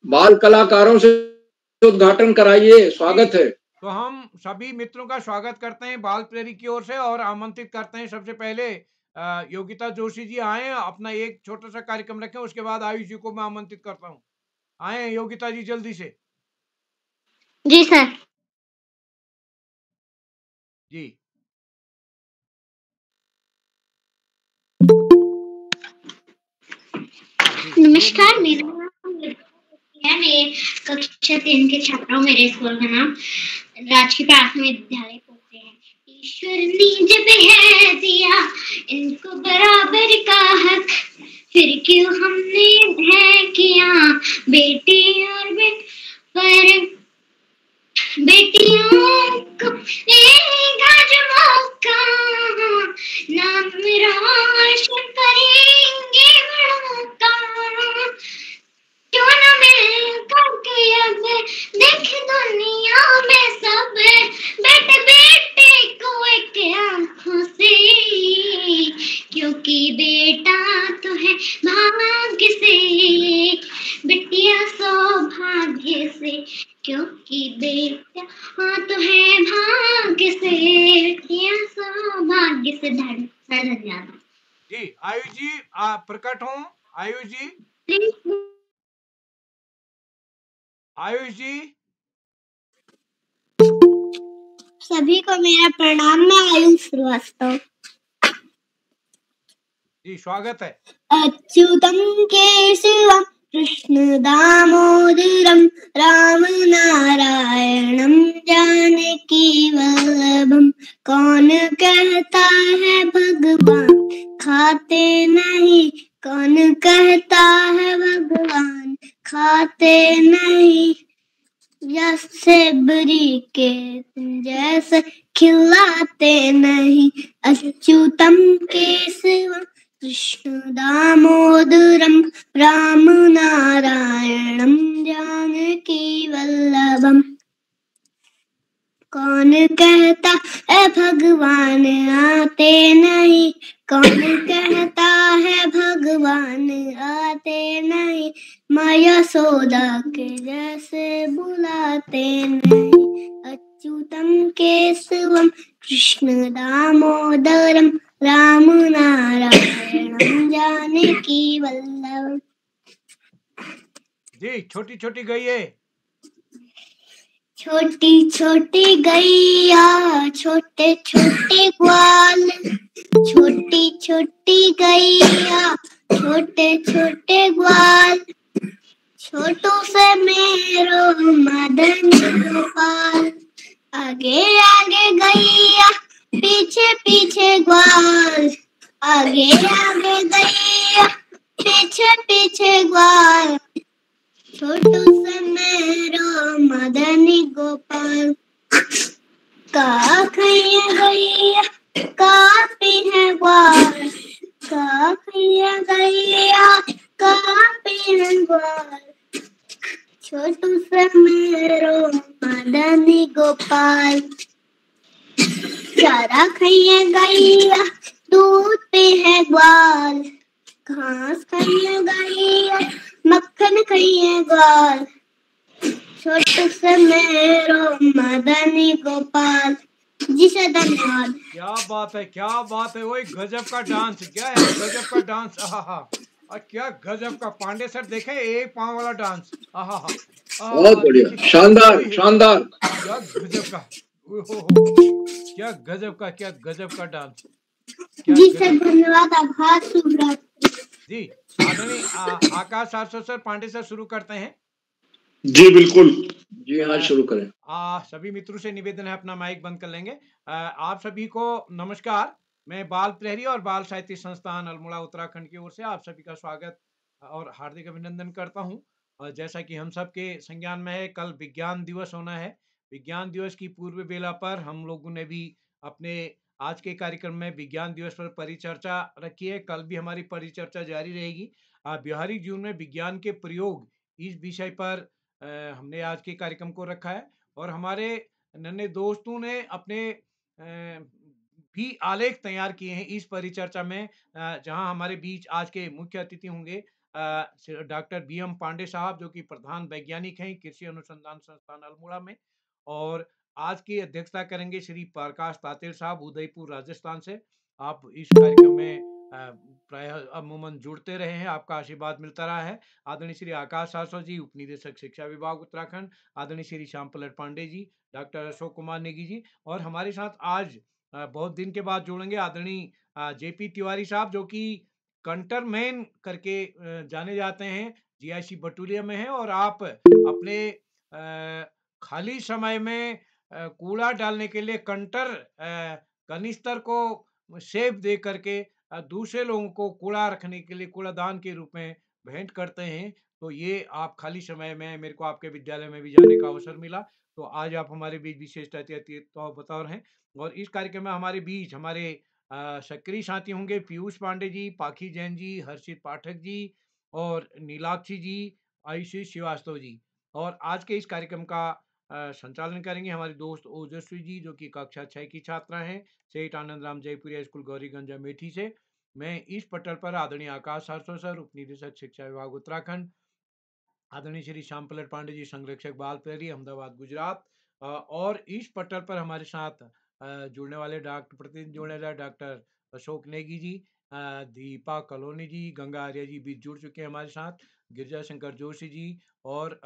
बाल कलाकारों से उद्घाटन कराइए, स्वागत है। तो हम सभी मित्रों का स्वागत करते हैं बाल प्रेरी की ओर से और आमंत्रित करते हैं सबसे पहले योगिता जोशी जी आए, अपना एक छोटा सा कार्यक्रम रखें, उसके बाद आयुष जी को मैं आमंत्रित करता हूँ। आए योगिता जी जल्दी से। जी सर। जी नमस्कार, मेरा नाम है। मैं कक्षा 3 के छात्रा हूँ। मेरे स्कूल का नाम राजकीय प्राथमिक विद्यालय पोखरे है। ईश्वर ने जब है दिया इनको बराबर का हक, फिर क्यों हमने है किया बेटी और पर बेटियों को देगा जो मौका, नाम रोशन करेंगे बड़ों का। क्यों न मिलकर के अब देख दुनिया में सब बेटे बेटे को एक आंखों से, क्योंकि बेटा तो है भाग्य से, बेटियां सौभाग्य से, क्योंकि बेटा तो है भाग्य से, बेटियां सौभाग्य से। धन्यवाद जी। आयुष जी प्रकट हूँ। आयुष जी, आयुष जी। सभी को मेरा प्रणाम। मैं आयुष श्रीवास्तव। जी स्वागत है। अच्युतम केशवम कृष्ण दामोदरम राम नारायणम जानकी वल्लभम। कौन कहता है भगवान खाते नहीं, कौन कहता है भगवान खाते नहीं, जैसे बरी के जैसे खिलाते नहीं। अच्युतम केशवम कृष्ण दामोदरम राम नारायणम जानकी वल्लभम। कौन कहता है भगवान आते नहीं, कौन कहता है भगवान आते नहीं, माँ यशोदा के जैसे बुलाते नहीं। अच्युतम केशवम कृष्ण दामोदरम राम नारायणम जानकी वल्लभम। जी छोटी छोटी गई। छोटी छोटी गैया छोटे छोटे ग्वाल, छोटी छोटी गैया छोटे छोटे ग्वाल, छोटू से मेरो मदन गोपाल। आगे आगे गैया पीछे पीछे ग्वाल, आगे आगे गैया पीछे पीछे ग्वाल, छोटू से मेरो मदनी गोपाल। का खैया गैया का पीने ग्वाल, का खैया गैया का पीने ग्वाल, छोटू से मेरो मदनी गोपाल। चारा खैया गैया दूध पीने ग्वाल, घास खैया गैया मक्खन खैया ग्वाल, छोटू से मेरो मदनी गोपाल। जी सर धन्यवाद। क्या बात है, क्या बात है। वही गजब का डांस, क्या है गजब का डांस। आहा, और क्या गजब का। पांडे सर देखे एक पांव वाला डांस। आहा, बहुत बढ़िया, शानदार शानदार। क्या गजब का, क्या गजब का, क्या गजब का डांस। जी सर धन्यवाद। आभार। शुभ रात्रि। जी आदरणीय आकाश आर्सो सर, पांडे सर शुरू करते हैं। जी बिल्कुल। जी हाँ शुरू करें। सभी मित्रों से निवेदन है अपना माइक बंद कर लेंगे। आप सभी को नमस्कार। मैं बाल प्रहरी और बाल साहित्य संस्थान अल्मोड़ा उत्तराखंड की ओर से आप सभी का स्वागत और हार्दिक अभिनंदन करता हूं। और जैसा कि हम सबके संज्ञान में है, कल विज्ञान दिवस होना है। विज्ञान दिवस की पूर्व बेला पर हम लोगों ने भी अपने आज के कार्यक्रम में विज्ञान दिवस पर परिचर्चा रखी है। कल भी हमारी परिचर्चा जारी रहेगी। व्यवहारिक जीवन में विज्ञान के प्रयोग, इस विषय पर हमने आज के कार्यक्रम को रखा है। और हमारे नन्हे दोस्तों ने अपने भी आलेख तैयार किए हैं इस परिचर्चा में, जहां हमारे बीच आज के मुख्य अतिथि होंगे डॉक्टर BM पांडे साहब, जो कि प्रधान वैज्ञानिक हैं कृषि अनुसंधान संस्थान अल्मोड़ा में, और आज की अध्यक्षता करेंगे श्री प्रकाश तातेड़ साहब, उदयपुर राजस्थान से। आप इस कार्यक्रम में प्रायः अमूमन जुड़ते रहे हैं, आपका आशीर्वाद मिलता रहा है। आदरणीय श्री आकाश सासव जी, उपनिदेशक शिक्षा विभाग उत्तराखंड, आदरणीय श्री श्याम पलट पांडे जी, डॉक्टर अशोक कुमार नेगी जी, और हमारे साथ आज बहुत दिन के बाद जुड़ेंगे आदरणीय JP तिवारी साहब, जो कि कंटर मैन करके जाने जाते हैं, GIC बटुलिया में है, और आप अपने खाली समय में कूड़ा डालने के लिए कंटर कनिस्तर को सेब दे करके दूसरे लोगों को कूड़ा रखने के लिए कूड़ादान के रूप में भेंट करते हैं। तो ये आप खाली समय में, मेरे को आपके विद्यालय में भी जाने का अवसर मिला, तो आज आप हमारे बीच विशेष अतिथि तो बतौर हैं। और इस कार्यक्रम में हमारे बीच हमारे सक्रिय साथी होंगे पीयूष पांडे जी, पाखी जैन जी, हर्षित पाठक जी और नीलाक्षी जी, आयुषी श्रीवास्तव जी। और आज के इस कार्यक्रम का संचालन करेंगे हमारे दोस्त ओजस्वी जी, जो कि कक्षा 6 की छात्रा हैं, सेठ आनंद राम जयपुरिया स्कूल गौरीगंज अमेठी से। मैं इस पटल पर आदरणीय आकाश सारस्वत सर, उपनिदेशक शिक्षा विभाग उत्तराखंड, आदरणीय श्री श्याम पलट पांडे जी, संरक्षक बाल प्रहरी अहमदाबाद गुजरात, और इस पटल पर हमारे साथ जुड़ने वाले प्रतिनिधि जुड़ने वाले डॉक्टर अशोक नेगी जी, दीपा कलोनी जी, गंगा आर्य जी भी जुड़ चुके हैं हमारे साथ, गिरिजा शंकर जोशी जी, और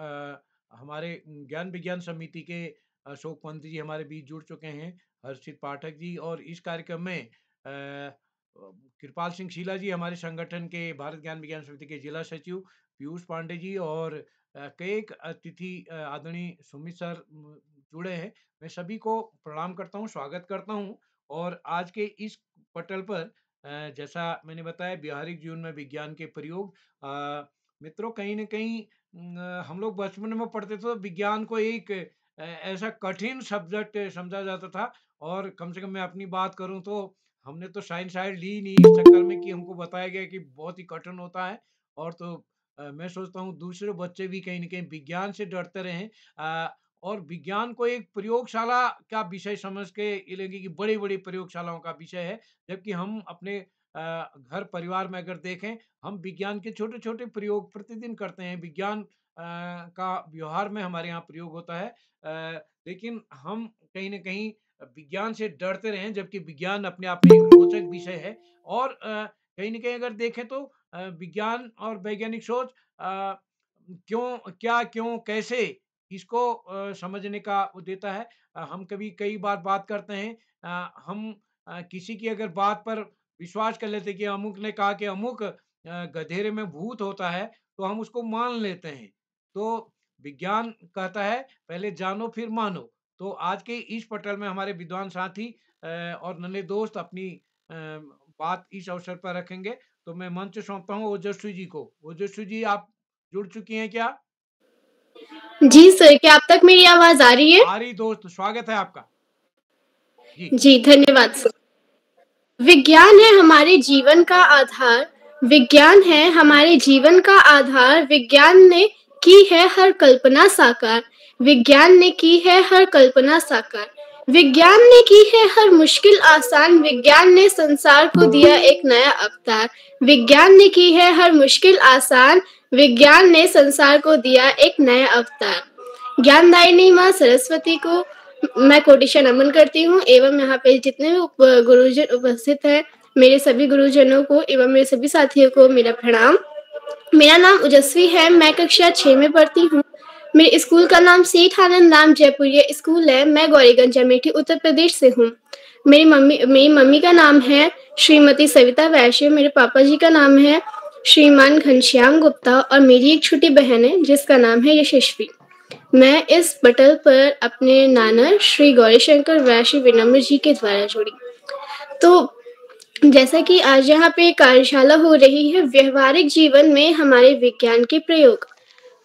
हमारे ज्ञान विज्ञान समिति के अशोक पंत जी हमारे बीच जुड़ चुके हैं, हर्षित पाठक जी, और इस कार्यक्रम में कृपाल सिंह शीला जी, हमारे संगठन के भारत ज्ञान विज्ञान समिति के जिला सचिव, पीयूष पांडे जी, और कई अतिथि आदरणीय सुमित सर जुड़े हैं। मैं सभी को प्रणाम करता हूं, स्वागत करता हूं। और आज के इस पटल पर जैसा मैंने बताया, व्यवहारिक जीवन में विज्ञान के प्रयोग। मित्रों, कहीं न कहीं हम लोग बचपन में पढ़ते थे तो विज्ञान को एक ऐसा कठिन सब्जेक्ट समझा जाता था, और कम से कम मैं अपनी बात करूं तो हमने तो साइंस साइड ली नहीं इस चक्कर में कि हमको बताया गया कि बहुत ही कठिन होता है। और तो मैं सोचता हूँ दूसरे बच्चे भी कहीं न कहीं विज्ञान से डरते रहें, और विज्ञान को एक प्रयोगशाला का विषय समझ के ये लगे कि बड़ी-बड़ी प्रयोगशालाओं का विषय है, जबकि हम अपने घर परिवार में अगर देखें, हम विज्ञान के छोटे-छोटे प्रयोग प्रतिदिन करते हैं। विज्ञान का व्यवहार में हमारे यहाँ प्रयोग होता है, लेकिन हम कहीं न कहीं विज्ञान से डरते रहे हैं, जबकि विज्ञान अपने आप में एक रोचक विषय है। और कहीं न कहीं अगर देखें तो विज्ञान और वैज्ञानिक सोच क्यों, क्या, क्यों, कैसे, इसको समझने का वो देता है। हम कभी कई बार बात करते हैं, हम किसी की अगर बात पर विश्वास कर लेते हैं कि अमुक ने कहा कि अमुक गधेरे में भूत होता है, तो हम उसको मान लेते हैं। तो विज्ञान कहता है पहले जानो फिर मानो। तो आज के इस पटल में हमारे विद्वान साथी और नन्हे दोस्त अपनी बात इस अवसर पर रखेंगे। तो मैं मंच सौंपता हूँ ओजस्वी जी को। ओजस्वी जी, आप जुड़ चुकी हैं क्या? जी सर, क्या आप तक मेरी आवाज आ रही है? आ रही दोस्त, स्वागत है आपका। जी धन्यवाद सर। विज्ञान है हमारे जीवन का आधार, विज्ञान है हमारे जीवन का आधार, विज्ञान ने की है हर कल्पना साकार, विज्ञान ने की है हर कल्पना साकार, विज्ञान ने की है हर मुश्किल आसान, विज्ञान ने संसार को दिया एक नया अवतार, विज्ञान ने की है हर मुश्किल आसान, विज्ञान ने संसार को दिया एक नया अवतार। ज्ञानदायिनी माँ सरस्वती को मैं कोटिशा नमन करती हूँ, एवं यहाँ पे जितने भी गुरुजन उपस्थित हैं, मेरे सभी गुरुजनों को एवं मेरे सभी साथियों को मेरा प्रणाम। मेरा नाम ओजस्वी है, मैं कक्षा 6 में पढ़ती हूँ। मेरे स्कूल का नाम सेठ आनंद राम जयपुरिया स्कूल है। मैं गौरीगंज अमेठी उत्तर प्रदेश से हूँ। मेरी मम्मी का नाम है श्रीमती सविता वैश्य, मेरे पापा जी का नाम है श्रीमान घनश्याम गुप्ता, और मेरी एक छोटी बहन है जिसका नाम है यशस्वी। मैं इस पटल पर अपने नाना श्री गौरीशंकर वैश्य विनम्र जी के द्वारा जुड़ी। तो जैसा कि आज यहाँ पे कार्यशाला हो रही है, व्यवहारिक जीवन में हमारे विज्ञान के प्रयोग।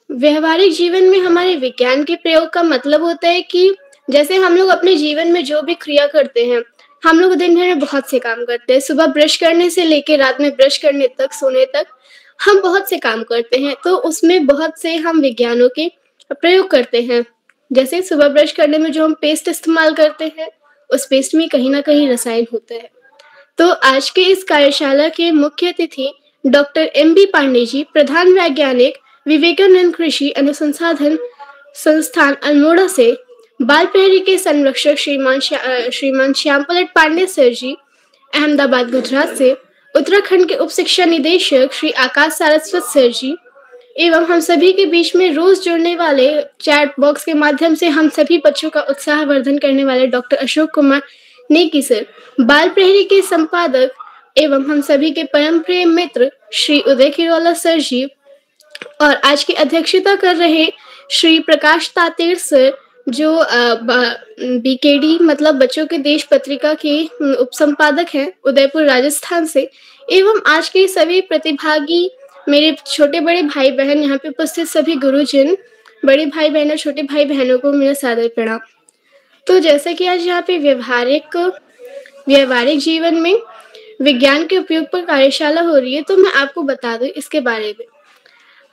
व्यवहारिक जीवन में हमारे विज्ञान के प्रयोग का मतलब होता है कि जैसे हम लोग अपने जीवन में जो भी क्रिया करते हैं, हम लोग दिन भर में बहुत से काम करते हैं। सुबह ब्रश करने से लेकर रात में ब्रश करने तक, सोने तक हम बहुत से काम करते हैं। तो उसमें बहुत से हम विज्ञानों के प्रयोग करते हैं। जैसे सुबह ब्रश करने में जो हम पेस्ट इस्तेमाल करते हैं, उस पेस्ट में कहीं ना कहीं रसायन होता है। तो आज के इस कार्यशाला के मुख्य अतिथि डॉक्टर M.B. पांडे जी, प्रधान वैज्ञानिक, विवेकानंद कृषि अनुसंधान संस्थान अल्मोड़ा से, बाल प्रहरी के संरक्षक श्रीमान श्याम पलट पांडे सर जी, अहमदाबाद गुजरात से, उत्तराखंड के उप शिक्षा निदेशक श्री आकाश सारस्वत सर जी, एवं हम सभी के बीच में रोज जुड़ने वाले चैट बॉक्स के माध्यम से हम सभी बच्चों का उत्साहवर्धन करने वाले डॉक्टर अशोक कुमार नेकी सर, बाल प्रहरी के संपादक एवं हम सभी के परम प्रिय मित्र श्री उदय खिरोला सर जी, और आज की अध्यक्षता कर रहे श्री प्रकाश तातेर सर, जो BKD मतलब बच्चों के देश पत्रिका के उप संपादक हैं उदयपुर राजस्थान से, एवं आज के सभी प्रतिभागी, मेरे छोटे बड़े भाई बहन, यहाँ पे उपस्थित सभी गुरुजन, बड़े भाई बहन और छोटे भाई बहनों को मेरा सादर प्रणाम। तो जैसा कि आज यहाँ पे व्यवहारिक जीवन में विज्ञान के उपयोग पर कार्यशाला हो रही है, तो मैं आपको बता दूं इसके बारे में।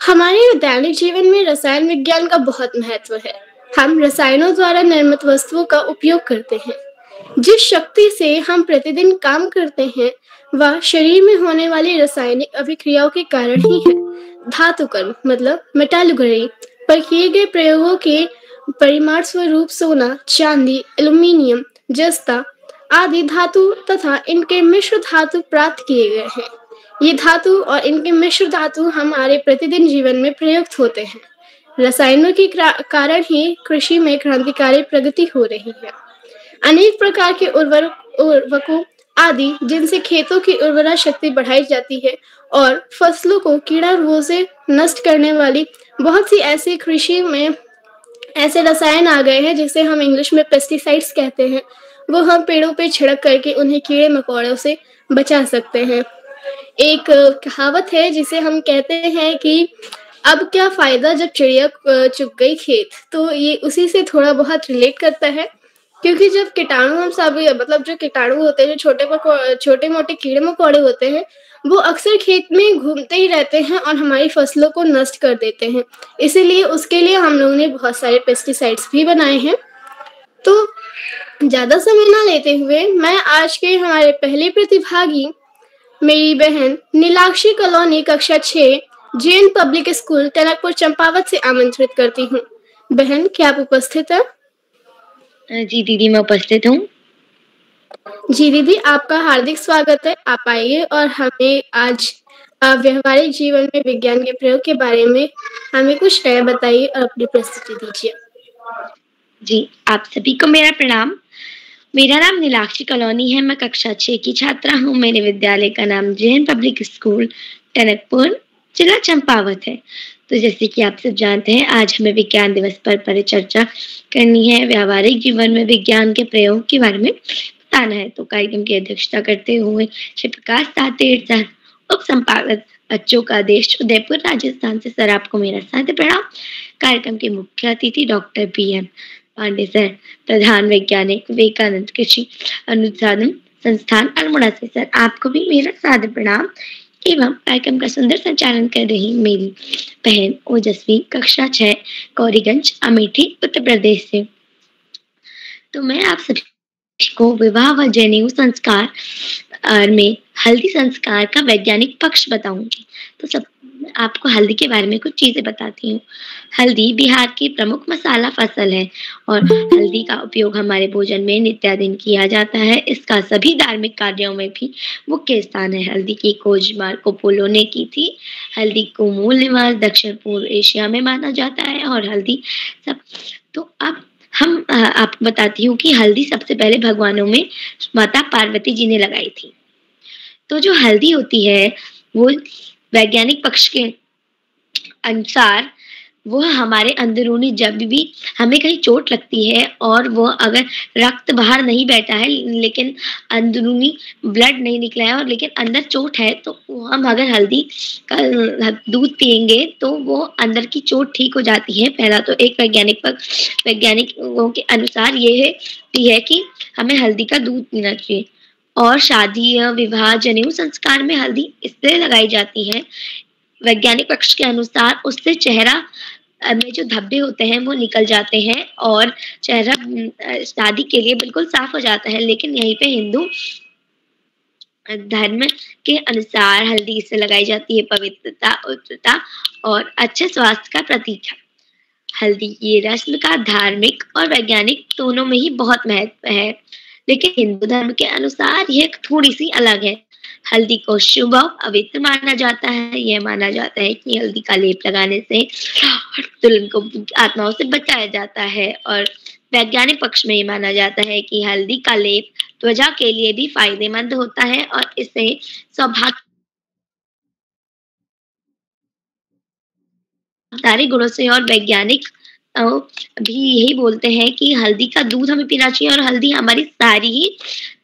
हमारे दैनिक जीवन में रसायन विज्ञान का बहुत महत्व है। हम रसायनों द्वारा निर्मित वस्तुओं का उपयोग करते हैं। जिस शक्ति से हम प्रतिदिन काम करते हैं वह शरीर में होने वाली रासायनिक अभिक्रियाओं के कारण ही है। धातुकर्म मतलब मेटालर्जी पर किए गए प्रयोगों के परिमाण स्वरूप सोना, चांदी, एल्यूमीनियम, जस्ता आदि धातु तथा इनके मिश्र धातु प्राप्त किए गए हैं। ये धातु और इनके मिश्र धातु हमारे प्रतिदिन जीवन में प्रयुक्त होते हैं। रसायनों के कारण ही कृषि में क्रांतिकारी प्रगति हो रही है। अनेक प्रकार के उर्वरकों आदि जिनसे खेतों की उर्वरा शक्ति बढ़ाई जाती है और फसलों को कीड़ा रोगों से नष्ट करने वाली बहुत सी ऐसी कृषि में ऐसे रसायन आ गए हैं जिसे हम इंग्लिश में पेस्टिसाइड्स कहते हैं। वो हम पेड़ों पे छिड़क करके उन्हें कीड़े मकोड़ों से बचा सकते हैं। एक कहावत है जिसे हम कहते हैं कि अब क्या फायदा जब चिड़िया चुग गई खेत, तो ये उसी से थोड़ा बहुत रिलेट करता है, क्योंकि जब कीटाणु हम सब मतलब जो कीटाणु होते हैं, जो छोटे मोटे कीड़े मकोड़े होते हैं, वो अक्सर खेत में घूमते ही रहते हैं और हमारी फसलों को नष्ट कर देते हैं। इसीलिए उसके लिए हम लोगों ने बहुत सारे पेस्टिसाइड्स भी बनाए हैं। तो ज्यादा समय ना लेते हुए मैं आज के हमारे पहले प्रतिभागी मेरी बहन नीलाक्षी कॉलोनी कक्षा 6 JN public school Tanakpur Champawat से आमंत्रित करती हूँ। बहन, क्या आप उपस्थित हैं? जी दीदी, मैं उपस्थित हूँ। जी दीदी, आपका हार्दिक स्वागत है। आप आइए और हमें आज व्यवहारिक जीवन में विज्ञान के प्रयोग के बारे में हमें कुछ नया बताइए और अपनी प्रस्तुति दीजिए। जी, आप सभी को मेरा प्रणाम। मेरा नाम नीलाक्षी कॉलोनी है। मैं कक्षा 6 की छात्रा हूँ। मेरे विद्यालय का नाम JN पब्लिक स्कूल टनकपुर जिला चंपावत है। तो जैसे कि आप सब जानते हैं, आज हमें विज्ञान दिवस पर परिचर्चा करनी है। व्यावहारिक जीवन में विज्ञान के प्रयोग के बारे में बताना है। तो कार्यक्रम की अध्यक्षता करते हुए श्री प्रकाश तातेर सर, उप संपादक बच्चों का देश उदयपुर राजस्थान से, सर आपको मेरा सादर प्रणाम। कार्यक्रम के मुख्य अतिथि डॉक्टर PM पांडे सर, प्रधान वैज्ञानिक, विवेकानंद कृषि अनुसंधान संस्थान अल्मोड़ा से, सर आपको भी मेरा सादर प्रणाम। एवं कार्यक्रम का सुंदर संचालन कर रही मेरी बहन ओजस्वी, कक्षा 6 कौरीगंज अमेठी उत्तर प्रदेश से। तो मैं आप सभी को विवाह व जनेऊ संस्कार में हल्दी संस्कार का वैज्ञानिक पक्ष बताऊंगी। तो सब आपको हल्दी के बारे में कुछ चीजें बताती हूँ। हल्दी बिहार की प्रमुख मसाला फसल है और हल्दी का उपयोग हमारे भोजन में नित्यादिन किया जाता है। इसका सभी धार्मिक कार्यों में भी मुख्य स्थान है। हल्दी की खोज मार्को पोलो ने की थी। हल्दी को मूल निवास दक्षिण पूर्व एशिया में माना जाता है और हल्दी सब तो अब हम आपको बताती हूँ कि हल्दी सबसे पहले भगवानों में माता पार्वती जी ने लगाई थी। तो जो हल्दी होती है वो वैज्ञानिक पक्ष के अनुसार वो हमारे अंदरूनी, जब भी हमें कहीं चोट लगती है और वो अगर रक्त बाहर नहीं बैठा है लेकिन अंदरूनी ब्लड नहीं निकला है और लेकिन अंदर चोट है, तो हम अगर हल्दी का दूध पिएंगे तो वो अंदर की चोट ठीक हो जाती है। पहला तो एक वैज्ञानिकों के अनुसार ये है कि हमें हल्दी का दूध पीना चाहिए। और शादी, विवाह, जनेऊ संस्कार में हल्दी इसलिए लगाई जाती है, वैज्ञानिक पक्ष के अनुसार उससे चेहरा में जो धब्बे होते हैं वो निकल जाते हैं और चेहरा शादी के लिए बिल्कुल साफ हो जाता है। लेकिन यहीं पे हिंदू धर्म के अनुसार हल्दी इससे लगाई जाती है पवित्रता, उच्चता और अच्छे स्वास्थ्य का प्रतीक है। हल्दी की रस्म का धार्मिक और वैज्ञानिक दोनों में ही बहुत महत्व है, लेकिन हिंदू धर्म के अनुसार यह थोड़ी सी अलग है। हल्दी को शुभ और पवित्र माना जाता है। यह माना जाता है कि हल्दी का लेप लगाने से दुल्हन को आत्माओं से बचाया जाता है, और वैज्ञानिक पक्ष में ये माना जाता है कि हल्दी का लेप त्वचा के लिए भी फायदेमंद होता है और इससे सौभाग्यशाली गुणों से, और वैज्ञानिक भी यही बोलते हैं कि हल्दी का दूध हमें पीना चाहिए, और हल्दी हमारी सारी ही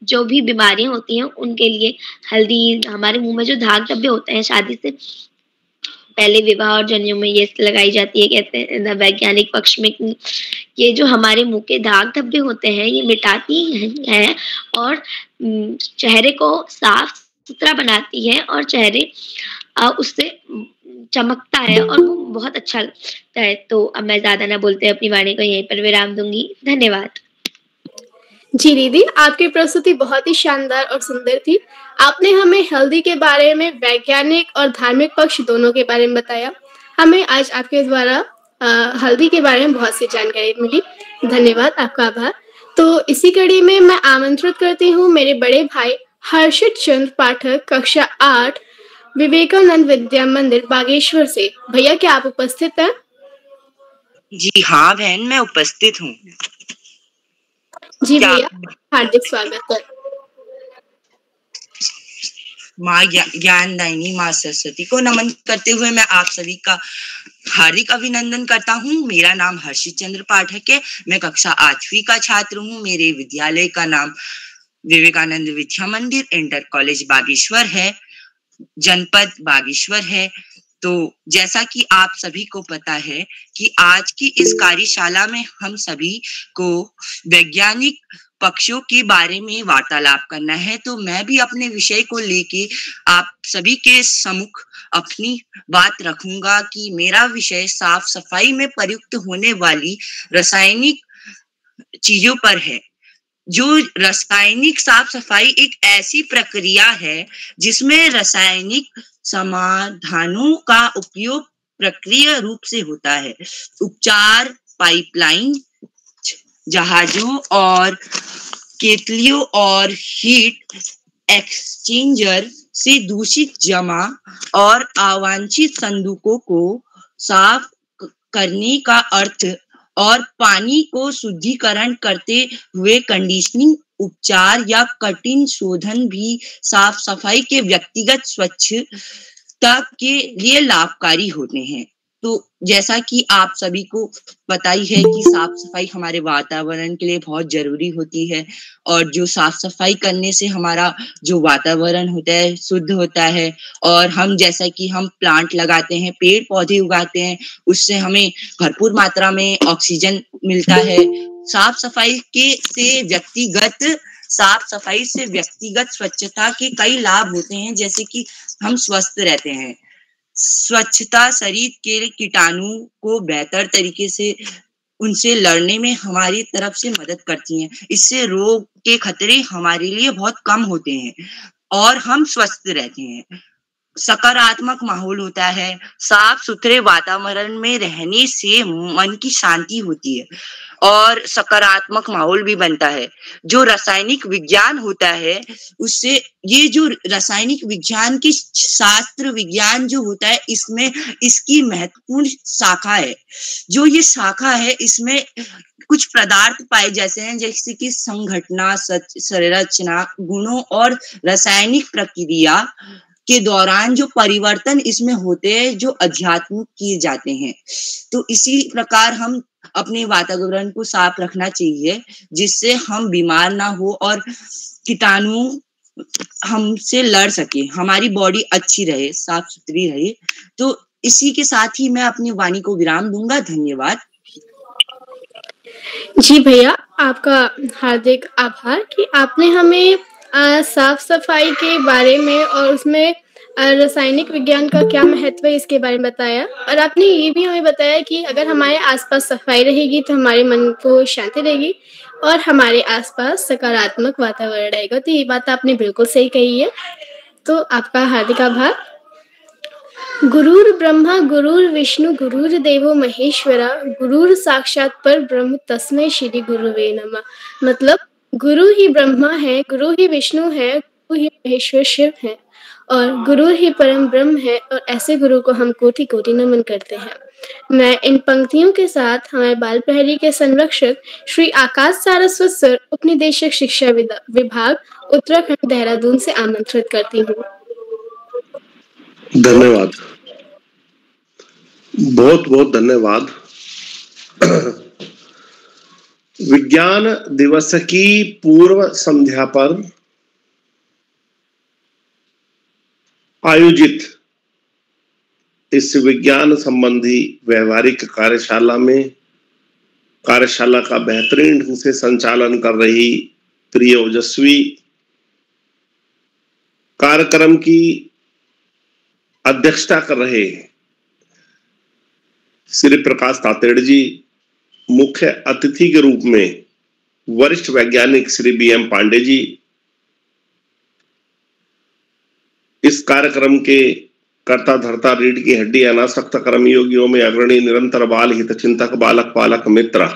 जो भी बीमारियां होती हैं उनके लिए, हल्दी हमारे मुंह में जो दाग धब्बे होते हैं शादी से पहले, विवाह और जनेऊ में ये लगाई जाती है। कहते हैं वैज्ञानिक पक्ष में कि ये जो हमारे मुंह के दाग धब्बे होते हैं ये मिटाती है और चेहरे को साफ सुथरा बनाती है, और चेहरे उससे चमकता है और वो बहुत अच्छा लगता है। तो अब मैं ज्यादा ना बोलते अपनी वाणी को यहीं पर विराम दूंगी। धन्यवाद। जी दीदी, आपकी प्रस्तुति बहुत ही शानदार और सुंदर थी। आपने हमें हल्दी के बारे में वैज्ञानिक और धार्मिक पक्ष दोनों के बारे में बताया। हमें आज आपके द्वारा हल्दी के बारे में बहुत सी जानकारी मिली। धन्यवाद, आपका आभार। तो इसी कड़ी में मैं आमंत्रित करती हूँ मेरे बड़े भाई हर्षित चंद्र पाठक, कक्षा 8, विवेकानंद विद्या मंदिर बागेश्वर से। भैया, क्या आप उपस्थित हैं? जी हाँ बहन, मैं उपस्थित हूँ। जी भैया, हार्दिक स्वागत है। माँ ज्ञानदायिनी माँ सरस्वती को नमन करते हुए मैं आप सभी का हार्दिक अभिनंदन करता हूँ। मेरा नाम हर्षित चंद्र पाठक है। मैं कक्षा 8वीं का छात्र हूँ। मेरे विद्यालय का नाम विवेकानंद विद्या मंदिर इंटर कॉलेज बागेश्वर है, जनपद बागेश्वर है। तो जैसा कि आप सभी को पता है कि आज की इस कार्यशाला में हम सभी को वैज्ञानिक पक्षों के बारे में वार्तालाप करना है। तो मैं भी अपने विषय को लेके आप सभी के सम्मुख अपनी बात रखूंगा कि मेरा विषय साफ सफाई में प्रयुक्त होने वाली रासायनिक चीजों पर है। जो रासायनिक साफ सफाई एक ऐसी प्रक्रिया है जिसमें रासायनिक समाधानों का उपयोग प्रक्रिया रूप से होता है। उपचार, पाइपलाइन, जहाजों और केतलियों और हीट एक्सचेंजर से दूषित जमा और अवांछित संदूकों को साफ करने का अर्थ, और पानी को शुद्धिकरण करते हुए कंडीशनिंग, उपचार या कठिन शोधन भी साफ सफाई के व्यक्तिगत स्वच्छता के लिए लाभकारी होते हैं। तो जैसा कि आप सभी को पता ही है कि साफ सफाई हमारे वातावरण के लिए बहुत जरूरी होती है, और जो साफ सफाई करने से हमारा जो वातावरण होता है शुद्ध होता है, और हम जैसा कि हम प्लांट लगाते हैं, पेड़ पौधे उगाते हैं, उससे हमें भरपूर मात्रा में ऑक्सीजन मिलता है। साफ सफाई से व्यक्तिगत स्वच्छता के कई लाभ होते हैं, जैसे कि हम स्वस्थ रहते हैं। स्वच्छता शरीर के कीटाणु को बेहतर तरीके से उनसे लड़ने में हमारी तरफ से मदद करती हैं। इससे रोग के खतरे हमारे लिए बहुत कम होते हैं और हम स्वस्थ रहते हैं। सकारात्मक माहौल होता है। साफ सुथरे वातावरण में रहने से मन की शांति होती है और सकारात्मक माहौल भी बनता है। जो रासायनिक विज्ञान होता है उससे, ये जो रासायनिक विज्ञान की शास्त्र विज्ञान जो होता है, इसमें इसकी महत्वपूर्ण शाखा है। जो ये शाखा है इसमें कुछ पदार्थ पाए जाते हैं, जैसे कि संघटना, संरचना, गुणों और रासायनिक प्रक्रिया के दौरान जो परिवर्तन इसमें होते हैं, जो अध्यात्मिक किए जाते हैं। तो इसी प्रकार हम अपने वातावरण को साफ रखना चाहिए, जिससे हम बीमार ना हो और कीटाणु हमसे लड़ सके, हमारी बॉडी अच्छी रहे, साफ सुथरी रहे। तो इसी के साथ ही मैं अपनी वाणी को विराम दूंगा। धन्यवाद। जी भैया, आपका हार्दिक आभार कि आपने हमें साफ सफाई के बारे में और उसमें रासायनिक विज्ञान का क्या महत्व है इसके बारे में बताया, और आपने ये भी हमें बताया कि अगर हमारे आसपास सफाई रहेगी तो हमारे मन को शांति रहेगी और हमारे आसपास सकारात्मक वातावरण रहेगा। तो ये बात आपने बिल्कुल सही कही है, तो आपका हार्दिक आभार। गुरुर ब्रह्मा गुरुर विष्णु गुरुर देवो महेश्वरा गुरुर साक्षात पर ब्रह्म तस्मै श्री गुरुवे नमः। मतलब गुरु ही ब्रह्मा है, गुरु ही विष्णु है, गुरु ही महेश्वर शिव है और गुरु ही परम ब्रह्म है, और ऐसे गुरु को हम कोटि कोटि नमन करते हैं। मैं इन पंक्तियों के साथ हमारे बाल प्रहरी के संरक्षक श्री आकाश सारस्वत सर, उपनिदेशक शिक्षा विभाग, उत्तराखंड, देहरादून से आमंत्रित करती हूँ। धन्यवाद, बहुत बहुत धन्यवाद। विज्ञान दिवस की पूर्व संध्या पर आयोजित इस विज्ञान संबंधी व्यवहारिक कार्यशाला का बेहतरीन ढंग से संचालन कर रही प्रिय ओजस्वी, कार्यक्रम की अध्यक्षता कर रहे श्री प्रकाश तातेड़ जी, मुख्य अतिथि के रूप में वरिष्ठ वैज्ञानिक श्री BM पांडे जी, इस कार्यक्रम के कर्ता धर्ता, रीढ़ की हड्डी, अनासक्त कर्मयोगियों में अग्रणी, निरंतर बाल हित चिंतक, बालक पालक मित्र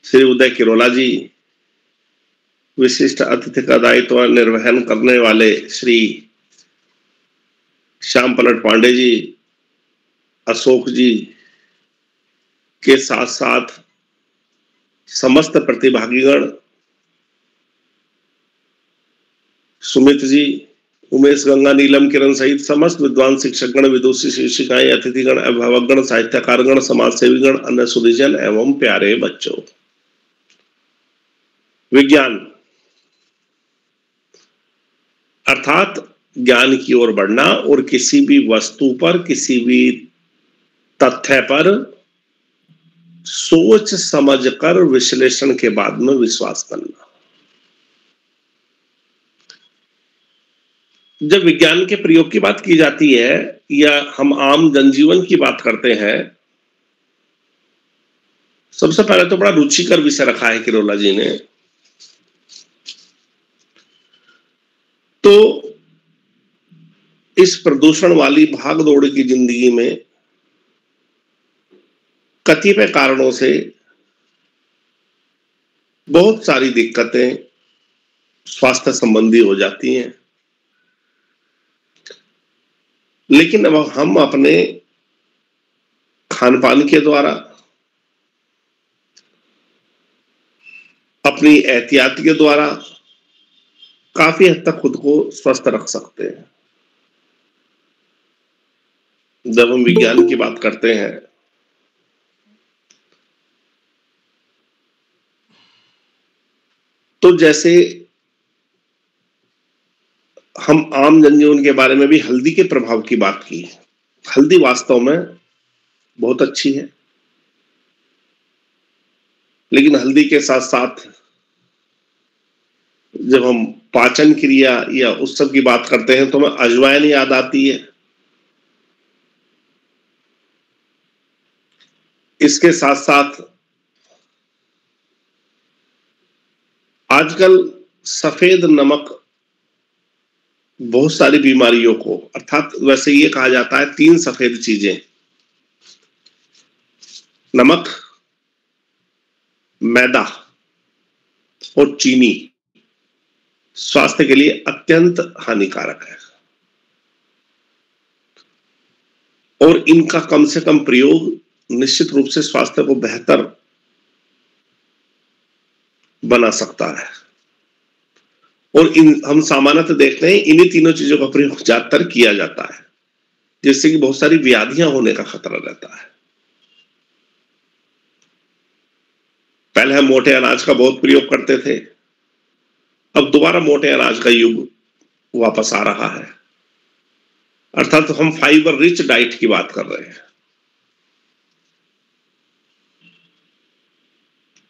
श्री उदय किरोला जी, विशिष्ट अतिथि का दायित्व निर्वहन करने वाले श्री श्याम पलट पांडे जी, अशोक जी के साथ साथ समस्त प्रतिभागीगण, सुमित जी, उमेश, गंगा, नीलम, किरण सहित समस्त विद्वान शिक्षकगण, विदुषी शिक्षिकाएं, अतिथिगण, अभिभावकगण, साहित्यकारगण, समाज सेवीगण, अन्य सुधीजन एवं प्यारे बच्चों। विज्ञान अर्थात ज्ञान की ओर बढ़ना और किसी भी वस्तु पर, किसी भी तथ्य पर सोच समझकर विश्लेषण के बाद में विश्वास करना। जब विज्ञान के प्रयोग की बात की जाती है या हम आम जनजीवन की बात करते हैं, सबसे पहले तो बड़ा रुचिकर विषय रखा है किरोला जी ने। तो इस प्रदूषण वाली भाग दौड़ की जिंदगी में कतिपय कारणों से बहुत सारी दिक्कतें स्वास्थ्य संबंधी हो जाती हैं, लेकिन अब हम अपने खान पान के द्वारा, अपनी एहतियात के द्वारा काफी हद तक खुद को स्वस्थ रख सकते हैं। जब हम विज्ञान की बात करते हैं तो जैसे हम आम जनजीवन के बारे में भी हल्दी के प्रभाव की बात की। हल्दी वास्तव में बहुत अच्छी है, लेकिन हल्दी के साथ साथ जब हम पाचन क्रिया या उस सब की बात करते हैं तो हमें अजवाइन याद आती है। इसके साथ साथ आजकल सफेद नमक बहुत सारी बीमारियों को, अर्थात वैसे ये कहा जाता है 3 सफेद चीजें, नमक, मैदा और चीनी, स्वास्थ्य के लिए अत्यंत हानिकारक है और इनका कम से कम प्रयोग निश्चित रूप से स्वास्थ्य को बेहतर बना सकता है। और हम सामान्यतः देखते हैं इन्हीं तीनों चीजों का प्रयोग ज्यादातर किया जाता है, जिससे कि बहुत सारी व्याधियां होने का खतरा रहता है। पहले हम मोटे अनाज का बहुत प्रयोग करते थे, अब दोबारा मोटे अनाज का युग वापस आ रहा है, अर्थात हम फाइबर रिच डाइट की बात कर रहे हैं।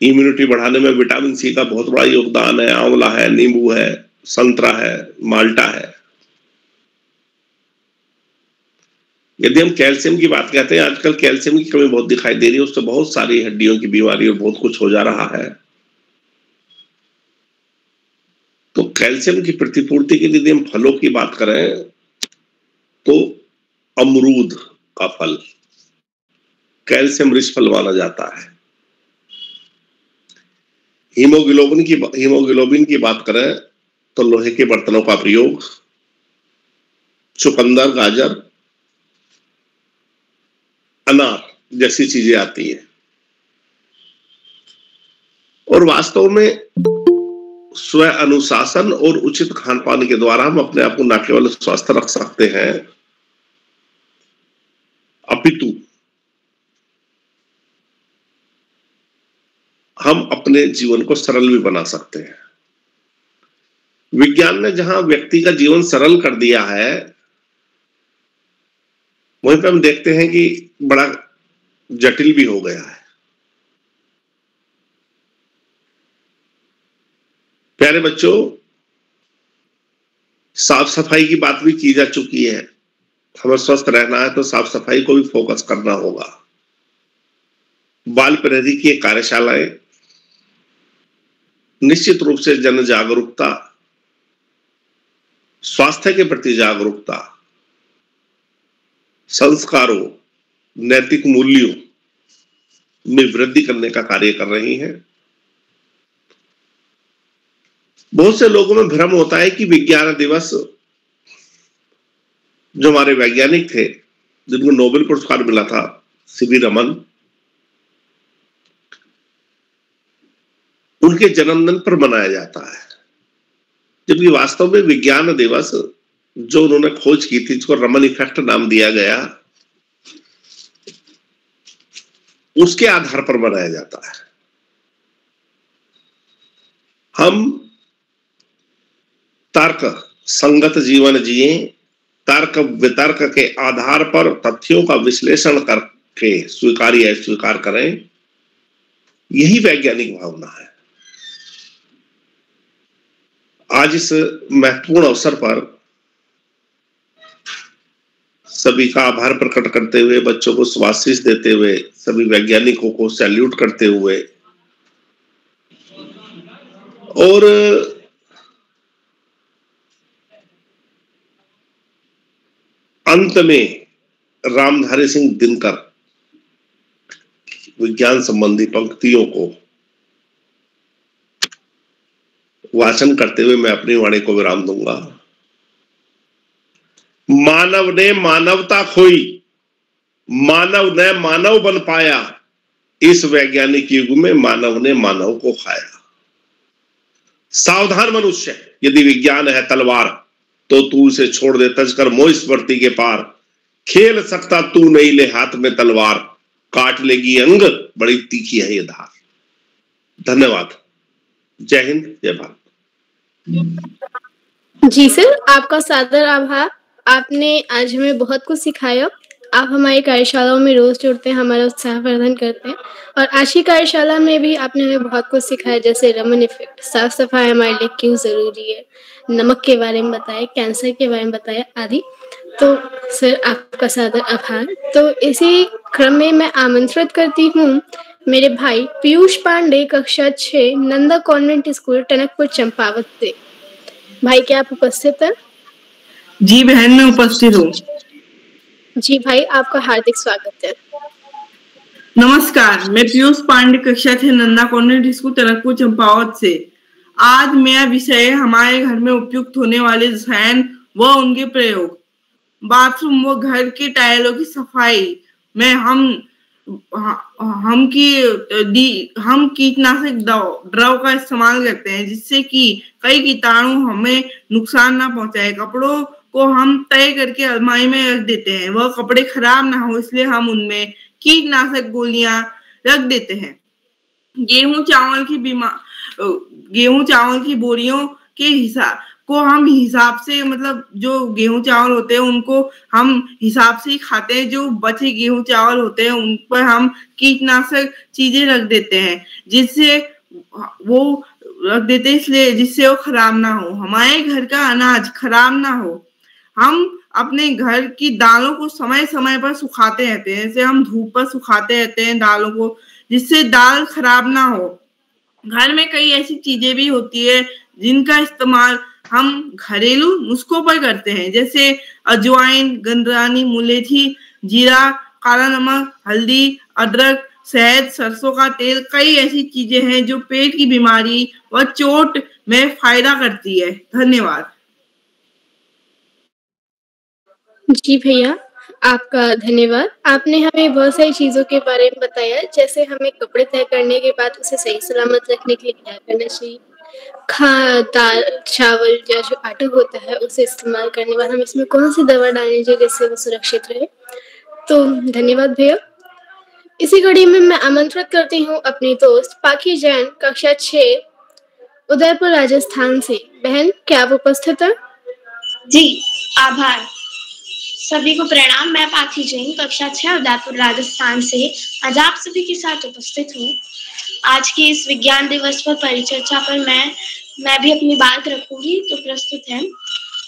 इम्यूनिटी बढ़ाने में विटामिन सी का बहुत बड़ा योगदान है। आंवला है, नींबू है, संतरा है, माल्टा है। यदि हम कैल्शियम की बात करते हैं, आजकल कैल्शियम की कमी बहुत दिखाई दे रही है, उससे बहुत सारी हड्डियों की बीमारी और बहुत कुछ हो जा रहा है। तो कैल्शियम की प्रतिपूर्ति के लिए यदि हम फलों की बात करें तो अमरूद का फल कैल्शियम रिच फल माना जाता है। हीमोग्लोबिन की बात करें तो लोहे के बर्तनों का प्रयोग, चुकंदर, गाजर, अनार जैसी चीजें आती हैं। और वास्तव में स्व अनुशासन और उचित खान पान के द्वारा हम अपने आप को न केवल स्वस्थ रख सकते हैं, अपितु हम अपने जीवन को सरल भी बना सकते हैं। विज्ञान ने जहां व्यक्ति का जीवन सरल कर दिया है, वहीं पे हम देखते हैं कि बड़ा जटिल भी हो गया है। प्यारे बच्चों, साफ सफाई की बात भी की जा चुकी है। हमें स्वस्थ रहना है तो साफ सफाई को भी फोकस करना होगा। बाल प्रहरी की कार्यशालाएं निश्चित रूप से जन जागरूकता, स्वास्थ्य के प्रति जागरूकता, संस्कारों, नैतिक मूल्यों में वृद्धि करने का कार्य कर रही हैं। बहुत से लोगों में भ्रम होता है कि विज्ञान दिवस, जो हमारे वैज्ञानिक थे जिनको नोबेल पुरस्कार मिला था, सीवी रमन, उनके जन्मदिन पर मनाया जाता है, जबकि वास्तव में विज्ञान दिवस जो उन्होंने खोज की थी, जिसको रमन इफेक्ट नाम दिया गया, उसके आधार पर मनाया जाता है। हम तर्क संगत जीवन जिए, तर्क वितर्क के आधार पर तथ्यों का विश्लेषण करके स्वीकार्य स्वीकार करें, यही वैज्ञानिक भावना है। आज इस महत्वपूर्ण अवसर पर सभी का आभार प्रकट करते हुए, बच्चों को शुभाशीष देते हुए, सभी वैज्ञानिकों को सैल्यूट करते हुए और अंत में रामधारी सिंह दिनकर विज्ञान संबंधी पंक्तियों को वाचन करते हुए मैं अपनी वाणी को विराम दूंगा। मानव ने मानवता खोई, मानव ने मानव बन पाया, इस वैज्ञानिक युग में मानव ने मानव को खाया। सावधान मनुष्य, यदि विज्ञान है तलवार तो तू उसे छोड़ दे तजकर मोह स्मृति के पार। खेल सकता तू नहीं ले हाथ में तलवार, काट लेगी अंग बड़ी तीखी है ये धार। धन्यवाद। जय हिंद, जय भारत। जी सर, आपका सादर आभार। आपने आज हमें बहुत कुछ सिखाया। आप हमारी कार्यशालाओं में रोज जुड़ते हैं, हमारा उत्साहवर्धन करते हैं, और आज की कार्यशाला में भी आपने हमें बहुत कुछ सिखाया, जैसे रमन इफेक्ट, साफ सफाई हमारे लिए क्यों जरूरी है, नमक के बारे में बताया, कैंसर के बारे में बताया आदि। तो सर आपका सादर आभार। तो इसी क्रम में मैं आमंत्रित करती हूँ मेरे भाई पीयूष पांडे, कक्षा 6, नंदा कॉन्वेंट स्कूल, टनकपुर, चंपावत से। भाई क्या आप उपस्थित हैं? जी बहन, मैं उपस्थित हूँ। जी भाई, आपका हार्दिक स्वागत है। नमस्कार, मैं पीयूष पांडे, कक्षा 6, नंदा कॉन्वेंट स्कूल, टनकपुर, चंपावत से। आज मेरा विषय हमारे घर में उपयुक्त होने वाले रसायन व उनके प्रयोग। बाथरूम व घर के टाइलों की सफाई में हम कीटनाशक द्रव का इस्तेमाल करते हैं, जिससे कि कई कीटाणु हमें नुकसान ना पहुंचाए। कपड़ों को हम तय करके अलमारी में रख देते हैं, वह कपड़े खराब ना हो इसलिए हम उनमें कीटनाशक गोलियां रख देते हैं। गेहूं चावल की बोरियों के हिसाब से, मतलब जो गेहूं चावल होते हैं उनको हम हिसाब से ही खाते हैं। जो बचे गेहूं चावल होते हैं उन पर हम कीटनाशक चीजें रख देते हैं, जिससे वो खराब ना हो, हमारे घर का अनाज खराब ना हो। हम अपने घर की दालों को समय समय पर सुखाते रहते हैं। जैसे हम धूप पर सुखाते रहते हैं दालों को, जिससे दाल खराब ना हो। घर में कई ऐसी चीजें भी होती है जिनका इस्तेमाल हम घरेलू नुस्खों पर करते हैं, जैसे अजवाइन, गंदरानी, मुलेठी, जीरा, काला नमक, हल्दी, अदरक, शहद, सरसों का तेल। कई ऐसी चीजें हैं जो पेट की बीमारी व चोट में फायदा करती है। धन्यवाद। जी भैया, आपका धन्यवाद। आपने हमें बहुत सारी चीज़ों के बारे में बताया, जैसे हमें कपड़े तय करने के बाद उसे सही सलामत रखने के लिए क्या करना चाहिए, दाल, चावल या जो आटा होता है उसे इस्तेमाल करने के बाद हम इसमें कौन सी दवा डालनी चाहिए जिससे वो सुरक्षित रहे। तो धन्यवाद भैया। इसी कड़ी में मैं आमंत्रित करती हूँ अपनी दोस्त पाखी जैन, कक्षा 6, उदयपुर, राजस्थान से। बहन, क्या आप उपस्थित हैं? जी, आभार। सभी को प्रणाम। मैं पाखी जैन, कक्षा 6, उदयपुर, राजस्थान से आज आप सभी के साथ उपस्थित हूँ। आज के इस विज्ञान दिवस पर परिचर्चा पर मैं भी अपनी बात रखूंगी। तो प्रस्तुत है,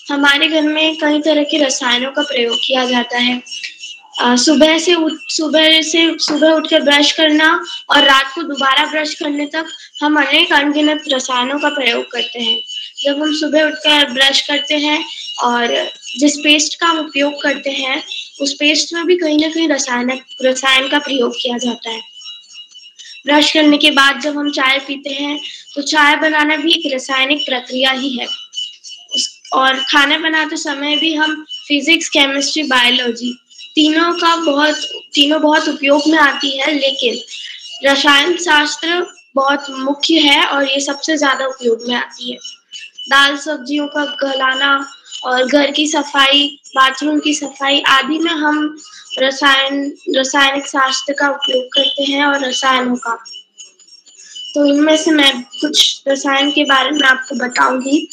हमारे घर में कई तरह के रसायनों का प्रयोग किया जाता है। सुबह उठकर ब्रश करना और रात को दोबारा ब्रश करने तक हम अनेक अनगिनत रसायनों का प्रयोग करते हैं। जब हम सुबह उठकर ब्रश करते हैं और जिस पेस्ट का हम उपयोग करते हैं, उस पेस्ट में भी कहीं ना कहीं रसायन का प्रयोग किया जाता है। ब्रश करने के बाद जब हम चाय पीते हैं, तो चाय बनाना भी एक रासायनिक प्रक्रिया ही है। और खाना बनाते समय भी हम फिजिक्स, केमिस्ट्री, बायोलॉजी तीनों बहुत उपयोग में आती है, लेकिन रसायन शास्त्र बहुत मुख्य है और ये सबसे ज्यादा उपयोग में आती है। दाल सब्जियों का गलाना और घर की सफाई, बाथरूम की सफाई आदि में हम रासायनिक शास्त्र का उपयोग करते हैं और रसायनों का। तो इनमें से मैं कुछ रसायन के बारे में आपको बताऊंगी।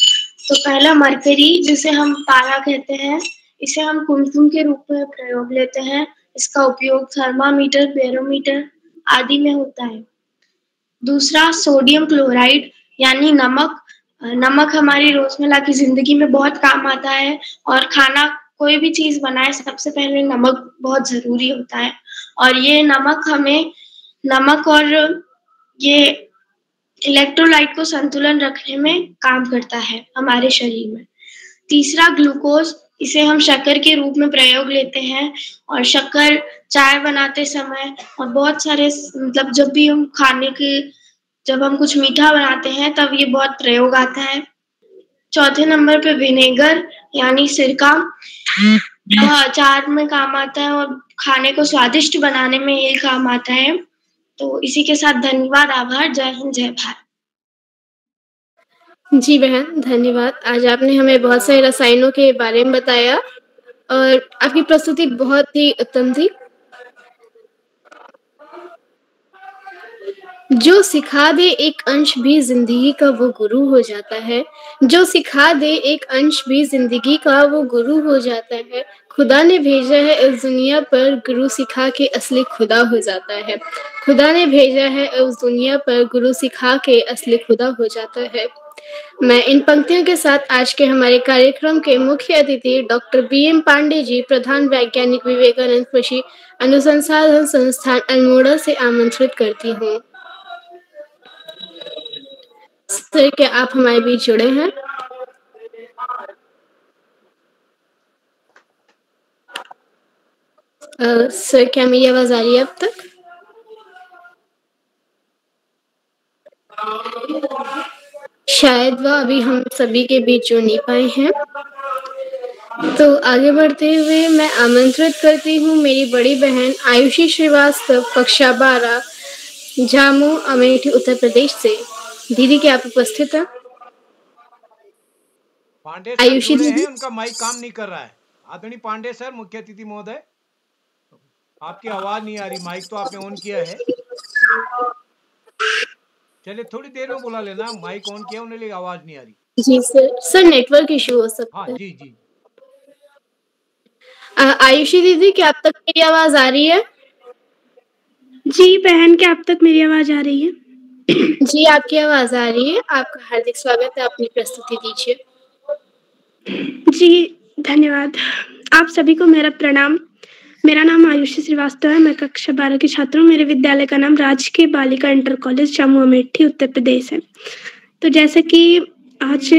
तो पहला मरकरी, जिसे हम पारा कहते हैं, इसे हम कुमकुम के रूप में प्रयोग लेते हैं। इसका उपयोग थर्मामीटर, बैरोमीटर आदि में होता है। दूसरा सोडियम क्लोराइड यानी नमक हमारी रोजमर्रा की जिंदगी में बहुत काम आता है और खाना कोई भी चीज बनाए सबसे पहले नमक बहुत जरूरी होता है। और ये नमक और ये इलेक्ट्रोलाइट को संतुलन रखने में काम करता है हमारे शरीर में। तीसरा ग्लूकोज, इसे हम शक्कर के रूप में प्रयोग लेते हैं और शक्कर चाय बनाते समय और बहुत सारे जब हम कुछ मीठा बनाते हैं तब ये बहुत प्रयोग आता है। चौथे नंबर पे विनेगर यानी सिरका, अचार में काम आता है और खाने को स्वादिष्ट बनाने में ये काम आता है। तो इसी के साथ धन्यवाद, आभार, जय हिंद, जय भारत। जी बहन, धन्यवाद। आज आपने हमें बहुत सारे रसायनों के बारे में बताया और आपकी प्रस्तुति बहुत ही उत्तम थी। जो सिखा दे एक अंश भी जिंदगी का वो गुरु हो जाता है। जो सिखा दे एक अंश भी जिंदगी का वो गुरु हो जाता है। खुदा ने भेजा है इस दुनिया पर गुरु सिखा के असली खुदा हो जाता है। खुदा ने भेजा है इस दुनिया पर गुरु सिखा के असली खुदा हो जाता है। मैं इन पंक्तियों के साथ आज के हमारे कार्यक्रम के मुख्य अतिथि डॉक्टर BM पांडे जी, प्रधान वैज्ञानिक, विवेकानंद कृषि अनुसंधान संस्थान अल्मोड़ा से आमंत्रित करती हूँ। सर, क्या आप हमारे बीच जुड़े हैं? सर, क्या मेरी आवाज आ रही है अब तक? शायद वह अभी हम सभी के बीच जुड़ नहीं पाए हैं। तो आगे बढ़ते हुए मैं आमंत्रित करती हूँ मेरी बड़ी बहन आयुषी श्रीवास्तव, कक्षा 12, झामू, अमेठी, उत्तर प्रदेश से। दीदी, क्या आप उपस्थित हैं? पांडे सर आयुषी जुड़े दीदी, हैं, उनका माइक काम नहीं कर रहा है। आदरणीय पांडे सर, मुख्य अतिथि महोदय, आपकी आवाज नहीं आ रही, माइक तो आपने ऑन किया है। चलिए थोड़ी देर में बुला लेना, माइक ऑन किया, उन्हें आवाज नहीं आ रही। जी सर, नेटवर्क इशू हो सकता है। हाँ जी जी। आयुषी दीदी, क्या आप तक मेरी आवाज आ रही है? जी बहन, क्या आप तक मेरी आवाज आ रही है? जी, आपकी आवाज आ रही है। आपका हार्दिक स्वागत है, अपनी प्रस्तुति दीजिए। जी धन्यवाद। आप सभी को मेरा प्रणाम। मेरा नाम आयुषी श्रीवास्तव है। मैं कक्षा 12 की छात्र हूँ। मेरे विद्यालय का नाम राजकीय बालिका इंटर कॉलेज जम्मू अमेठी उत्तर प्रदेश है। तो जैसे कि आज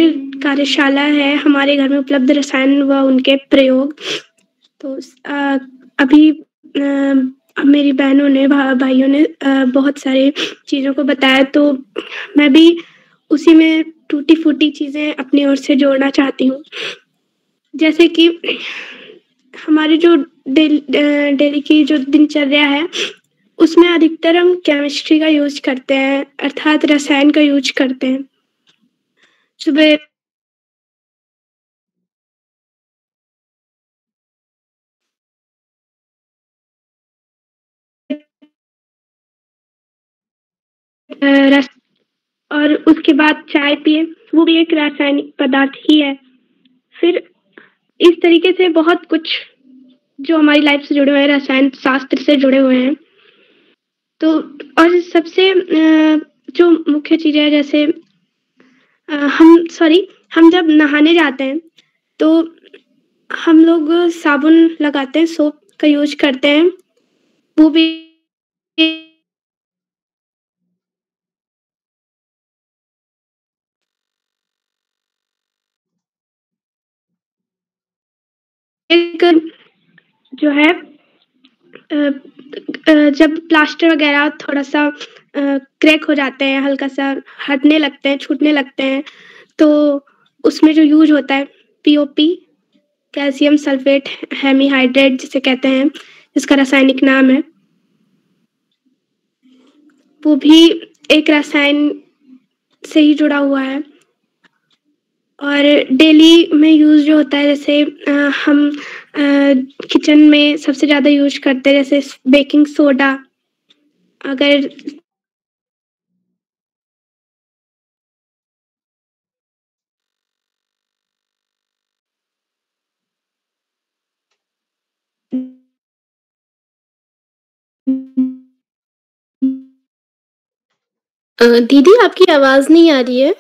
कार्यशाला है हमारे घर में उपलब्ध रसायन व उनके प्रयोग, तो अभी मेरी बहनों ने भाइयों ने बहुत सारे चीज़ों को बताया, तो मैं भी उसी में टूटी फूटी चीज़ें अपनी ओर से जोड़ना चाहती हूँ। जैसे कि हमारी जो डेली की जो दिनचर्या है उसमें अधिकतर हम केमिस्ट्री का यूज करते हैं, अर्थात रसायन का यूज करते हैं। सुबह और उसके बाद चाय पिए, वो भी एक रासायनिक पदार्थ ही है। फिर इस तरीके से बहुत कुछ जो हमारी लाइफ से जुड़े हुए हैं, रसायन शास्त्र से जुड़े हुए हैं। तो और सबसे जो मुख्य चीज़ है, जैसे हम जब नहाने जाते हैं तो हम लोग साबुन लगाते हैं, सोप का यूज करते हैं। वो भी एक जो है जब प्लास्टर वगैरह थोड़ा सा क्रैक हो जाते हैं, हल्का सा हटने लगते हैं, छूटने लगते हैं, तो उसमें जो यूज होता है पीओपी, कैल्शियम सल्फेट हेमीहाइड्रेट जिसे कहते हैं, जिसका रासायनिक नाम है, वो भी एक रसायन से ही जुड़ा हुआ है। और डेली में यूज जो होता है, जैसे हम किचन में सबसे ज़्यादा यूज करते हैं, जैसे बेकिंग सोडा। अगर दीदी आपकी आवाज नहीं आ रही है।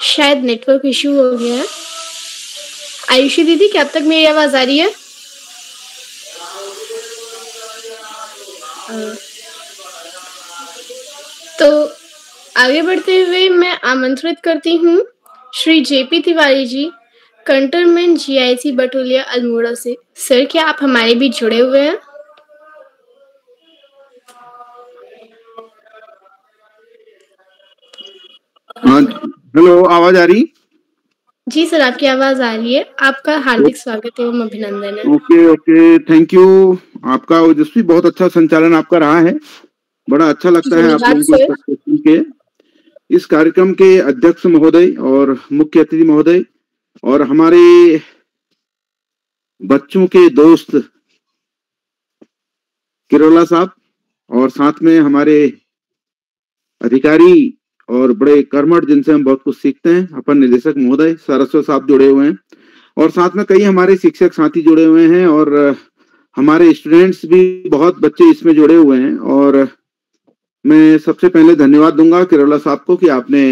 शायद नेटवर्क इशू हो गया है। आयुषी दीदी, क्या अब तक मेरी आवाज आ रही है? तो आगे बढ़ते हुए मैं आमंत्रित करती हूँ Shri JP Tiwari ji, cantonment GIC बटोलिया Almora से। सर, क्या आप हमारे बीच जुड़े हुए हैं? हाँ, हेलो, आवाज आ रही? जी सर, आपकी आवाज आ रही है। आपका हार्दिक स्वागत एवं अभिनंदन है। Okay, thank you. आपका ओजस्वी, बहुत अच्छा संचालन आपका रहा है। बड़ा अच्छा लगता है आप लोगों को सुन के। इस कार्यक्रम के अध्यक्ष महोदय और मुख्य अतिथि महोदय और हमारे बच्चों के दोस्त किरोला साहब, और साथ में हमारे अधिकारी और बड़े कर्मठ जिनसे हम बहुत कुछ सीखते हैं, अपन निदेशक महोदय सरस्वत साहब जुड़े हुए हैं, और साथ में कई हमारे शिक्षक साथी जुड़े हुए हैं, और हमारे स्टूडेंट्स भी बहुत बच्चे इसमें जुड़े हुए हैं। और मैं सबसे पहले धन्यवाद दूंगा किरोला साहब को कि आपने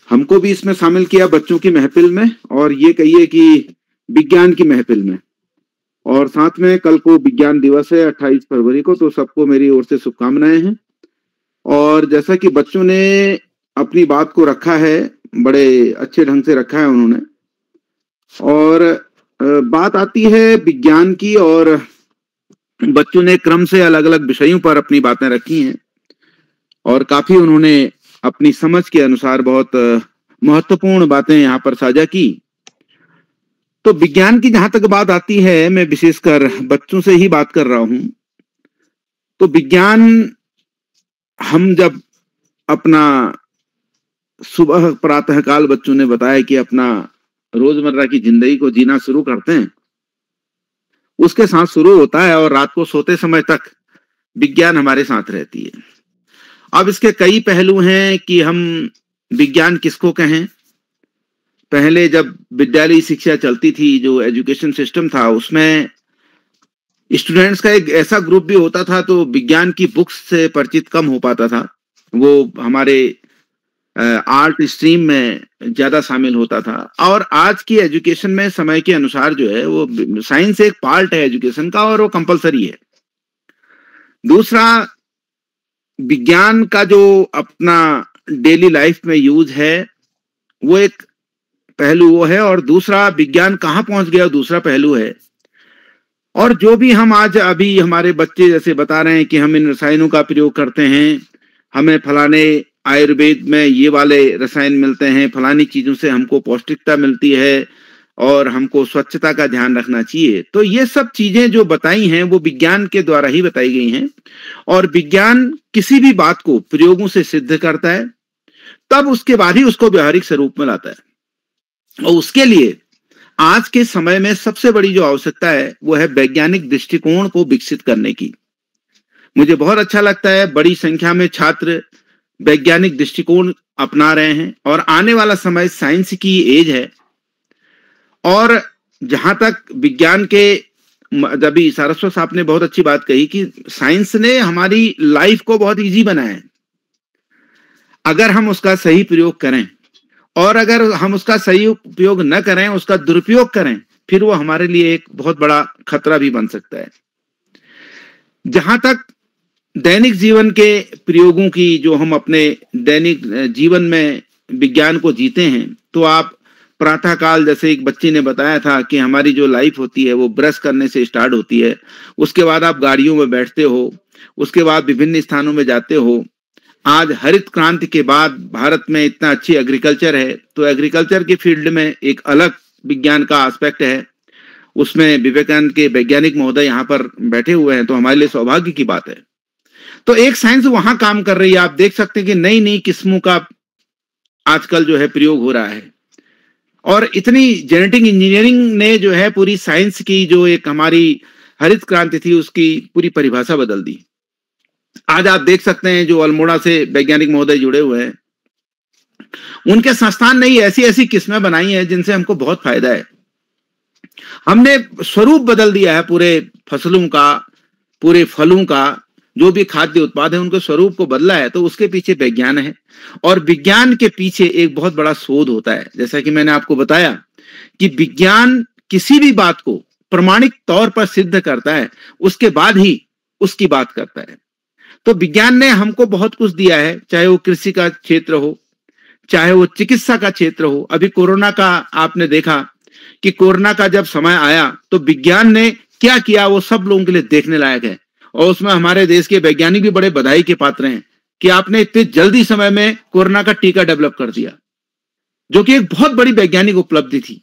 हमको भी इसमें शामिल किया, बच्चों की महफिल में, और ये कहिए कि विज्ञान की महफिल में। और साथ में कल को विज्ञान दिवस है 28 फरवरी को, तो सबको मेरी ओर से शुभकामनाएं हैं। और जैसा कि बच्चों ने अपनी बात को रखा है, बड़े अच्छे ढंग से रखा है उन्होंने, और बात आती है विज्ञान की, और बच्चों ने क्रम से अलग अलग विषयों पर अपनी बातें रखी हैं, और काफी उन्होंने अपनी समझ के अनुसार बहुत महत्वपूर्ण बातें यहाँ पर साझा की। तो विज्ञान की जहां तक बात आती है, मैं विशेषकर बच्चों से ही बात कर रहा हूं। तो विज्ञान, हम जब अपना सुबह प्रातःकाल, बच्चों ने बताया कि अपना रोजमर्रा की जिंदगी को जीना शुरू करते हैं, उसके साथ शुरू होता है, और रात को सोते समय तक विज्ञान हमारे साथ रहती है। अब इसके कई पहलू हैं कि हम विज्ञान किसको कहें। पहले जब विद्यालयी शिक्षा चलती थी, जो एजुकेशन सिस्टम था, उसमें स्टूडेंट्स का एक ऐसा ग्रुप भी होता था तो विज्ञान की बुक्स से परिचित कम हो पाता था, वो हमारे आर्ट स्ट्रीम में ज्यादा शामिल होता था। और आज की एजुकेशन में समय के अनुसार जो है वो साइंस एक पार्ट है एजुकेशन का और वो कंपलसरी है। दूसरा, विज्ञान का जो अपना डेली लाइफ में यूज है वो एक पहलू वो है, और दूसरा विज्ञान कहाँ पहुंच गया दूसरा पहलू है। और जो भी हम आज अभी हमारे बच्चे जैसे बता रहे हैं कि हम इन रसायनों का प्रयोग करते हैं, हमें फलाने आयुर्वेद में ये वाले रसायन मिलते हैं, फलानी चीजों से हमको पौष्टिकता मिलती है और हमको स्वच्छता का ध्यान रखना चाहिए, तो ये सब चीजें जो बताई हैं वो विज्ञान के द्वारा ही बताई गई हैं। और विज्ञान किसी भी बात को प्रयोगों से सिद्ध करता है, तब उसके बाद ही उसको व्यवहारिक स्वरूप में लाता है। और उसके लिए आज के समय में सबसे बड़ी जो आवश्यकता है वो है वैज्ञानिक दृष्टिकोण को विकसित करने की। मुझे बहुत अच्छा लगता है बड़ी संख्या में छात्र वैज्ञानिक दृष्टिकोण अपना रहे हैं, और आने वाला समय साइंस की एज है। और जहां तक विज्ञान के, अभी सारस्वत साहब ने बहुत अच्छी बात कही कि साइंस ने हमारी लाइफ को बहुत इजी बनाया है अगर हम उसका सही प्रयोग करें, और अगर हम उसका सही उपयोग न करें, उसका दुरुपयोग करें, फिर वो हमारे लिए एक बहुत बड़ा खतरा भी बन सकता है। जहां तक दैनिक जीवन के प्रयोगों की, जो हम अपने दैनिक जीवन में विज्ञान को जीते हैं, तो आप प्रातः काल, जैसे एक बच्चे ने बताया था कि हमारी जो लाइफ होती है वो ब्रश करने से स्टार्ट होती है, उसके बाद आप गाड़ियों में बैठते हो, उसके बाद विभिन्न स्थानों में जाते हो। आज हरित क्रांति के बाद भारत में इतना अच्छी एग्रीकल्चर है, तो एग्रीकल्चर के फील्ड में एक अलग विज्ञान का एस्पेक्ट है, उसमें विवेकानंद के वैज्ञानिक महोदय यहाँ पर बैठे हुए हैं, तो हमारे लिए सौभाग्य की बात है। तो एक साइंस वहां काम कर रही है। आप देख सकते हैं कि नई नई किस्मों का आजकल जो है प्रयोग हो रहा है, और इतनी जेनेटिक इंजीनियरिंग ने जो है पूरी साइंस की जो एक हमारी हरित क्रांति थी उसकी पूरी परिभाषा बदल दी। आज आप देख सकते हैं जो अल्मोड़ा से वैज्ञानिक महोदय जुड़े हुए हैं, उनके संस्थान ने ऐसी ऐसी किस्में बनाई हैं जिनसे हमको बहुत फायदा है। हमने स्वरूप बदल दिया है पूरे फसलों का, पूरे फलों का, जो भी खाद्य उत्पाद है उनके स्वरूप को बदला है, तो उसके पीछे विज्ञान है। और विज्ञान के पीछे एक बहुत बड़ा शोध होता है। जैसा कि मैंने आपको बताया कि विज्ञान किसी भी बात को प्रमाणिक तौर पर सिद्ध करता है, उसके बाद ही उसकी बात करता है। तो विज्ञान ने हमको बहुत कुछ दिया है, चाहे वो कृषि का क्षेत्र हो, चाहे वो चिकित्सा का क्षेत्र हो। अभी कोरोना का आपने देखा कि कोरोना का जब समय आया तो विज्ञान ने क्या किया वो सब लोगों के लिए देखने लायक है, और उसमें हमारे देश के वैज्ञानिक भी बड़े बधाई के पात्र हैं कि आपने इतने जल्दी समय में कोरोना का टीका डेवलप कर दिया, जो कि एक बहुत बड़ी वैज्ञानिक उपलब्धि थी।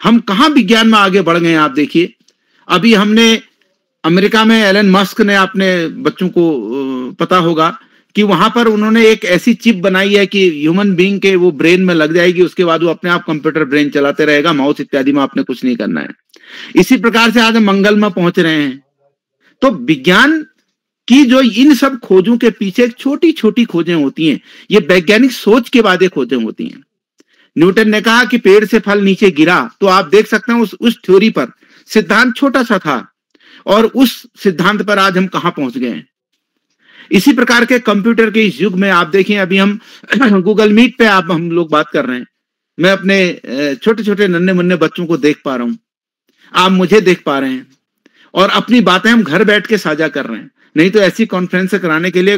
हम कहां विज्ञान में आगे बढ़ गए हैं आप देखिए। अभी हमने अमेरिका में एलन मस्क ने, अपने बच्चों को पता होगा कि वहां पर उन्होंने एक ऐसी चिप बनाई है कि ह्यूमन बीइंग के वो ब्रेन में लग जाएगी, उसके बाद वो अपने आप कंप्यूटर ब्रेन चलाते रहेगा, माउस इत्यादि में आपने कुछ नहीं करना है। इसी प्रकार से आज हम मंगल में पहुंच रहे हैं। तो विज्ञान की जो इन सब खोजों के पीछे छोटी छोटी खोजें होती हैं, ये वैज्ञानिक सोच के बाद खोजें होती हैं। न्यूटन ने कहा कि पेड़ से फल नीचे गिरा, तो आप देख सकते हैं उस थ्योरी पर सिद्धांत छोटा सा था, और उस सिद्धांत पर आज हम कहां पहुंच गए हैं। इसी प्रकार के कंप्यूटर के इस युग में आप देखें, अभी हम गूगल मीट पे हम लोग बात कर रहे हैं, मैं अपने छोटे छोटे नन्हे मुन्ने बच्चों को देख पा रहा हूं, आप मुझे देख पा रहे हैं, और अपनी बातें हम घर बैठ के साझा कर रहे हैं। नहीं तो ऐसी कॉन्फ्रेंस कराने के लिए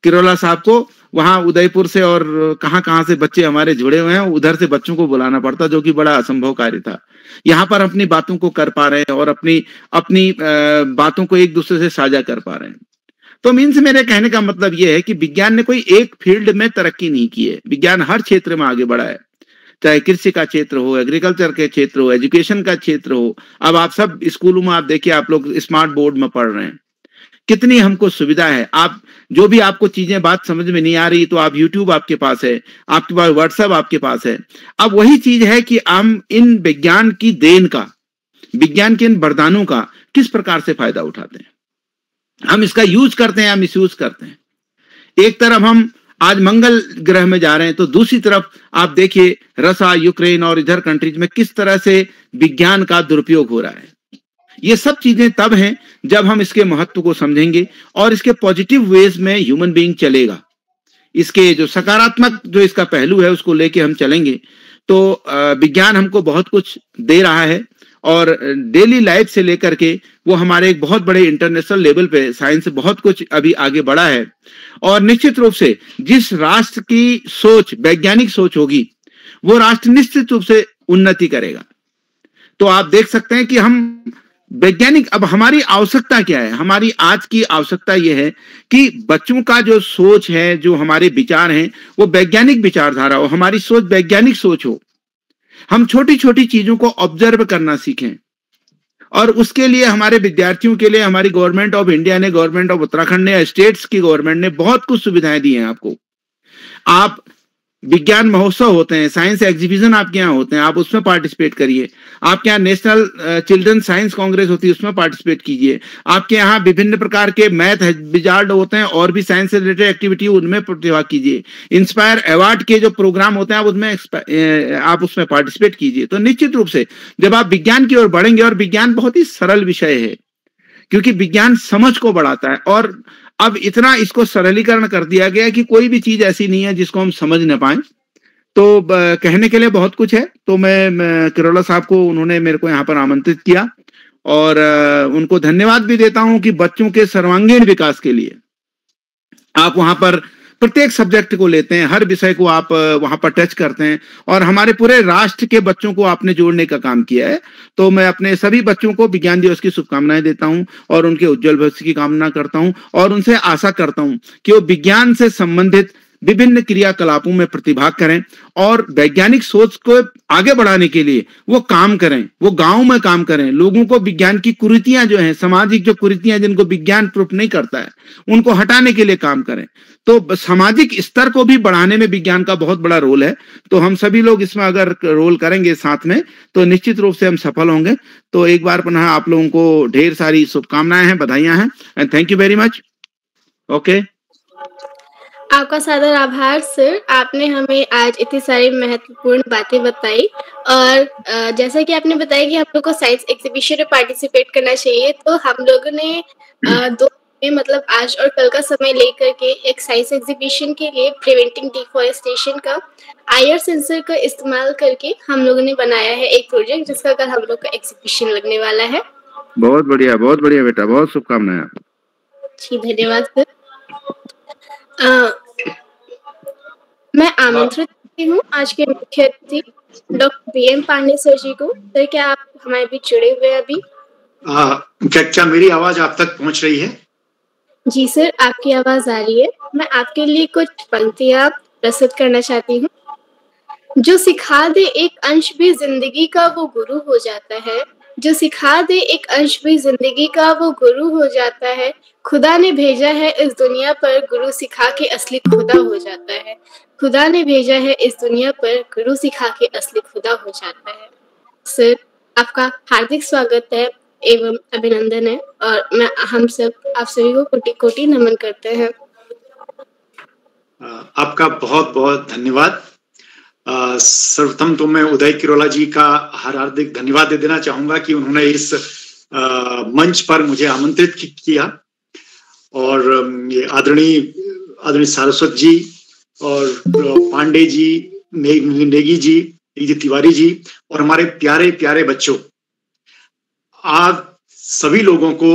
किरोला साहब को वहां उदयपुर से और कहां से बच्चे हमारे जुड़े हुए हैं, उधर से बच्चों को बुलाना पड़ता, जो कि बड़ा असंभव कार्य था। यहाँ पर अपनी बातों को कर पा रहे हैं और अपनी बातों को एक दूसरे से साझा कर पा रहे हैं। तो मीन्स मेरे कहने का मतलब यह है कि विज्ञान ने कोई एक फील्ड में तरक्की नहीं की है, विज्ञान हर क्षेत्र में आगे बढ़ा है, चाहे कृषि का क्षेत्र हो, एग्रीकल्चर के क्षेत्र हो, एजुकेशन का क्षेत्र हो। अब आप सब स्कूलों में आप देखिए, आप लोग स्मार्ट बोर्ड में पढ़ रहे हैं, कितनी हमको सुविधा है। आप जो भी आपको चीजें बात समझ में नहीं आ रही तो आप यूट्यूब आपके पास है, आपके पास व्हाट्सएप आपके पास है। अब वही चीज है कि हम इन विज्ञान की देन का, विज्ञान के इन वरदानों का किस प्रकार से फायदा उठाते हैं, हम इसका यूज करते हैं या मिसयूज करते हैं। एक तरफ हम आज मंगल ग्रह में जा रहे हैं, तो दूसरी तरफ आप देखिए रसिया, यूक्रेन और इधर कंट्रीज में किस तरह से विज्ञान का दुरुपयोग हो रहा है। ये सब चीजें तब हैं जब हम इसके महत्व को समझेंगे और इसके पॉजिटिव वेज में ह्यूमन बीइंग चलेगा। इसके जो सकारात्मक जो इसका पहलू है उसको लेके हम चलेंगे तो विज्ञान हमको बहुत कुछ दे रहा है और डेली लाइफ से लेकर के वो हमारे एक बहुत बड़े इंटरनेशनल लेवल पे साइंस बहुत कुछ अभी आगे बढ़ा है। और निश्चित रूप से जिस राष्ट्र की सोच वैज्ञानिक सोच होगी वो राष्ट्र निश्चित रूप से उन्नति करेगा। तो आप देख सकते हैं कि हम वैज्ञानिक, अब हमारी आवश्यकता क्या है? हमारी आज की आवश्यकता यह है कि बच्चों का जो सोच है, जो हमारे विचार हैं, वो वैज्ञानिक विचारधारा हो, हमारी सोच वैज्ञानिक सोच हो। हम छोटी छोटी चीजों को ऑब्जर्व करना सीखें और उसके लिए हमारे विद्यार्थियों के लिए हमारी गवर्नमेंट ऑफ इंडिया ने, गवर्नमेंट ऑफ उत्तराखंड ने, स्टेट्स की गवर्नमेंट ने बहुत कुछ सुविधाएं दी हैं आपको। आप विज्ञान महोत्सव होते हैं, साइंस एग्जीबिशन आपके यहाँ होते हैं, आप उसमें पार्टिसिपेट करिए। आपके यहाँ नेशनल चिल्ड्रन साइंस कांग्रेस होती है, उसमें पार्टिसिपेट कीजिए। आपके यहाँ विभिन्न प्रकार के मैथ विजार्ड होते हैं और भी साइंस से रिलेटेड एक्टिविटी, उनमें प्रतिभाग कीजिए। इंस्पायर अवार्ड के जो प्रोग्राम होते हैं आप उसमें पार्टिसिपेट कीजिए। तो निश्चित रूप से जब आप विज्ञान की ओर बढ़ेंगे, और विज्ञान बहुत ही सरल विषय है क्योंकि विज्ञान समझ को बढ़ाता है और अब इतना इसको सरलीकरण कर दिया गया कि कोई भी चीज ऐसी नहीं है जिसको हम समझ न पाए। तो कहने के लिए बहुत कुछ है। तो मैं किरोला साहब को, उन्होंने मेरे को यहाँ पर आमंत्रित किया और उनको धन्यवाद भी देता हूं कि बच्चों के सर्वांगीण विकास के लिए आप वहां पर प्रत्येक सब्जेक्ट को लेते हैं, हर विषय को आप वहां पर टच करते हैं और हमारे पूरे राष्ट्र के बच्चों को आपने जोड़ने का काम किया है। तो मैं अपने सभी बच्चों को विज्ञान दिवस की शुभकामनाएं देता हूं और उनके उज्जवल भविष्य की कामना करता हूं और उनसे आशा करता हूं कि वो विज्ञान से संबंधित विभिन्न क्रियाकलापों में प्रतिभाग करें और वैज्ञानिक सोच को आगे बढ़ाने के लिए वो काम करें, वो गांव में काम करें, लोगों को विज्ञान की कुरीतियां जो हैं, सामाजिक जो कुरीतियां जिनको विज्ञान प्रूफ नहीं करता है, उनको हटाने के लिए काम करें। तो सामाजिक स्तर को भी बढ़ाने में विज्ञान का बहुत बड़ा रोल है। तो हम सभी लोग इसमें अगर रोल करेंगे साथ में तो निश्चित रूप से हम सफल होंगे। तो एक बार पुनः आप लोगों को ढेर सारी शुभकामनाएं हैं, बधाइयां हैं and thank you very much. Okay, आपका सादर आभार सर, आपने हमें आज इतनी सारी महत्वपूर्ण बातें बताई। और जैसा कि आपने बताया कि हम लोग को साइंस एग्जीबिशन में पार्टिसिपेट करना चाहिए, तो हम लोगों ने 2 मतलब आज और कल का समय लेकर के एक साइंस एग्जीबिशन के लिए प्रिवेंटिंग डिफॉरेस्टेशन का IR सेंसर का इस्तेमाल करके हम लोगों ने बनाया है एक प्रोजेक्ट, जिसका कल हम लोग का एग्जीबिशन लगने वाला है। बहुत बढ़िया बेटा, बहुत शुभकामनाएं। जी धन्यवाद सर। मैं आमंत्रित करती हूँ आज के मुख्य अतिथि डॉक्टर BM पांडे सर जी को। सर क्या आप हमारे बीच जुड़े हुए हैं अभी? क्या मेरी आवाज आप तक पहुँच रही है? जी सर, आपकी आवाज आ रही है। मैं आपके लिए कुछ पंक्तियां प्रस्तुत करना चाहती हूँ। जो सिखा दे एक अंश भी जिंदगी का वो गुरु हो जाता है, जो सिखा दे एक अंश भी जिंदगी का वो गुरु हो जाता है। खुदा ने भेजा है इस दुनिया पर गुरु सिखा के असली खुदा हो जाता है। खुदा ने भेजा है इस दुनिया पर गुरु सिखा के असली खुदा हो जाता है। सर आपका हार्दिक स्वागत है एवं अभिनंदन है और मैं हम सब आप सभी को कोटि कोटि नमन करते हैं। आपका बहुत बहुत धन्यवाद। सर्वप्रथम तो मैं उदय किरोला जी का हार्दिक धन्यवाद दे देना चाहूंगा कि उन्होंने इस मंच पर मुझे आमंत्रित किया और ये आदरणीय सारस्वत जी और पांडे जी, नेगी जी, तिवारी जी और हमारे प्यारे प्यारे बच्चों, आप सभी लोगों को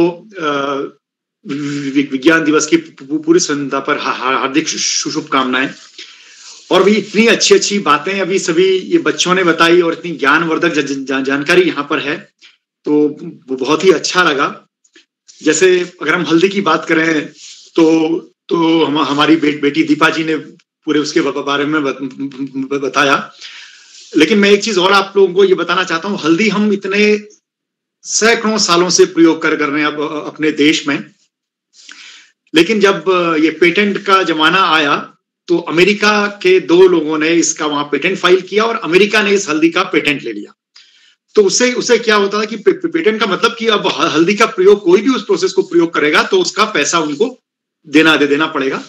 विज्ञान दिवस की पूरी संध्या पर हार्दिक शुभकामनाएं। और भी इतनी अच्छी अच्छी बातें अभी सभी ये बच्चों ने बताई और इतनी ज्ञानवर्धक जानकारी यहाँ पर है, तो बहुत ही अच्छा लगा। जैसे अगर हम हल्दी की बात करें तो हमारी बेटी दीपा जी ने पूरे उसके बारे में बताया, लेकिन मैं एक चीज और आप लोगों को ये बताना चाहता हूँ। हल्दी हम इतने सैकड़ों सालों से प्रयोग कर रहे हैं अब अपने देश में, लेकिन जब ये पेटेंट का जमाना आया तो अमेरिका के 2 लोगों ने इसका वहां पेटेंट फाइल किया और अमेरिका ने इस हल्दी का पेटेंट ले लिया। तो उससे क्या होता था कि पेटेंट का मतलब कि अब हल्दी का प्रयोग, कोई भी उस प्रोसेस को प्रयोग करेगा तो उसका पैसा उनको देना पड़ेगा।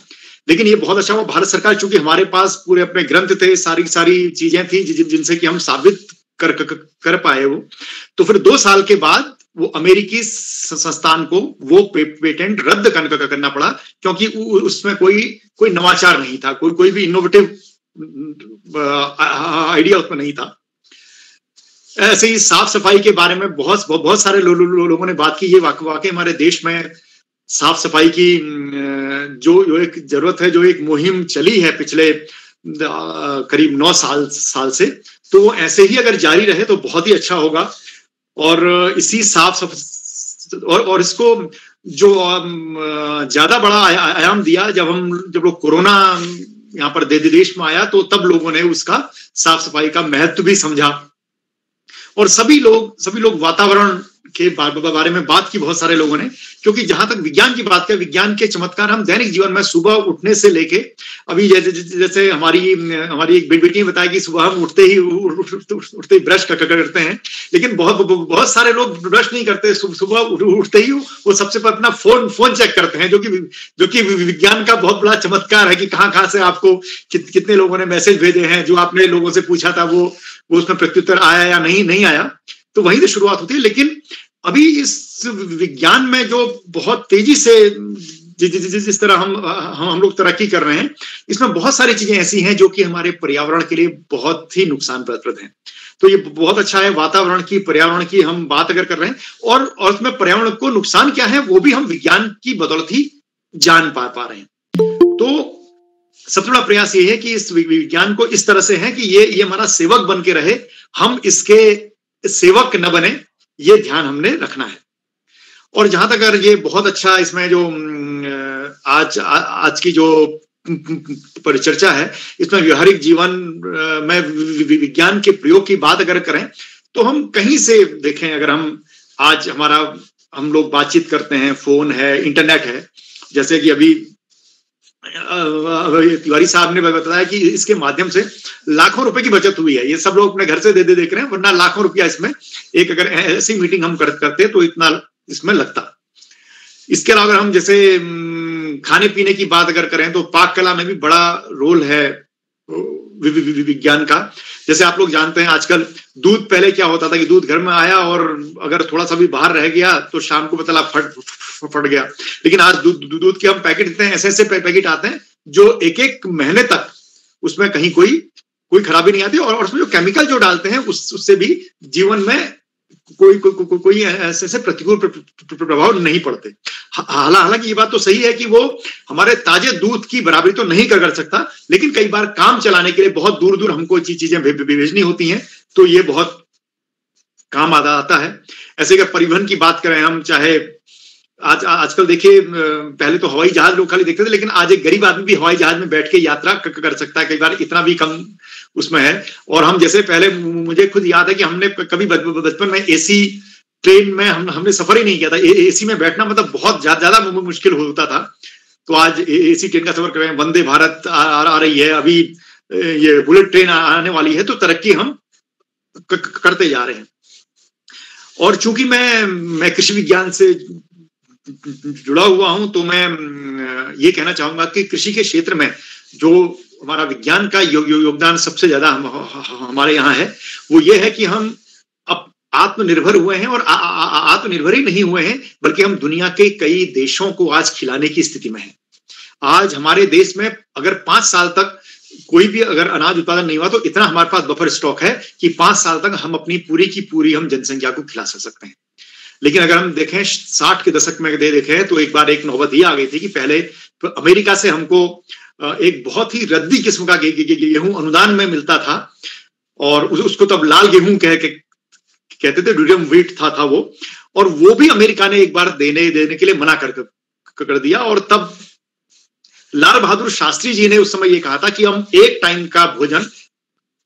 लेकिन ये बहुत अच्छा हुआ, भारत सरकार चूंकि हमारे पास पूरे अपने ग्रंथ थे, सारी चीजें थी जिनसे कि हम साबित कर पाए वो, तो फिर 2 साल के बाद वो अमेरिकी संस्थान को वो पेटेंट रद्द करना पड़ा, क्योंकि उसमें कोई नवाचार नहीं था, कोई भी इनोवेटिव आइडिया उसमें नहीं था। ऐसे ही साफ सफाई के बारे में बहुत सारे लोगों ने बात की। ये वाकई हमारे देश में साफ सफाई की जो एक जरूरत है, जो एक मुहिम चली है पिछले करीब 9 साल से, तो वो ऐसे ही अगर जारी रहे तो बहुत ही अच्छा होगा। और इसी और इसको जो ज्यादा बड़ा आयाम दिया जब लोग कोरोना यहाँ पर देश में आया, तो तब लोगों ने उसका साफ सफाई का महत्व भी समझा। और सभी लोग वातावरण के बारे में बात की, बहुत सारे लोगों ने, क्योंकि जहां तक विज्ञान की बात है, विज्ञान के चमत्कार हम दैनिक जीवन में सुबह उठने से लेके अभी जैसे हमारी एक बेटी ने बताया कि सुबह हम उठते ही ब्रश करते हैं, लेकिन बहुत सारे लोग ब्रश नहीं करते। सुबह उठते ही वो सबसे पहले अपना फोन चेक करते हैं, जो कि विज्ञान का बहुत बड़ा चमत्कार है कि कहाँ से आपको कितने लोगों ने मैसेज भेजे हैं, जो आपने लोगों से पूछा था वो उसमें प्रत्युत्तर आया या नहीं आया। तो वहीं से शुरुआत होती है। लेकिन अभी इस विज्ञान में जो बहुत तेजी से जिस तरह हम लोग तरक्की कर रहे हैं, इसमें बहुत सारी चीजें ऐसी हैं जो कि हमारे पर्यावरण के लिए बहुत ही नुकसानप्रद हैं। तो ये बहुत अच्छा है, वातावरण की, पर्यावरण की हम बात अगर कर रहे हैं, और उसमें पर्यावरण को नुकसान क्या है वो भी हम विज्ञान की बदौलत ही जान पा रहे हैं। तो सबसे बड़ा प्रयास ये है कि इस विज्ञान को इस तरह से है कि ये हमारा सेवक बन के रहे, हम इसके सेवक न बने, ये ध्यान हमने रखना है। और जहां तक अगर ये बहुत अच्छा इसमें जो आज की जो परिचर्चा है, इसमें व्यवहारिक जीवन में विज्ञान के प्रयोग की बात अगर करें, तो हम कहीं से देखें, अगर हम लोग बातचीत करते हैं, फोन है, इंटरनेट है, जैसे कि अभी तिवारी साहब ने बताया कि इसके माध्यम से लाखों रुपए की बचत हुई है। ये सब लोग अपने घर से देख रहे हैं, वरना लाखों रुपया इसमें एक अगर ऐसी मीटिंग हम करते तो इतना इसमें लगता। इसके अलावा अगर हम जैसे खाने पीने की बात अगर करें, तो पाक कला में भी बड़ा रोल है विज्ञान का। जैसे आप लोग जानते हैं, आजकल दूध, पहले क्या होता था कि दूध घर में आया और अगर थोड़ा सा भी बाहर रह गया तो शाम को पता फट गया। लेकिन आज दूध के हम पैकेट देते हैं, ऐसे पैकेट आते हैं जो एक महीने तक उसमें कहीं कोई खराबी नहीं आती, और उसमें जो केमिकल जो डालते हैं उससे भी जीवन में कोई ऐसे प्रतिकूल प्रभाव नहीं पड़ते। हालांकि ये बात तो सही है कि वो हमारे ताजे दूध की बराबरी तो नहीं कर सकता, लेकिन कई बार काम चलाने के लिए बहुत दूर दूर हमको चीजें भेजनी होती हैं, तो ये बहुत काम आता है। ऐसे कि परिवहन की बात करें हम, चाहे आजकल देखिए, पहले तो हवाई जहाज लोग खाली देखते थे, लेकिन आज एक गरीब आदमी भी हवाई जहाज में बैठ के यात्रा कर सकता है, कई बार इतना भी कम उसमें है। और हम जैसे पहले, मुझे खुद याद है कि हमने कभी बचपन में एसी ट्रेन में हमने सफर ही नहीं किया था। एसी में बैठना मतलब बहुत ज्यादा मुश्किल होता था। तो आज एसी ट्रेन का सफर कर रहे हैं, वंदे भारत आ रही है, अभी ये बुलेट ट्रेन आने वाली है, तो तरक्की हम करते जा रहे हैं। और चूंकि मैं कृषि विज्ञान से जुड़ा हुआ हूं, तो मैं ये कहना चाहूंगा कि कृषि के क्षेत्र में जो हमारा विज्ञान का योगदान सबसे ज्यादा हमारे यहाँ है, वो ये है कि हम अब आत्मनिर्भर हुए हैं, और आत्मनिर्भर ही नहीं हुए हैं, बल्कि हम दुनिया के कई देशों को आज खिलाने की स्थिति में हैं। आज हमारे देश में अगर 5 साल तक कोई भी अगर अनाज उत्पादन नहीं हुआ, तो इतना हमारे पास बफर स्टॉक है कि 5 साल तक हम अपनी पूरी की पूरी हम जनसंख्या को खिला सकते हैं। लेकिन अगर हम देखें 60 के दशक में देखें, तो एक बार एक नौबत ये आ गई थी कि पहले तो अमेरिका से हमको एक बहुत ही रद्दी किस्म का गेहूं अनुदान में मिलता था, और उसको तब लाल गेहूं कहते थे, ड्यूरियम व्हीट था वो, और वो भी अमेरिका ने एक बार देने के लिए मना कर दिया। और तब लाल बहादुर शास्त्री जी ने उस समय ये कहा था कि हम एक टाइम का भोजन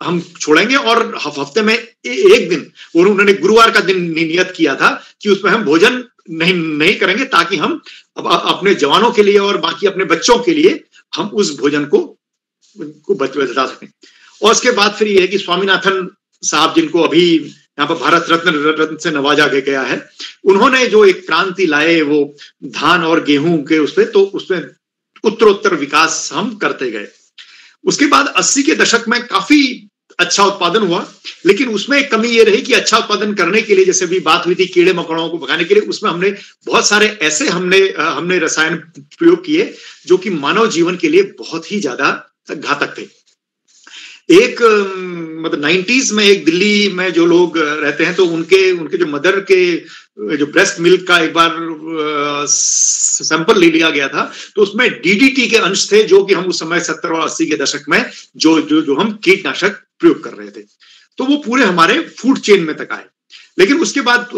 हम छोड़ेंगे, और हफ्ते में एक दिन, और उन्होंने गुरुवार का दिन नियत किया था कि उसमें हम भोजन नहीं करेंगे, ताकि हम अपने जवानों के लिए और बाकी अपने बच्चों के लिए हम उस भोजन को बचा सकें। और उसके बाद फिर ये है कि स्वामीनाथन साहब, जिनको अभी यहाँ पर भारत रत्न से नवाजा गया है, उन्होंने जो एक क्रांति लाए वो धान और गेहूं के उसमें, तो उसमें उत्तरोत्तर विकास हम करते गए। उसके बाद 80 के दशक में काफी अच्छा उत्पादन हुआ, लेकिन उसमें एक कमी ये रही कि अच्छा उत्पादन करने के लिए, जैसे अभी बात हुई थी कीड़े मकोड़ों को भगाने के लिए, उसमें हमने बहुत सारे ऐसे हमने रसायन प्रयोग किए जो कि मानव जीवन के लिए बहुत ही ज्यादा घातक थे। एक मतलब 90s में एक दिल्ली में जो लोग रहते हैं, तो उनके जो मदर के जो ब्रेस्ट मिल्क का एक बार सैंपल ले लिया गया था, तो उसमें डीडीटी के अंश थे, जो कि हम उस समय 70 और 80 के दशक में जो हम कीटनाशक प्रयोग कर रहे थे, तो वो पूरे हमारे फूड चेन में तक आए। लेकिन उसके बाद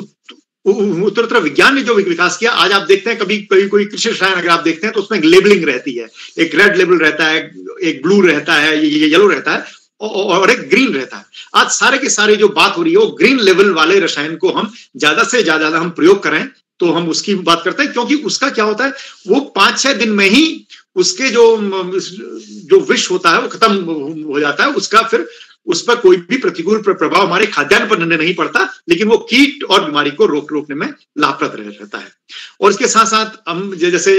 उत्तर विज्ञान ने जो विकास किया, आज आप देखते हैं कभी कोई कृषि रसायन अगर आप देखते हैं तो उसमें लेबलिंग रहती है, एक रेड लेबल रहता है, एक ब्लू रहता है, ये येलो रहता है और एक ग्रीन रहता है। आज सारे के सारे जो बात हो रही है वो ग्रीन लेवल वाले रसायन को हम ज्यादा से ज्यादा हम प्रयोग करें तो हम उसकी बात करते हैं, क्योंकि उसका क्या होता है, वो 5-6 दिन में ही उसके जो विष होता है वो खत्म हो जाता है, उसका फिर उस पर कोई भी प्रतिकूल प्रभाव हमारे खाद्यान्न पर नहीं पड़ता, लेकिन वो कीट और बीमारी को रोकने में लाभप्रद रहता है। और इसके साथ साथ हम जैसे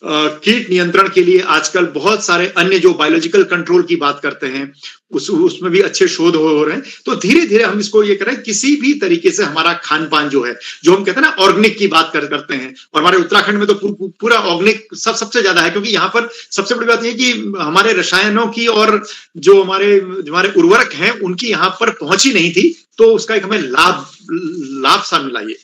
कीट नियंत्रण के लिए आजकल बहुत सारे अन्य जो बायोलॉजिकल कंट्रोल की बात करते हैं, उसमें भी अच्छे शोध हो रहे हैं। तो धीरे धीरे हम इसको ये करें, किसी भी तरीके से हमारा खान पान जो है, जो हम कहते हैं ना ऑर्गेनिक की बात करते हैं, और हमारे उत्तराखंड में तो पूरा ऑर्गेनिक सबसे ज्यादा है, क्योंकि यहाँ पर सबसे बड़ी बात यह कि हमारे रसायनों की और जो हमारे उर्वरक हैं उनकी यहाँ पर पहुंच ही नहीं थी, तो उसका एक हमें लाभ सा मिला ये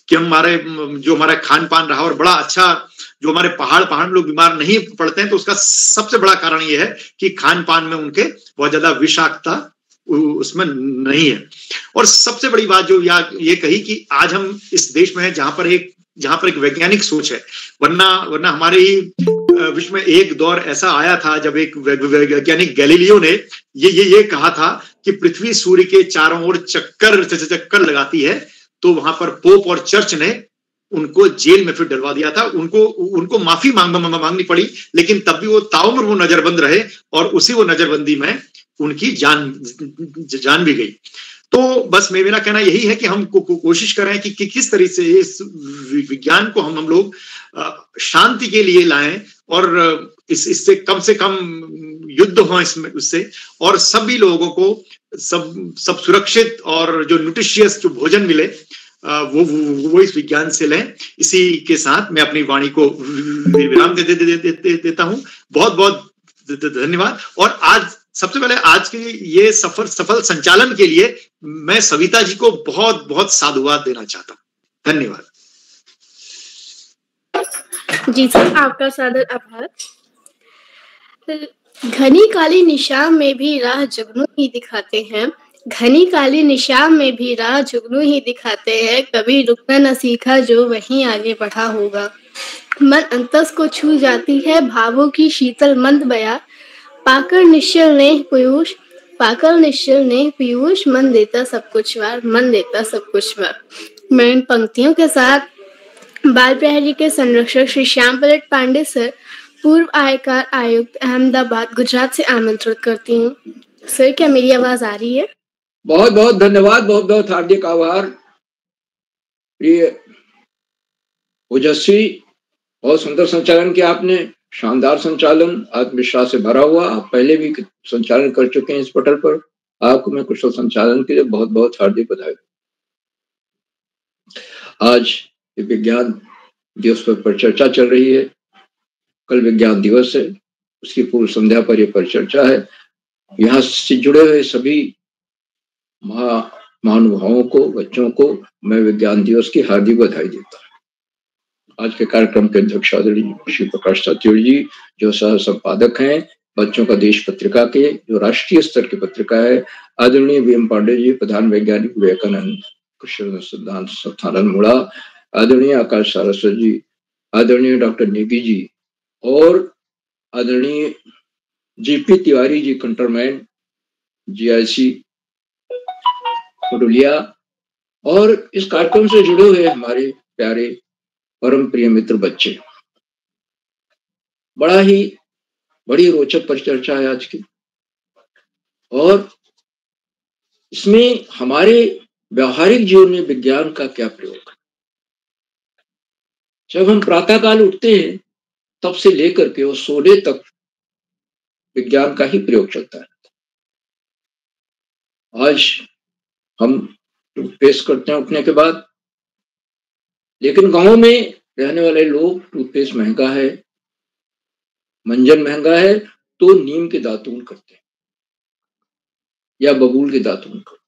कि हमारा खान पान रहा, और बड़ा अच्छा जो हमारे पहाड़ में लोग बीमार नहीं पड़ते हैं, तो उसका सबसे बड़ा कारण ये है कि खान पान में उनके बहुत ज्यादा विषाक्तता उसमें नहीं है। और सबसे बड़ी बात जो ये कही कि आज हम इस देश में हैं जहां पर एक वैज्ञानिक सोच है, वरना हमारे ही विश्व में एक दौर ऐसा आया था जब एक वैज्ञानिक गैलीलियो ने ये कहा था कि पृथ्वी सूर्य के चारों ओर चक्कर लगाती है, तो वहां पर पोप और चर्च ने उनको जेल में फिर डलवा दिया था। उनको माफी मांगनी पड़ी, लेकिन तब भी वो ताउम्र वो नजरबंद रहे, और उसी वो नजरबंदी में उनकी जान भी गई। तो बस मेरा कहना यही है कि हम कोशिश करें कि किस तरह से इस विज्ञान को हम लोग शांति के लिए लाएं, और इससे कम युद्ध हो उससे, और सभी लोगों को सब सुरक्षित और जो न्यूट्रिशियस जो भोजन मिले वो इस विज्ञान से लें। इसी के साथ मैं अपनी वाणी को विराम देता हूं। बहुत बहुत धन्यवाद। और आज सबसे पहले आज के ये सफल संचालन के लिए मैं सविता जी को बहुत बहुत साधुवाद देना चाहता हूं। धन्यवाद जी सर, आपका सादर आभार। घनी काली निशान में भी राह जुगनू ही दिखाते हैं, घनी काली निशान में भी राह जुगनू ही दिखाते हैं, कभी रुकना न सीखा जो वहीं आगे बढ़ा होगा। मन अंतस को छू जाती है भावों की शीतल मंद बया, पाकर निश्चल ने पीयूष मन देता सब कुछ वार। मैं इन पंक्तियों के साथ बाल प्रहरी के संरक्षक श्री श्याम पलट पांडे सर, पूर्व आयकर आयुक्त अहमदाबाद गुजरात से आमंत्रित करती हूँ। सर, क्या मेरी आवाज आ रही है? बहुत बहुत धन्यवाद, बहुत बहुत हार्दिक आभार। प्रिय ओजस्वी, बहुत सुंदर संचालन किया आपने, शानदार संचालन, आत्मविश्वास से भरा हुआ। आप पहले भी संचालन कर चुके हैं इस पटल पर, आपको मैं कुशल संचालन के लिए बहुत बहुत हार्दिक बधाई। आज विज्ञान दिवस पर चर्चा चल रही है, कल विज्ञान दिवस है, उसकी पूर्व संध्या पर यह परिचर्चा है। यहाँ से जुड़े हुए सभी महानुभावों को, बच्चों को मैं विज्ञान दिवस की हार्दिक बधाई देता हूँ। आज के कार्यक्रम के अध्यक्ष आदरणीय श्री प्रकाश सात्योरी जी, जो सह संपादक हैं बच्चों का देश पत्रिका के, जो राष्ट्रीय स्तर की पत्रिका है, आदरणीय वीएम पांडे जी, प्रधान वैज्ञानिक विवेकानंद कृषि अनुसंधान संस्थान अल्मोड़ा, आदरणीय आकाश सारस्वत जी, आदरणीय डॉक्टर नेगी जी, और आदरणीय जीपी तिवारी जी, कंटरमैन जीआईसी पुरुलिया, और इस कार्यक्रम से जुड़े हुए हमारे प्यारे परम प्रिय मित्र बच्चे। बड़ी रोचक परिचर्चा है आज की, और इसमें हमारे व्यवहारिक जीवन में विज्ञान का क्या प्रयोग है। जब हम प्रातःकाल उठते हैं तब से लेकर के वो सोने तक विज्ञान का ही प्रयोग चलता है। आज हम टूथपेस्ट करते हैं उठने के बाद, लेकिन गांव में रहने वाले लोग टूथपेस्ट महंगा है, मंजन महंगा है, तो नीम के दातून करते हैं या बबूल के दातून करते हैं।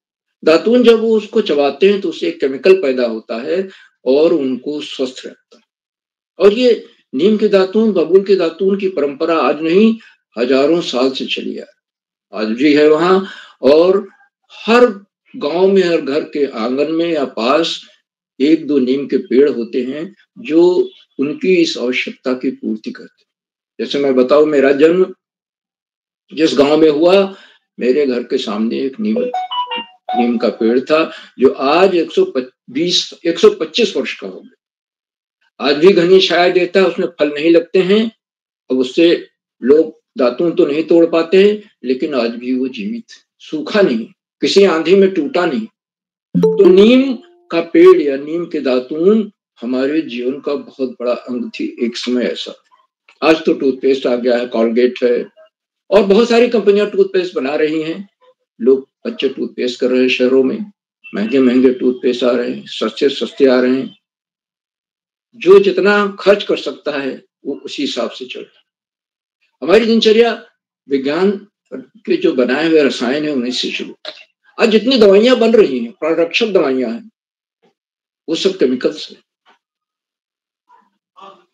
दातून जब वो उसको चबाते हैं तो उससे एक केमिकल पैदा होता है और उनको स्वस्थ रहता है। और ये नीम के दातून, बबूल के दातून की परंपरा आज नहीं, हजारों साल से चली है, आज भी है वहां। और हर गांव में, हर घर के आंगन में या पास एक दो नीम के पेड़ होते हैं जो उनकी इस आवश्यकता की पूर्ति करते हैं। जैसे मैं बताऊं, मेरा जन्म जिस गांव में हुआ, मेरे घर के सामने एक नीम का पेड़ था जो आज 125 वर्ष का हो गया। आज भी घनी छाया देता है, उसमें फल नहीं लगते हैं, अब उससे लोग दातून तो नहीं तोड़ पाते हैं, लेकिन आज भी वो जीवित, सूखा नहीं, किसी आंधी में टूटा नहीं। तो नीम का पेड़ या नीम के दातून हमारे जीवन का बहुत बड़ा अंग थी एक समय ऐसा। आज तो टूथपेस्ट आ गया है, कॉलगेट है और बहुत सारी कंपनियां टूथपेस्ट बना रही हैं। लोग बच्चे टूथपेस्ट कर रहे हैं, शहरों में महंगे महंगे टूथपेस्ट आ रहे हैं, सस्ते सस्ते आ रहे हैं। जो जितना खर्च कर सकता है वो उसी हिसाब से चलता है। हमारी दिनचर्या विज्ञान के जो बनाए हुए रसायन है उन्हीं से शुरू होती है। आज जितनी दवाइयां बन रही हैं, प्राणरक्षक दवाइयां हैं, वो सब केमिकल्स है।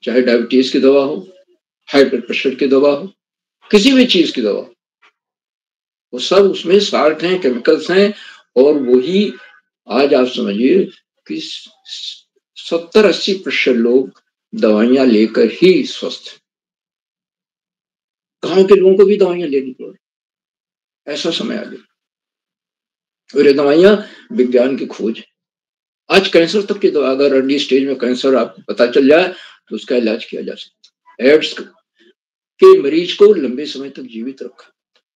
चाहे डायबिटीज की दवा हो, हाई ब्लड प्रेशर की दवा हो, किसी भी चीज की दवा, वो सब उसमें साल्ट हैं, केमिकल्स हैं। और वही आज आप समझिए कि 70-80% लोग दवाइयां लेकर ही स्वस्थ हैं। गांव के लोगों को भी दवाइयां लेनी पड़ रही, ऐसा समय आ गया। और ये दवाइयां विज्ञान की खोज है। आज कैंसर तक की दवा, अगर अर्ली स्टेज में कैंसर आपको पता चल जाए तो उसका इलाज किया जा सकता है। एड्स के मरीज को लंबे समय तक जीवित रखा,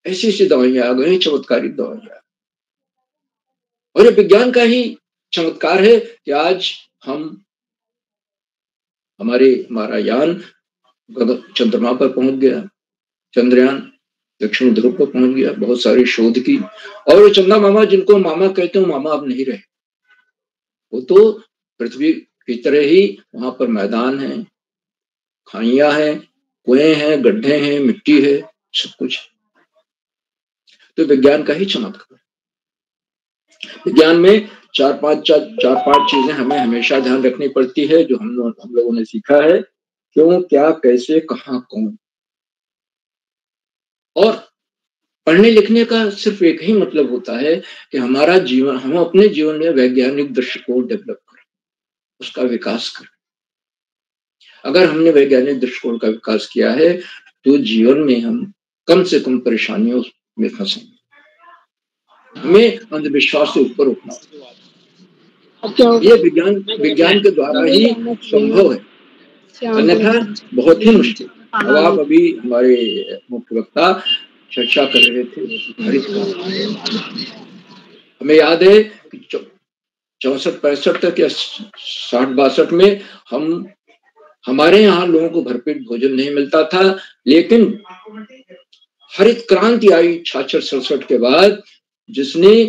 ऐसी ऐसी दवाइयां आ गई, चमत्कारिक दवाइयां। और ये विज्ञान का ही चमत्कार है कि आज हमारा यान चंद्रमा पर पहुंच गया, चंद्रयान दक्षिण ध्रुव पर पहुंच गया, बहुत सारी शोध की। और चंदा मामा, जिनको मामा कहते हैं, मामा अब नहीं रहे। वो तो पृथ्वी की तरह ही वहां पर मैदान है, खाइयां हैं, कुएं हैं, गड्ढे हैं, मिट्टी है, सब कुछ। तो विज्ञान का ही चमत्कार। विज्ञान में चार पांच चीजें हमें हमेशा ध्यान रखनी पड़ती है, जो हम लोगों ने सीखा है। क्यों, क्या, कैसे, कहां, कौन। और पढ़ने लिखने का सिर्फ एक ही मतलब होता है कि हमारा जीवन, हम अपने जीवन में वैज्ञानिक दृष्टिकोण डेवलप करें, उसका विकास करें। अगर हमने वैज्ञानिक दृष्टिकोण का विकास किया है तो जीवन में हम कम से कम परेशानियों में फंसेंगे। हमें अंधविश्वास से ऊपर उठना, ये विज्ञान के द्वारा ही संभव है, अन्यथा बहुत ही मुश्किल। अब आप अभी हमारे मुख्य वक्ता चर्चा कर रहे थे हरित क्रांति। हमें याद है कि 64-65 तक या 60-62 में हमारे यहाँ लोगों को भरपेट भोजन नहीं मिलता था, लेकिन हरित क्रांति आई 66-67 के बाद, जिसने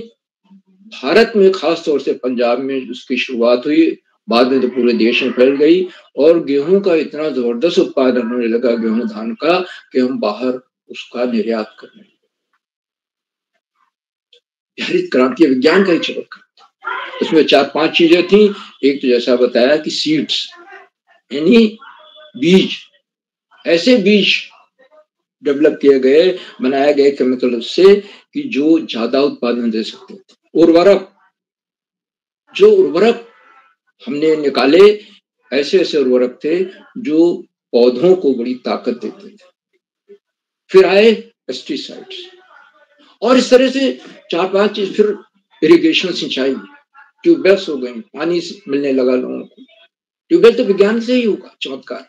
भारत में, खास तौर से पंजाब में उसकी शुरुआत हुई, बाद में तो पूरे देश में फैल गई। और गेहूं का इतना जबरदस्त उत्पादन होने लगा, गेहूं धान का, कि हम बाहर उसका निर्यात करने लगे। हरित क्रांति विज्ञान का ही चमत्कार। इसमें 4-5 चीजें थी। एक तो जैसा बताया कि सीड्स, यानी बीज, ऐसे बीज डेवलप किए गए, बनाए गए केमिकल से कि जो ज्यादा उत्पादन दे सकते थे। उर्वरक हमने निकाले, ऐसे ऐसे उर्वरक थे जो पौधों को बड़ी ताकत देते थे। फिर आए पेस्टिसाइड्स, और इस तरह से 4-5 चीज। फिर इरिगेशन, सिंचाई, ट्यूबवेल्स हो गई, पानी मिलने लगा लोगों को। ट्यूबवेल तो विज्ञान से ही होगा, चमत्कार।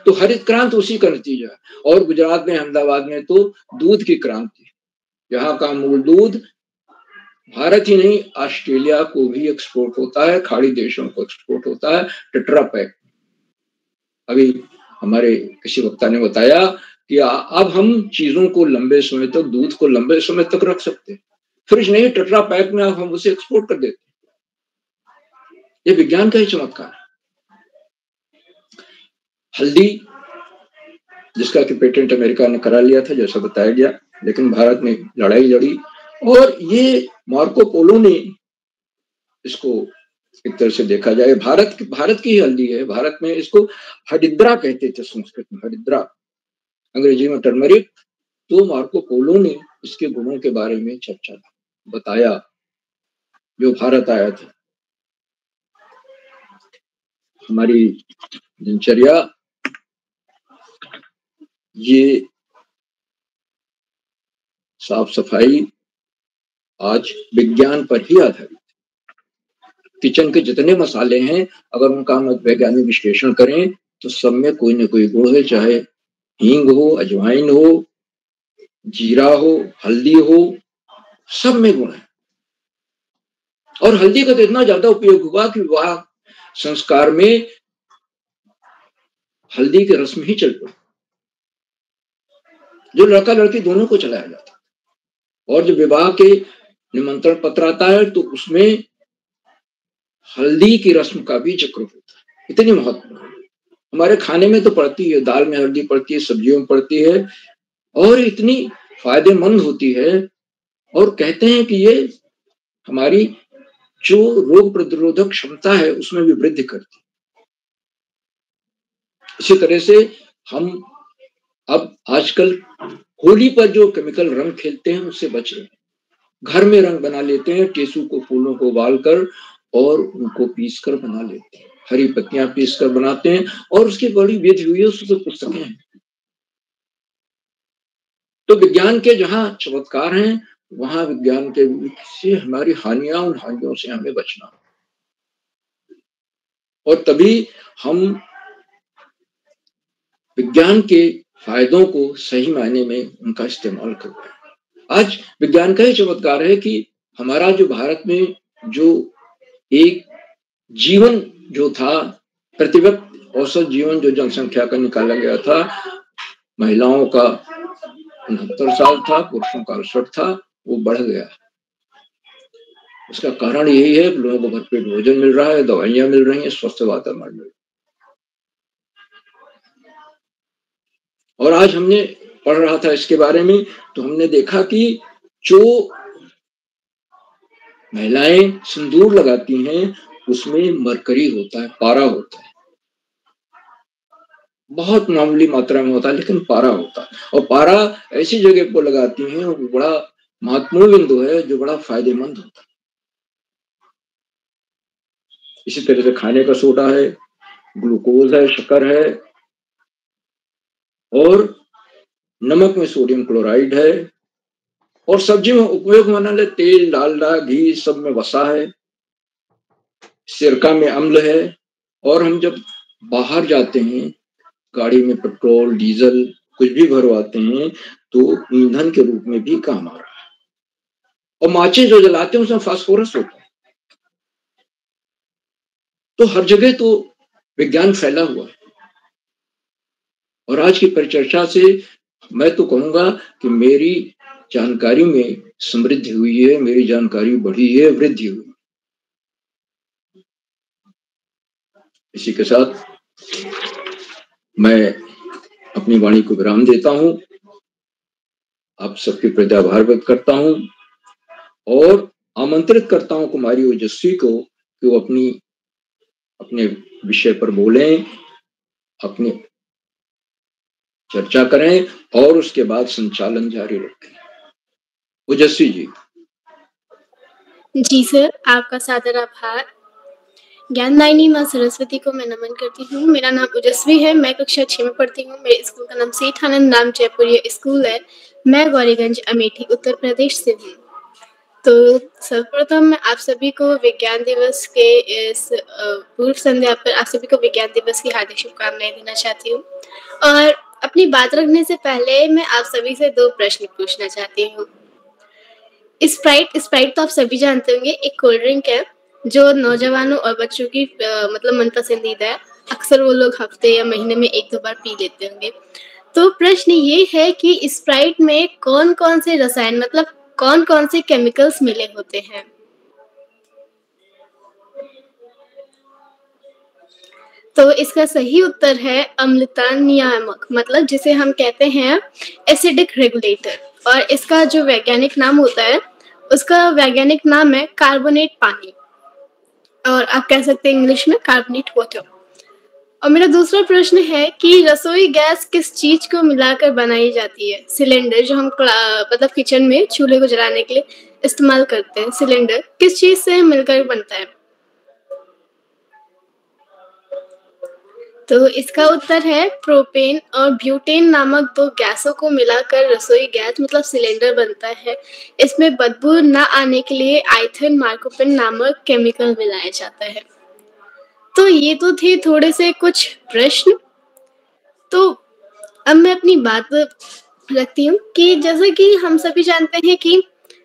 तो हरित क्रांति उसी का नतीजा है। और गुजरात में, अहमदाबाद में तो दूध की क्रांति, यहाँ का अमूल दूध भारत ही नहीं, ऑस्ट्रेलिया को भी एक्सपोर्ट होता है, खाड़ी देशों को एक्सपोर्ट होता है, टेट्रा पैक। अभी हमारे किसी वक्ता ने बताया कि अब हम चीजों को लंबे समय तक, दूध को लंबे समय तक रख सकते हैं, फ्रिज नहीं, टेट्रा पैक में हम उसे एक्सपोर्ट कर देते। ये विज्ञान का ही चमत्कार है। हल्दी, जिसका कि पेटेंट अमेरिका ने करा लिया था जैसा बताया गया, लेकिन भारत में लड़ाई लड़ी और ये मार्को पोलो ने इसको एक तरह से देखा जाए भारत की ही हल्दी है। भारत में इसको हरिद्रा कहते थे, संस्कृत में हरिद्रा, अंग्रेजी में टर्मरिक। तो मार्को पोलो ने इसके गुणों के बारे में चर्चा बताया जो भारत आया था। हमारी दिनचर्या ये साफ सफाई आज विज्ञान पर ही आधारित। किचन के जितने मसाले हैं अगर उनका हम वैज्ञानिक विश्लेषण करें तो सब में कोई न कोई गुण है, चाहे हींग हो, अजवाइन हो, जीरा हो, हल्दी हो, सब में गुण है। और हल्दी का तो इतना ज्यादा उपयोग हुआ कि विवाह संस्कार में हल्दी की रस्म ही चल पड़ी, जो लड़का लड़की दोनों को चलाया जाता। और जब विवाह के निमंत्रण पत्र आता है तो उसमें हल्दी की रस्म का भी जिक्र होता है। इतनी महत्वपूर्ण है। हमारे खाने में तो पड़ती है, दाल में हल्दी पड़ती है, सब्जियों में पड़ती है और इतनी फायदेमंद होती है। और कहते हैं कि ये हमारी जो रोग प्रतिरोधक क्षमता है उसमें भी वृद्धि करती है। इसी तरह से हम अब आजकल होली पर जो केमिकल रंग खेलते हैं उससे बच रहे हैं। घर में रंग बना लेते हैं, टेसू को, फूलों को उबाल कर और उनको पीस कर बना लेते हैं, हरी पत्तियां पीस कर बनाते हैं और उसकी बड़ी विधि हुई है, उसकी पुस्तकें हैं। तो विज्ञान के जहां चमत्कार हैं वहां विज्ञान के से हमारी हानियां, उन हानियों से हमें बचना और तभी हम विज्ञान के फायदों को सही मायने में उनका इस्तेमाल कर पाए। आज विज्ञान का ही चमत्कार है कि हमारा जो भारत में जो एक जीवन जो था, प्रति व्यक्ति औसत जीवन जो जनसंख्या का निकाला गया था, महिलाओं का 69 साल था, पुरुषों का 68 था, वो बढ़ गया। उसका कारण यही है लोगों को भरपेट भोजन मिल रहा है, दवाइयां मिल रही हैं, स्वस्थ वातावरण मिल रहा है। और आज हमने पढ़ रहा था इसके बारे में तो हमने देखा कि जो महिलाएं सिंदूर लगाती हैं उसमें मरकरी होता है, पारा होता है, बहुत मामूली मात्रा में होता है लेकिन पारा होता है। और पारा ऐसी जगह को लगाती हैं वो बड़ा महत्वपूर्ण बिंदु है जो बड़ा फायदेमंद होता है। इसी तरह से खाने का सोडा है, ग्लूकोज है, शक्कर है और नमक में सोडियम क्लोराइड है और सब्जी में उपयोग में आने वाले तेल, डालडा, घी सब में वसा है, सिरका में अम्ल है। और हम जब बाहर जाते हैं गाड़ी में पेट्रोल, डीजल कुछ भी भरवाते हैं तो ईंधन के रूप में भी काम आ रहा है। और माचिस जो जलाते हैं उसमें फास्फोरस होता है। तो हर जगह तो विज्ञान फैला हुआ है। और आज की परिचर्चा से मैं तो कहूंगा कि मेरी जानकारी में समृद्धि हुई है, मेरी जानकारी बढ़ी है, वृद्धि हुई। इसी के साथ मैं अपनी वाणी को विराम देता हूं। आप सबके प्रति आभार व्यक्त करता हूं और आमंत्रित करता हूं कुमारी ओजस्वी को कि वो अपने विषय पर बोलें, अपनी चर्चा करें और उसके बाद संचालन जारी रखें। ओजस्वी जी। जी सर, आपका सादर आभार। ज्ञानदायिनी माँ सरस्वती को मैं नमन करती हूँ। मेरा नाम ओजस्वी है, मैं कक्षा 6 में पढ़ती हूँ। मेरे स्कूल का नाम सेठ आनंद राम जयपुरिया स्कूल है। मैं गौरीगंज अमेठी उत्तर प्रदेश से हूँ। तो सर्वप्रथम मैं आप सभी को विज्ञान दिवस के इस पूर्व संध्या पर आप सभी को विज्ञान दिवस की हार्दिक शुभकामनाएं देना चाहती हूँ। और अपनी बात रखने से पहले मैं आप सभी से 2 प्रश्न पूछना चाहती हूँ। स्प्राइट तो आप सभी जानते होंगे, एक कोल्ड ड्रिंक है जो नौजवानों और बच्चों की मतलब मन पसंदीदा है। अक्सर वो लोग हफ्ते या महीने में 1-2 बार पी लेते होंगे। तो प्रश्न ये है कि स्प्राइट में कौन कौन से रसायन, मतलब कौन कौन से केमिकल्स मिले होते हैं? तो इसका सही उत्तर है अम्लता नियामक, मतलब जिसे हम कहते हैं एसिडिक रेगुलेटर। और इसका जो वैज्ञानिक नाम होता है, उसका वैज्ञानिक नाम है कार्बोनेट पानी, और आप कह सकते हैं इंग्लिश में कार्बोनेट वाटर। और मेरा दूसरा प्रश्न है कि रसोई गैस किस चीज को मिलाकर बनाई जाती है? सिलेंडर, जो हम मतलब किचन में चूल्हे को जलाने के लिए इस्तेमाल करते हैं, सिलेंडर किस चीज से मिलकर बनता है? तो इसका उत्तर है प्रोपेन और ब्यूटेन नामक 2 गैसों को मिलाकर रसोई गैस मतलब सिलेंडर बनता है। इसमें बदबू न आने के लिए आइथन मार्कोपेन नामक केमिकल मिलाया जाता है। तो ये तो थे थोड़े से कुछ प्रश्न। तो अब मैं अपनी बात रखती हूँ कि जैसा कि हम सभी जानते हैं कि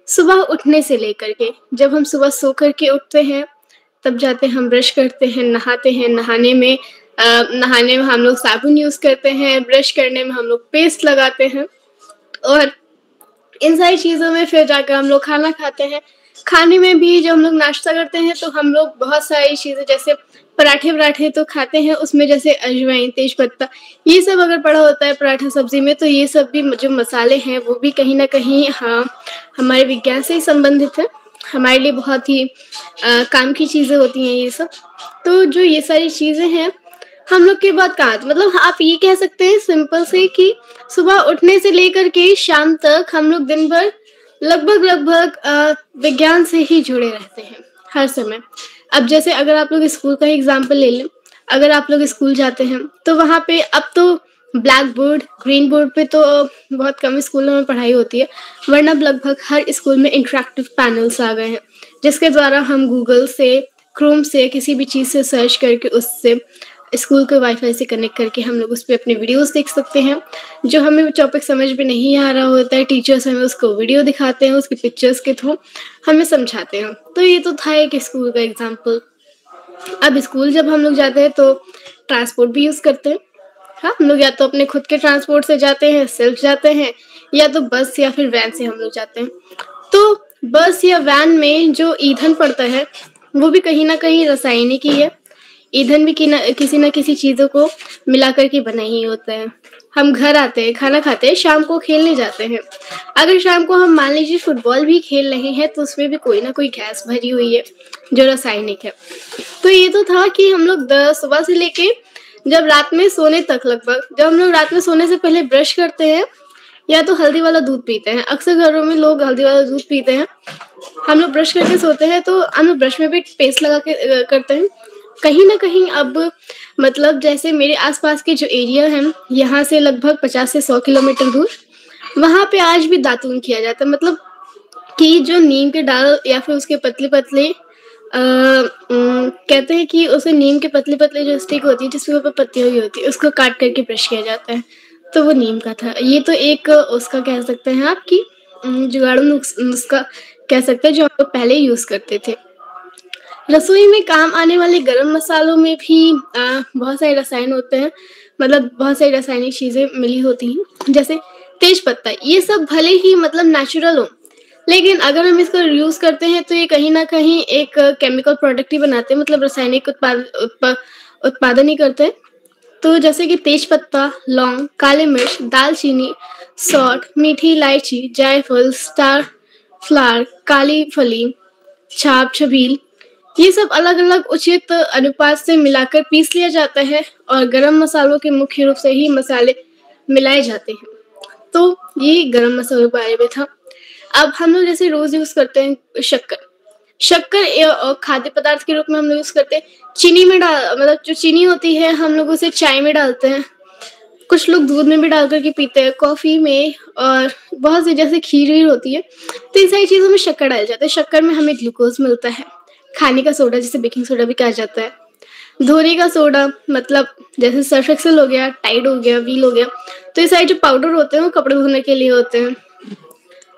सुबह उठने से लेकर के, जब हम सुबह सो करके उठते हैं तब जाते हम ब्रश करते हैं, नहाते हैं, नहाने में हम लोग साबुन यूज करते हैं, ब्रश करने में हम लोग पेस्ट लगाते हैं, और इन सारी चीजों में फिर जाकर हम लोग खाना खाते हैं। खाने में भी जब हम लोग नाश्ता करते हैं तो हम लोग बहुत सारी चीजें, जैसे पराठे तो खाते हैं, उसमें जैसे अजवाइन, तेज पत्ता, ये सब अगर पड़ा होता है पराठा सब्जी में, तो ये सब भी जो मसाले हैं वो भी कहीं ना कहीं हमारे विज्ञान से ही संबंधित है। हमारे लिए बहुत ही काम की चीजें होती हैं ये सब। तो जो ये सारी चीजें हैं हम लोग के बाद कहाँ, मतलब आप ये कह सकते हैं सिंपल से कि सुबह उठने से लेकर के शाम तक हम लोग दिन भर लगभग विज्ञान से ही जुड़े रहते हैं हर समय। अब जैसे अगर आप लोग स्कूल का ही एग्जाम्पल ले लें, अगर आप लोग स्कूल जाते हैं तो वहाँ पे अब तो ब्लैक बोर्ड, ग्रीन बोर्ड पे तो बहुत कम स्कूलों में पढ़ाई होती है, वरना लगभग हर स्कूल में इंटरेक्टिव पैनल्स आ गए हैं, जिसके द्वारा हम गूगल से, क्रोम से, किसी भी चीज़ से सर्च करके उससे स्कूल के वाईफाई से कनेक्ट करके हम लोग उस पर अपने वीडियोस देख सकते हैं। जो हमें टॉपिक समझ में नहीं आ रहा होता है, टीचर्स हमें उसको वीडियो दिखाते हैं, उसकी पिक्चर्स के थ्रू हमें समझाते हैं। तो ये तो था एक स्कूल का एग्जाम्पल। अब स्कूल जब हम लोग जाते हैं तो ट्रांसपोर्ट भी यूज़ करते हैं। हाँ, हम लोग या तो अपने खुद के ट्रांसपोर्ट से जाते हैं, सेल्फ जाते हैं, या तो बस या फिर वैन से हम लोग जाते हैं। तो बस या वैन में जो ईंधन पड़ता है वो भी कहीं ना कहीं रासायनिक ही है। ईंधन भी किसी न किसी चीज़ों को मिला करके बना ही होता है। हम घर आते हैं, खाना खाते हैं, शाम को खेलने जाते हैं। अगर शाम को हम मान लीजिए फुटबॉल भी खेल रहे हैं तो उसमें भी कोई ना कोई गैस भरी हुई है जो रासायनिक है। तो ये तो था कि हम लोग सुबह से लेके जब रात में सोने तक, लगभग जब हम लोग रात में सोने से पहले ब्रश करते हैं या तो हल्दी वाला दूध पीते हैं। अक्सर घरों में लोग हल्दी वाला दूध पीते हैं। हम लोग ब्रश करके सोते हैं तो हम लोग ब्रश में भी पेस्ट लगा के करते हैं। कहीं ना कहीं अब मतलब जैसे मेरे आसपास के जो एरिया हैं, यहाँ से लगभग 50 से 100 किलोमीटर दूर, वहाँ पे आज भी दातून किया जाता है। मतलब कि जो नीम के डाल या फिर उसके पतले पतले कहते हैं कि उसे नीम के पतले पतले जो स्टिक होती है जिसके ऊपर पत्ती हुई होती है, उसको काट करके ब्रश किया जाता है। तो वो नीम का था। ये तो एक उसका कह सकते हैं आपकी जुगाड़ू नुस्खा कह सकते हैं जो हम लोग पहले यूज करते थे। रसोई में काम आने वाले गरम मसालों में भी बहुत सारे रसायन होते हैं, मतलब बहुत सारी रासायनिक चीजें मिली होती हैं, जैसे तेज पत्ता। ये सब भले ही मतलब नेचुरल हो, लेकिन अगर हम इसको यूज करते हैं तो ये कहीं ना कहीं एक केमिकल प्रोडक्ट ही बनाते हैं, मतलब रासायनिक उत्पादन ही करते हैं। तो जैसे कि तेज पत्ता, लौंग, काले मिर्च, दालचीनी, सौंठ, मीठी इलायची, जायफल, स्टार फ्लावर, काली फली, छाप, छबील, ये सब अलग अलग उचित अनुपात से मिलाकर पीस लिया जाता है और गरम मसालों के मुख्य रूप से ही मसाले मिलाए जाते हैं। तो ये गरम मसालों के बारे में था। अब हम लोग जैसे रोज यूज करते हैं शक्कर खाद्य पदार्थ के रूप में हम लोग यूज करते हैं। चीनी में मतलब जो चीनी होती है हम लोग उसे चाय में डालते हैं, कुछ लोग दूध में भी डाल करके पीते हैं, कॉफी में, और बहुत सी जैसे खीर होती है। तो इन सारी चीजों में शक्कर डाल जाता है। शक्कर में हमें ग्लूकोज मिलता है। खाने का सोडा जिसे बेकिंग सोडा भी कहा जाता है। धोने का सोडा मतलब जैसे सर्फ एक्सेल हो गया, टाइड हो गया, व्हील हो गया। तो ये सारे जो पाउडर होते हैं वो कपड़े धोने के लिए होते हैं।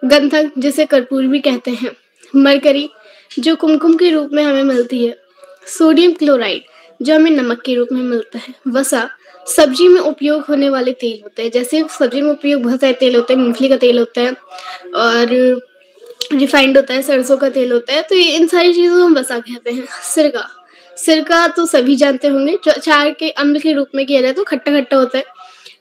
गंधक जिसे कर्पूर भी कहते हैं। मरकरी जो कुमकुम के रूप में हमें मिलती है। सोडियम क्लोराइड जो हमें नमक के रूप में मिलता है। वसा सब्जी में उपयोग होने वाले तेल होते हैं। जैसे सब्जी में उपयोग बहुत सारे तेल होते हैं, मूंगफली का तेल होता है, और रिफाइंड होता है, सरसों का तेल होता है, तो इन सारी चीजों को हम वसा कहते हैं। सिरका, सिरका तो सभी जानते होंगे, जो अचार के अम्ल के रूप में किया जाए तो खट्टा खट्टा होता है।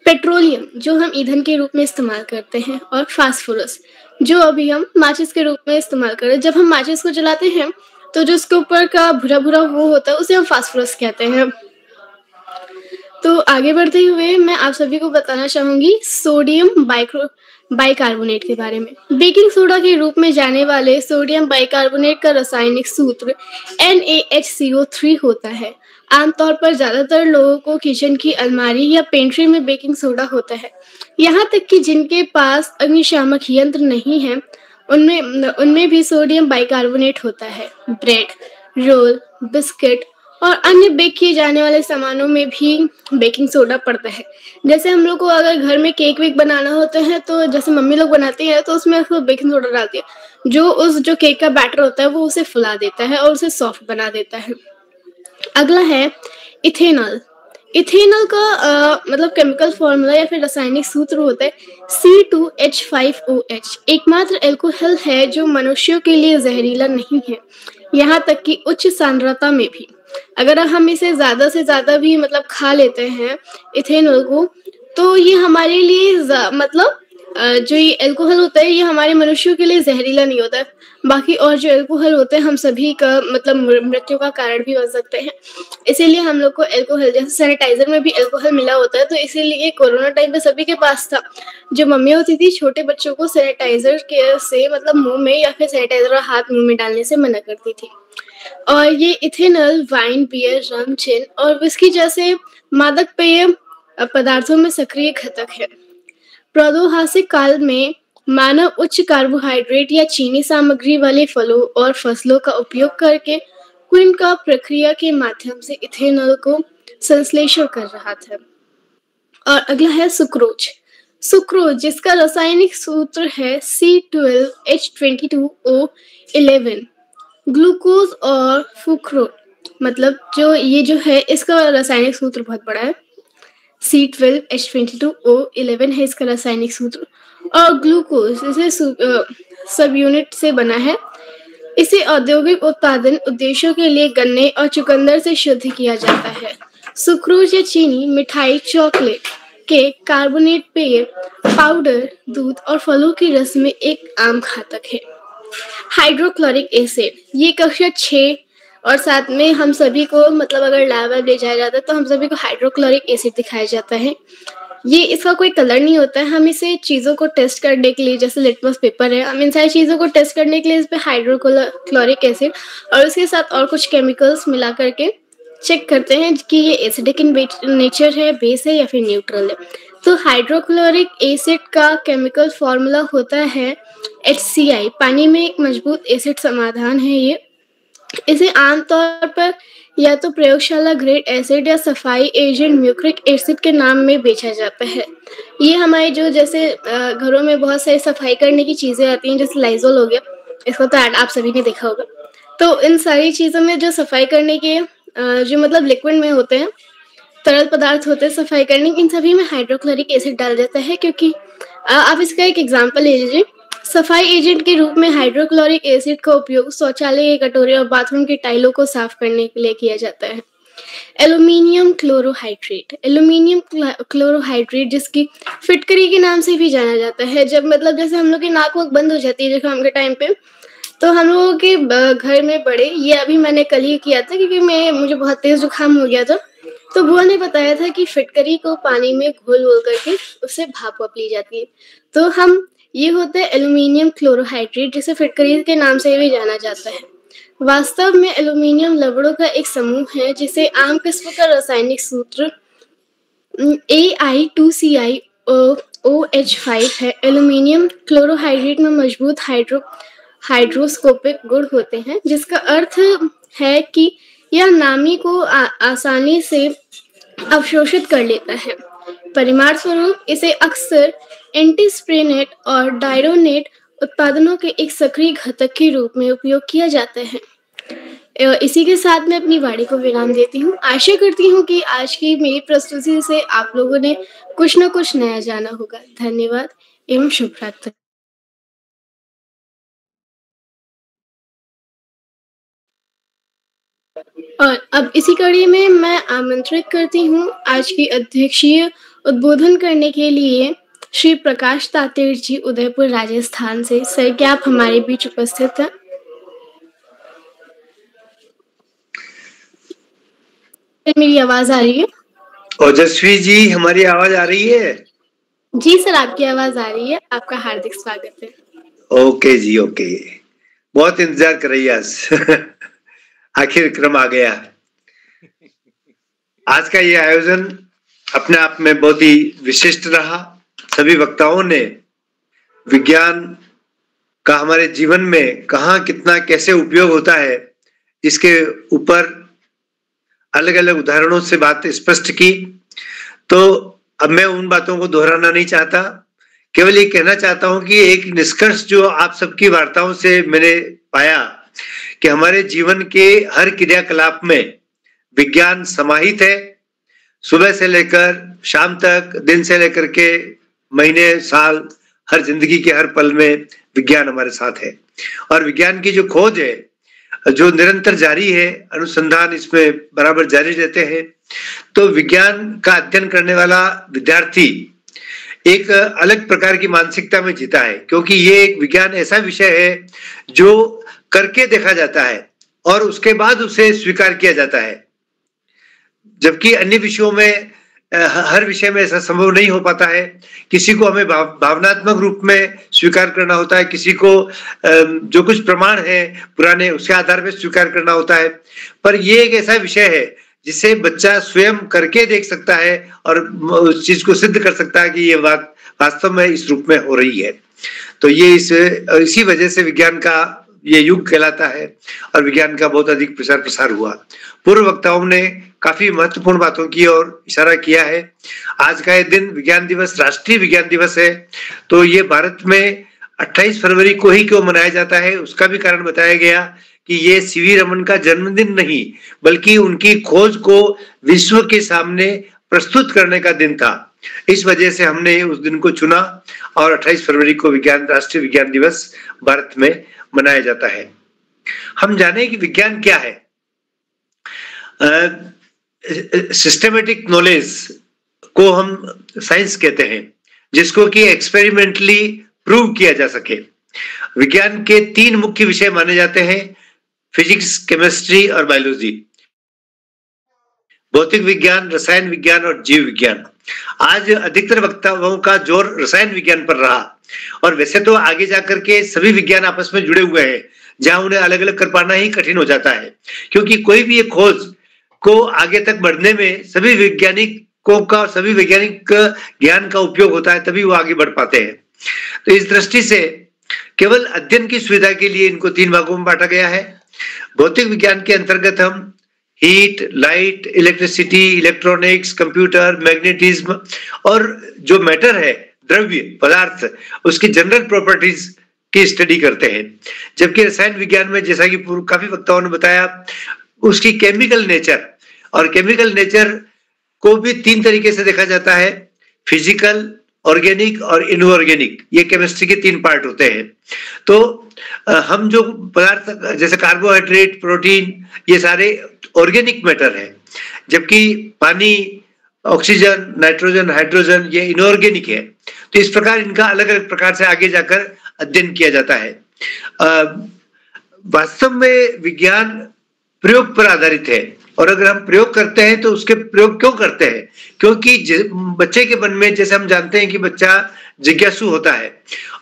पेट्रोलियम, जो हम ईंधन के रूप में इस्तेमाल करते हैं। और फास्फोरस, जो अभी हम माचिस के रूप में इस्तेमाल कर रहे हैं। जब हम माचिस को जलाते हैं तो जो उसके ऊपर का भूरा भूरा वो होता है उसे हम फास्फोरस कहते हैं। तो आगे बढ़ते हुए मैं आप सभी को बताना चाहूंगी सोडियम बाइकार्बोनेट के बारे में। बेकिंग सोडा के रूप में जाने वाले सोडियम बाइकार्बोनेट का रासायनिक सूत्र NaHCO3 होता है। आमतौर पर ज्यादातर लोगों को किचन की अलमारी या पेंट्री में बेकिंग सोडा होता है। यहाँ तक कि जिनके पास अग्निशामक यंत्र नहीं है उनमें भी सोडियम बाइकार्बोनेट होता है। ब्रेड, रोल, बिस्किट और अन्य बेक किए जाने वाले सामानों में भी बेकिंग सोडा पड़ता है। जैसे हम लोग को अगर घर में केक वेक बनाना होता है तो जैसे मम्मी लोग बनाती है तो उसमें बेकिंग सोडा डालती है, जो केक का बैटर होता है वो उसे फुला देता है और उसे सॉफ्ट बना देता है। अगला है इथेनॉल। इथेनॉल का मतलब केमिकल फॉर्मूला या फिर रासायनिक सूत्र होता है C2H5OH। एकमात्र एल्कोहल है जो मनुष्यों के लिए जहरीला नहीं है, यहाँ तक कि उच्च सांद्रता में भी। अगर हम इसे ज्यादा से ज्यादा भी मतलब खा लेते हैं इथेनॉल को, तो ये हमारे लिए मतलब जो ये एल्कोहल होता है ये हमारे मनुष्यों के लिए जहरीला नहीं होता है। बाकी और जो एल्कोहल होते हैं हम सभी का मतलब मृत्यु का कारण भी बन सकते हैं। इसीलिए हम लोग को एल्कोहल, जैसे सैनिटाइजर में भी एल्कोहल मिला होता है, तो इसीलिए कोरोना टाइम पे सभी के पास था। जो मम्मी होती थी छोटे बच्चों को सैनिटाइजर के से मतलब मुंह में या फिर सैनिटाइजर और हाथ मुंह में डालने से मना करती थी। और ये इथेनॉल वाइन, बियर, रम, जिन और विस्की जैसे मादक पेय पदार्थों में सक्रिय घटक है। प्रागैतिहासिक काल में मानव उच्च कार्बोहाइड्रेट या चीनी सामग्री वाले फलों और फसलों का उपयोग करके क्विनका प्रक्रिया के माध्यम से इथेनॉल को संश्लेषण कर रहा था। और अगला है सुक्रोज। सुक्रोज जिसका रासायनिक सूत्र है C12H22O11। ग्लूकोज और फ्रुक्टोज, मतलब जो है इसका रासायनिक सूत्र बहुत बड़ा है। C12H22O11 है इसका रासायनिक सूत्र। और ग्लूकोज इसे सब यूनिट से बना है। इसे औद्योगिक उत्पादन उद्देश्यों के लिए गन्ने और चुकंदर से शुद्ध किया जाता है। सुक्रोज या चीनी, मिठाई, चॉकलेट, केक, कार्बोनेट पेय, पाउडर, दूध और फलों के रस में एक आम घातक है। हाइड्रोक्लोरिक एसिड, ये कक्षा 6 और 7 में हम सभी को मतलब अगर लैब ले जाया जाता है तो हम सभी को हाइड्रोक्लोरिक एसिड दिखाया जाता है। ये इसका कोई कलर नहीं होता है, हम इसे चीज़ों को टेस्ट करने के लिए, जैसे लिटमस पेपर है, हम इन सारी चीज़ों को टेस्ट करने के लिए इस पे हाइड्रोक्लोरिक एसिड और उसके साथ और कुछ केमिकल्स मिला करके चेक करते हैं कि ये एसिडिक इन नेचर है, बेस है या फिर न्यूट्रल है। तो हाइड्रोक्लोरिक एसिड का केमिकल फॉर्मूला होता है HCl। पानी में एक मजबूत एसिड समाधान है ये। इसे आमतौर पर या तो प्रयोगशाला ग्रेड एसिड या सफाई एजेंट म्यूक्रिक एसिड के नाम में बेचा जाता है। ये हमारे जो जैसे घरों में बहुत सारी सफाई करने की चीजें आती हैं, जैसे लाइजोल हो गया, इसका तो ऐड आप सभी ने देखा होगा। तो इन सारी चीजों में जो सफाई करने के जो मतलब लिक्विड में होते हैं, तरल पदार्थ होते हैं सफाई करने के, इन सभी में हाइड्रोक्लोरिक एसिड डाल जाता है। क्योंकि आप इसका एक एग्जाम्पल ले लीजिए, सफाई एजेंट के रूप में हाइड्रोक्लोरिक एसिड का उपयोग शौचालय के कटोरे और बाथरूम के टाइलों को साफ करने के लिए किया जाता है। एल्यूमिनियम क्लोरोहाइड्रेट, एल्यूमिनियम क्लोरोहाइड्रेट जिसकी फिटकरी के नाम से भी जाना जाता है। जब मतलब जैसे हम लोग की नाक वाक बंद हो जाती है जुकाम के टाइम पे, तो हम लोगों के घर में बड़े, ये अभी मैंने कल ही किया था क्योंकि मुझे बहुत तेज जुकाम हो गया था, तो बुआ ने बताया था कि फिटकरी को पानी में घोल करके उससे भाप वाप ली जाती है। तो ये होता है एल्यूमिनियम क्लोरोहाइड्रेट, जिसे फिटकरी के नाम से भी जाना जाता है। वास्तव में एल्यूमिनियम लवणों का एक समूह है जिसे आम किस्म का रासायनिक सूत्र Ai2CiOH5 है। एल्यूमिनियम क्लोरोहाइड्रेट में मजबूत हाइड्रोस्कोपिक गुण होते हैं, जिसका अर्थ है कि यह नामी को आसानी से अवशोषित कर लेता है। परिमाण स्वरूप इसे अक्सर एंटीस्प्रेनेट और डायरोनेट उत्पादनों के एक सक्रिय घटक के रूप में उपयोग किया जाता है। इसी के साथ मैं अपनी वाणी को विराम देती हूँ। आशा करती हूँ कि आज की मेरी प्रस्तुति से आप लोगों ने कुछ न कुछ नया जाना होगा। धन्यवाद एवं शुभ रात्रि। और अब इसी कड़ी में मैं आमंत्रित करती हूँ आज की अध्यक्षीय उद्बोधन करने के लिए श्री प्रकाश तातेड़ जी, उदयपुर राजस्थान से। सर, क्या आप हमारे बीच उपस्थित हैं? मेरी आवाज आ रही है? ओजस्वी जी, हमारी आवाज आ रही है? जी सर, आपकी आवाज आ रही है। आपका हार्दिक स्वागत है। ओके जी, ओके। बहुत इंतजार कर रही है आज आखिर क्रम आ गया। आज का ये आयोजन अपने आप में बहुत ही विशिष्ट रहा। सभी वक्ताओं ने विज्ञान का हमारे जीवन में कहाँ कितना कैसे उपयोग होता है, इसके ऊपर अलग अलग उदाहरणों से बात स्पष्ट की। तो अब मैं उन बातों को दोहराना नहीं चाहता, केवल ये कहना चाहता हूं कि एक निष्कर्ष जो आप सबकी वार्ताओं से मैंने पाया कि हमारे जीवन के हर क्रियाकलाप में विज्ञान समाहित है। सुबह से लेकर शाम तक, दिन से लेकर के महीने, साल, हर जिंदगी के हर पल में विज्ञान हमारे साथ है। और विज्ञान की जो खोज है, जो निरंतर जारी है, अनुसंधान इसमें बराबर जारी रहते हैं। तो विज्ञान का अध्ययन करने वाला विद्यार्थी एक अलग प्रकार की मानसिकता में जीता है, क्योंकि ये एक विज्ञान ऐसा विषय है जो करके देखा जाता है और उसके बाद उसे स्वीकार किया जाता है। जबकि अन्य विषयों में, हर विषय में ऐसा संभव नहीं हो पाता है। किसी को हमें भावनात्मक रूप में स्वीकार करना होता है, किसी को जो कुछ प्रमाण है पुराने उसके आधार पर स्वीकार करना होता है। पर ये एक ऐसा विषय है जिसे बच्चा स्वयं करके देख सकता है और उस चीज को सिद्ध कर सकता है कि ये बात वास्तव में इस रूप में हो रही है। तो ये इसी वजह से विज्ञान का ये युग कहलाता है और विज्ञान का बहुत अधिक प्रचार प्रसार हुआ। पूर्व वक्ताओं ने काफी महत्वपूर्ण बातों की और इशारा किया है। आज का ये दिन विज्ञान दिवस, राष्ट्रीय विज्ञान दिवस है। तो ये भारत में 28 फरवरी को ही क्यों मनाया जाता है, उसका भी कारण बताया गया कि ये सीवी रमन का जन्मदिन नहीं, बल्कि उनकी खोज को विश्व के सामने प्रस्तुत करने का दिन था। इस वजह से हमने उस दिन को चुना और 28 फरवरी को राष्ट्रीय विज्ञान दिवस भारत में मनाया जाता है। हम जाने कि विज्ञान क्या है। सिस्टमेटिक नॉलेज को हम साइंस कहते हैं, जिसको कि एक्सपेरिमेंटली प्रूव किया जा सके। विज्ञान के 3 मुख्य विषय माने जाते हैं, फिजिक्स, केमिस्ट्री और बायोलॉजी। भौतिक विज्ञान, रसायन विज्ञान और जीव विज्ञान। आज अधिकतर वक्ताओं का जोर रसायन विज्ञान पर रहा, और वैसे तो आगे जाकर के सभी विज्ञान आपस में जुड़े हुए हैं, जहां उन्हें अलग अलग कर पाना ही कठिन हो जाता है, क्योंकि कोई भी एक खोज को आगे तक बढ़ने में सभी वैज्ञानिकों का, सभी वैज्ञानिक ज्ञान का उपयोग होता है, तभी वो आगे बढ़ पाते हैं। तो इस दृष्टि से केवल अध्ययन की सुविधा के लिए इनको 3 भागों में बांटा गया है। भौतिक विज्ञान के अंतर्गत हम heat, light, electricity, electronics, computer, magnetism और जो मैटर है, द्रव्य पदार्थ, उसकी जनरल प्रॉपर्टीज की स्टडी करते हैं। जबकि रसायन विज्ञान में, जैसा कि काफी वक्ताओं ने बताया, उसकी केमिकल नेचर, और केमिकल नेचर को भी 3 तरीके से देखा जाता है, फिजिकल, ऑर्गेनिक और इनऑर्गेनिक। ये केमिस्ट्री के 3 पार्ट होते हैं। तो हम जो पदार्थ जैसे कार्बोहाइड्रेट, प्रोटीन, ये सारे ऑर्गेनिक मैटर है, जबकि पानी, ऑक्सीजन, नाइट्रोजन, हाइड्रोजन ये इनऑर्गेनिक है। तो इस प्रकार इनका अलग अलग प्रकार से आगे जाकर अध्ययन किया जाता है। वास्तव में विज्ञान प्रयोग पर आधारित है, और अगर हम प्रयोग करते हैं तो उसके प्रयोग क्यों करते हैं? क्योंकि बच्चे के मन में, जैसे हम जानते हैं कि बच्चा जिज्ञासु होता है,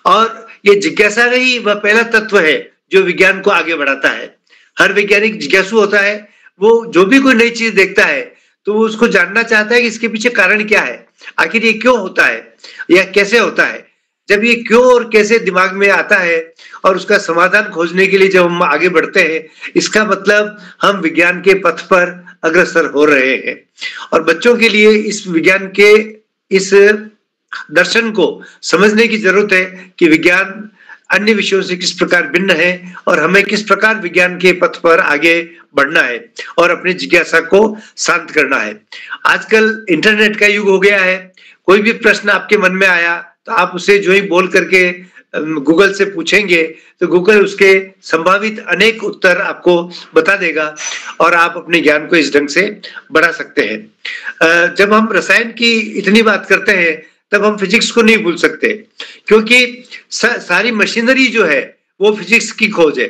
और ये जिज्ञासा ही वह पहला तत्व है जो विज्ञान को आगे बढ़ाता है। हर वैज्ञानिक जिज्ञासु होता है। वो जो भी कोई नई चीज देखता है तो वो उसको जानना चाहता है कि इसके पीछे कारण क्या है, आखिर ये क्यों होता है या कैसे होता है। जब ये क्यों और कैसे दिमाग में आता है और उसका समाधान खोजने के लिए जब हम आगे बढ़ते हैं, इसका मतलब हम विज्ञान के पथ पर अग्रसर हो रहे हैं। और बच्चों के लिए इस विज्ञान के इस दर्शन को समझने की जरूरत है कि विज्ञान अन्य विषयों से किस प्रकार भिन्न है और हमें किस प्रकार विज्ञान के पथ पर आगे बढ़ना है और अपनी जिज्ञासा को शांत करना है। आजकल इंटरनेट का युग हो गया है। कोई भी प्रश्न आपके मन में आया तो आप उसे जो ही बोल करके गूगल से पूछेंगे तो गूगल उसके संभावित अनेक उत्तर आपको बता देगा और आप अपने ज्ञान को इस ढंग से बढ़ा सकते हैं। जब हम रसायन की इतनी बात करते हैं तब हम फिजिक्स को नहीं भूल सकते, क्योंकि सारी मशीनरी जो है वो फिजिक्स की खोज है।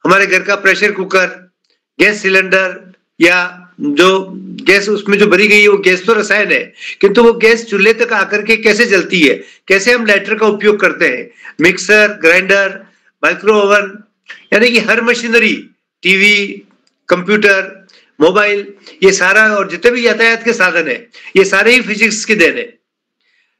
हमारे घर का प्रेशर कुकर, गैस सिलेंडर या जो गैस उसमें जो भरी गई है वो गैस तो रसायन है, किंतु वो गैस चूल्हे तक आकर के कैसे जलती है, कैसे हम लाइटर का उपयोग करते हैं, मिक्सर, ग्राइंडर, माइक्रो ओवन, यानी कि हर मशीनरी, टीवी, कंप्यूटर, मोबाइल, ये सारा और जितने भी यातायात के साधन है ये सारे ही फिजिक्स की देन है।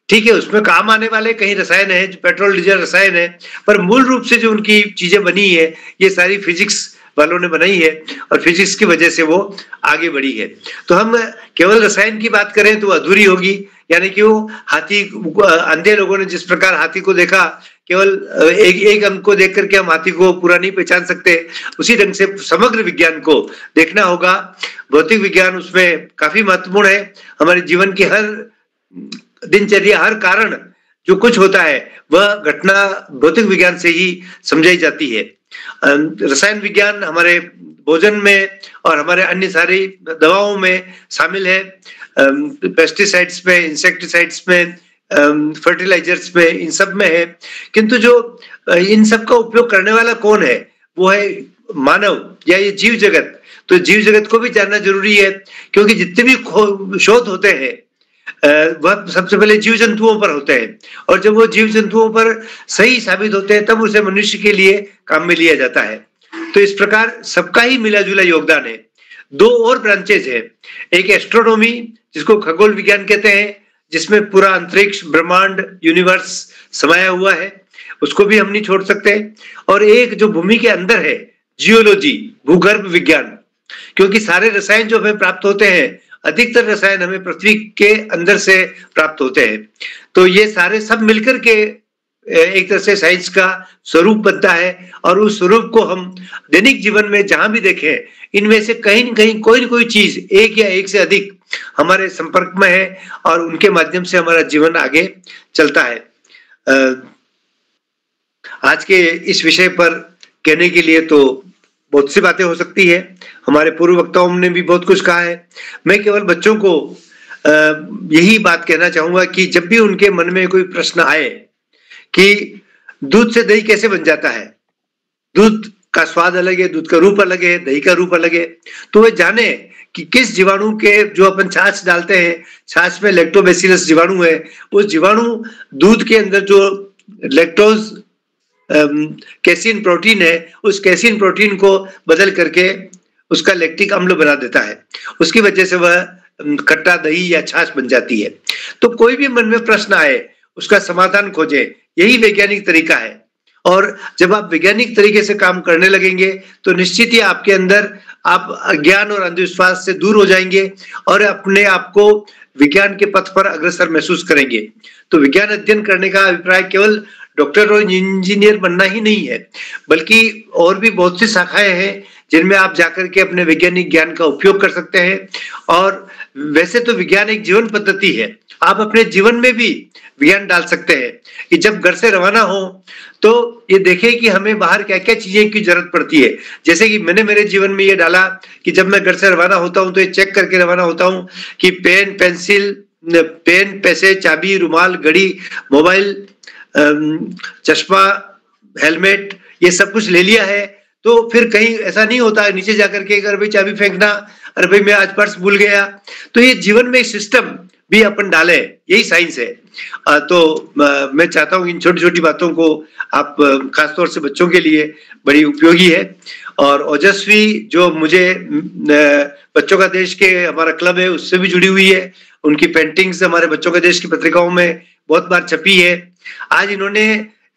ठीक है, उसमें काम आने वाले कहीं रसायन है, पेट्रोल डीजल रसायन है, पर मूल रूप से जो उनकी चीजें बनी है ये सारी फिजिक्स वालों ने बनाई है और फिजिक्स की वजह से वो आगे बढ़ी है। तो हम केवल रसायन की बात करें तो अधूरी होगी, यानी कि वो हाथी, अंधे लोगों ने जिस प्रकार हाथी को देखा, केवल एक अंग को देख करके हम हाथी को पूरा नहीं पहचान सकते, उसी ढंग से समग्र विज्ञान को देखना होगा। भौतिक विज्ञान उसमें काफी महत्वपूर्ण है। हमारे जीवन की हर दिनचर्या, हर कारण जो कुछ होता है वह घटना भौतिक विज्ञान से ही समझाई जाती है। रसायन विज्ञान हमारे भोजन में और हमारे अन्य सारी दवाओं में शामिल है, पेस्टिसाइड्स में, इंसेक्टिसाइड्स में, फर्टिलाइजर्स में, इन सब में है। किंतु जो इन सब का उपयोग करने वाला कौन है, वो है मानव या ये जीव जगत। तो जीव जगत को भी जानना जरूरी है, क्योंकि जितने भी शोध होते हैं वह सबसे पहले जीव जंतुओं पर होते हैं, और जब वो जीव जंतुओं पर सही साबित होते हैं तब उसे मनुष्य के लिए काम में लिया जाता है। तो इस प्रकार सबका ही मिला जुला योगदान है। दो और ब्रांचेज है, एक एस्ट्रोनॉमी जिसको खगोल विज्ञान कहते हैं, जिसमें पूरा अंतरिक्ष, ब्रह्मांड, यूनिवर्स समाया हुआ है, उसको भी हम नहीं छोड़ सकते। और एक जो भूमि के अंदर है, जियोलॉजी, भूगर्भ विज्ञान, क्योंकि सारे रसायन जो हमें प्राप्त होते हैं, अधिकतर रसायन हमें पृथ्वी के अंदर से प्राप्त होते हैं। तो ये सारे सब मिलकर के एक तरह से साइंस का स्वरूप बनता है, और उस स्वरूप को हम दैनिक जीवन में जहां भी देखें, इनमें से कहीं न कहीं कोई न कोई चीज, एक या एक से अधिक हमारे संपर्क में है और उनके माध्यम से हमारा जीवन आगे चलता है। आज के इस विषय पर कहने के लिए तो बहुत सी बातें हो सकती है, हमारे पूर्व वक्ताओं ने भी बहुत कुछ कहा है। मैं केवल बच्चों को यही बात कहना चाहूंगा कि जब भी उनके मन में कोई प्रश्न आए कि दूध से दही कैसे बन जाता है, दूध का स्वाद अलग है, दूध का रूप अलग है, दही का रूप अलग है, तो वे जाने कि किस जीवाणु के, जो अपन छाछ डालते हैं, छाछ में लैक्टोबैसिलस जीवाणु है, उस जीवाणु दूध के अंदर जो लैक्टोज कैसीन प्रोटीन है, उस कैसीन प्रोटीन को बदल करके उसका लैक्टिक अम्ल बना देता है, उसकी वजह से वह खट्टा दही या छाछ बन जाती है। तो कोई भी मन में प्रश्न आए उसका समाधान खोजें, यही वैज्ञानिक तरीका है। और जब आप वैज्ञानिक तरीके से काम करने लगेंगे तो निश्चित ही आपके अंदर आप अज्ञान और अंधविश्वास से दूर हो जाएंगे और अपने आप को विज्ञान के पथ पर अग्रसर महसूस करेंगे। तो विज्ञान अध्ययन करने का अभिप्राय केवल डॉक्टर और इंजीनियर बनना ही नहीं है, बल्कि और भी बहुत सी शाखाएं हैं जिनमें आप जाकर के अपने वैज्ञानिक ज्ञान का उपयोग कर सकते हैं। और वैसे तो विज्ञान एक जीवन पद्धति है, आप अपने जीवन में भी विज्ञान डाल सकते हैं कि जब घर से रवाना हो तो ये देखें कि हमें बाहर क्या क्या चीजें की जरूरत पड़ती है। जैसे कि मैंने मेरे जीवन में ये डाला कि जब मैं घर से रवाना होता हूं तो ये चेक करके रवाना होता हूं कि पेन, पेंसिल, पेन, पैसे, चाबी, रुमाल, घड़ी, मोबाइल, चश्मा, हेलमेट, ये सब कुछ ले लिया है। तो फिर कहीं ऐसा नहीं होता है नीचे जाकर के अगर भाई चाबी फेंकना, अरे भाई मैं आज पर्स भूल गया। तो ये जीवन में सिस्टम भी अपन डाले, यही साइंस है। तो मैं चाहता हूँ इन छोटी छोटी बातों को आप खासतौर से बच्चों के लिए बड़ी उपयोगी है। और ओजस्वी जो मुझे बच्चों का देश के हमारा क्लब है उससे भी जुड़ी हुई है, उनकी पेंटिंग्स हमारे बच्चों का देश की पत्रिकाओं में बहुत बार छपी है। आज इन्होंने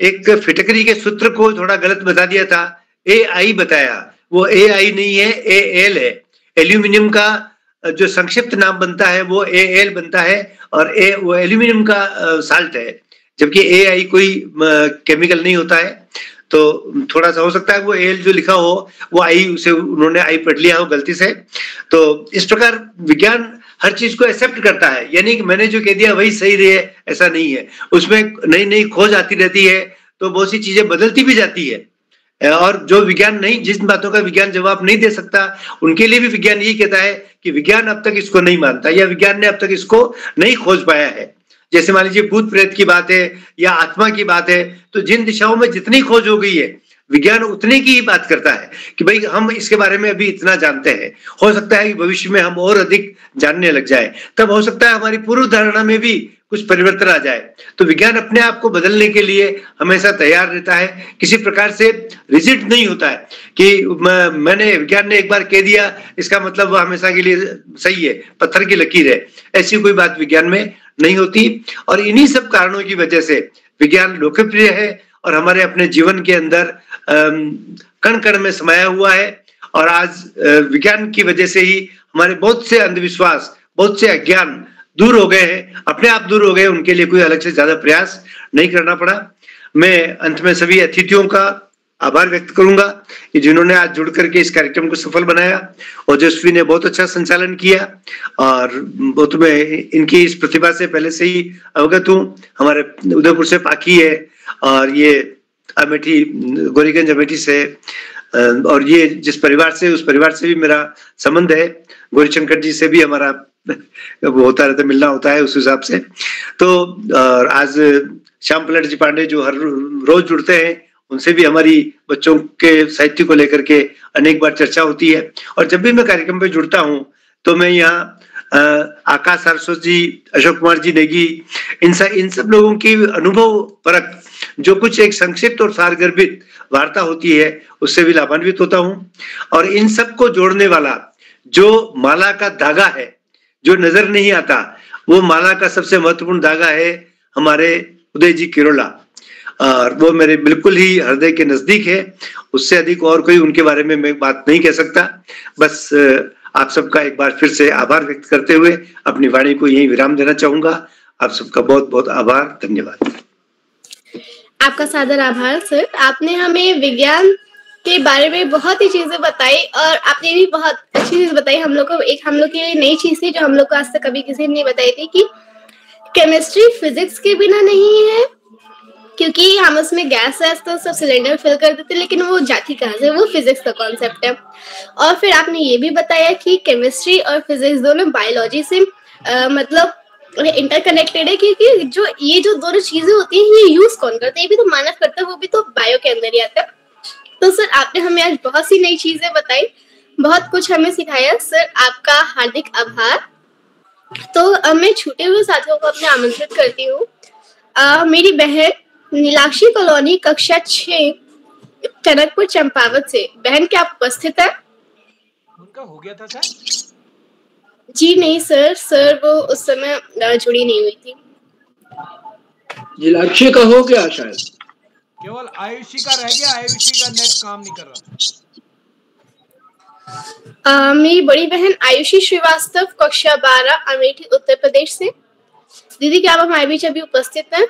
एक फिटकरी के सूत्र को थोड़ा गलत बता दिया था, AI बताया, वो AI नहीं है, AL है। एल्यूमिनियम का जो संक्षिप्त नाम बनता है वो AL बनता है और वो एल्यूमिनियम का साल्ट है, जबकि AI कोई केमिकल नहीं होता है। तो थोड़ा सा हो सकता है वो AL जो लिखा हो वो I, उसे उन्होंने I पढ़ लिया हो गलती से। तो इस प्रकार विज्ञान हर चीज को एक्सेप्ट करता है, यानी कि मैंने जो कह दिया वही सही रहे, ऐसा नहीं है। उसमें नई नई खोज आती रहती है, तो बहुत सी चीजें बदलती भी जाती है। और जो विज्ञान नहीं, जिन बातों का विज्ञान जवाब नहीं दे सकता, उनके लिए भी विज्ञान यही कहता है कि विज्ञान अब तक इसको नहीं मानता या विज्ञान ने अब तक इसको नहीं खोज पाया है। जैसे मान लीजिए भूत प्रेत की बात है या आत्मा की बात है, तो जिन दिशाओं में जितनी खोज हो गई है विज्ञान उतने की ही बात करता है कि भाई हम इसके बारे में अभी इतना जानते हैं, हो सकता है कि भविष्य में हम और अधिक जानने लग जाए, तब हो सकता है हमारी पूर्व धारणा में भी कुछ परिवर्तन आ जाए। तो विज्ञान अपने आप को बदलने के लिए हमेशा तैयार रहता है, किसी प्रकार से रिजिड नहीं होता है कि मैंने विज्ञान ने एक बार कह दिया इसका मतलब वो हमेशा के लिए सही है, पत्थर की लकीर है, ऐसी कोई बात विज्ञान में नहीं होती। और इन्हीं सब कारणों की वजह से विज्ञान लोकप्रिय है और हमारे अपने जीवन के अंदर कण कण में समाया हुआ है। और आज विज्ञान की वजह से ही हमारे बहुत से अंधविश्वास, बहुत से अज्ञान दूर हो गए हैं, अपने आप दूर हो गए, उनके लिए कोई अलग से ज्यादा प्रयास नहीं करना पड़ा। मैं अंत में सभी अतिथियों का आभार व्यक्त करूंगा कि जिन्होंने आज जुड़ करके इस कार्यक्रम को सफल बनाया। ओजस्वी ने बहुत अच्छा संचालन किया और बहुत मैं इनकी इस प्रतिभा से पहले से ही अवगत हूँ। हमारे उदयपुर से पाकी है और ये अमेठी, गोरीगंज अमेठी से, और ये जिस परिवार से, उस परिवार से भी मेरा संबंध है। गौरीशंकर जी से भी हमारा वो होता रहता, मिलना होता है उस हिसाब से। तो आज श्याम पलट जी पांडे जो हर रोज जुड़ते हैं, उनसे भी हमारी बच्चों के साहित्य को लेकर के अनेक बार चर्चा होती है। और जब भी मैं कार्यक्रम पे जुड़ता हूँ तो मैं यहाँ आकाश सारस्वत जी, अशोक कुमार जी नेगी, इन सब लोगों की अनुभव परक जो कुछ एक संक्षिप्त और सारगर्भित वार्ता होती है, उससे भी लाभान्वित होता हूँ। और इन सबको जोड़ने वाला जो माला का धागा है, जो नजर नहीं आता, वो माला का सबसे महत्वपूर्ण धागा है हमारे उदय जी किरोला, और वो मेरे बिल्कुल ही हृदय के नजदीक है। उससे अधिक और कोई उनके बारे में मैं बात नहीं कह सकता। बस आप सबका एक बार फिर से आभार व्यक्त करते हुए अपनी वाणी को यही विराम देना चाहूंगा। आप सबका बहुत बहुत आभार, धन्यवाद। आपका सादर आभार सर। आपने हमें विज्ञान के बारे में बहुत ही चीजें बताई और आपने भी बहुत अच्छी चीज बताई हम लोग को। एक हम लोग के लिए नई चीज थी जो हम लोग को आज तक कभी किसी ने नहीं बताई थी कि केमिस्ट्री फिजिक्स के बिना नहीं है, क्योंकि हम उसमें गैस तो सब सिलेंडर फिल कर देते, लेकिन वो जाती कहाँ से, वो फिजिक्स का कॉन्सेप्ट है। और फिर आपने ये भी बताया कि केमिस्ट्री और फिजिक्स दोनों बायोलॉजी से मतलब इंटरकनेक्टेड है, क्योंकि जो ये जो दोनों चीजें होती हैं ये यूज कौन करते हैं, ये भी तो मानव करता है, वो भी तो बायो के अंदर ही आता है। तो सर आपने हमें आज बहुत सी नई चीजें बताई, बहुत कुछ हमें सिखाया। सर आपका हार्दिक आभार। तो मैं छूटे हुए साथियों को अपने आमंत्रित करती हूँ। मेरी बहन नीलाक्षी कॉलोनी कक्षा 6 टनकपुर चंपावत से, बहन क्या आप उपस्थित है? उनका हो गया था सर? जी नहीं सर वो उस समय जुड़ी नहीं हुई थी। नीलाक्षी का हो गया शायद, केवल आयुषी का रह गया। आयुषी का नेट काम नहीं कर रहा। मेरी बड़ी बहन आयुषी श्रीवास्तव कक्षा 12 अमेठी उत्तर प्रदेश से। दीदी क्या आप हमारे बीच अभी उपस्थित हैं?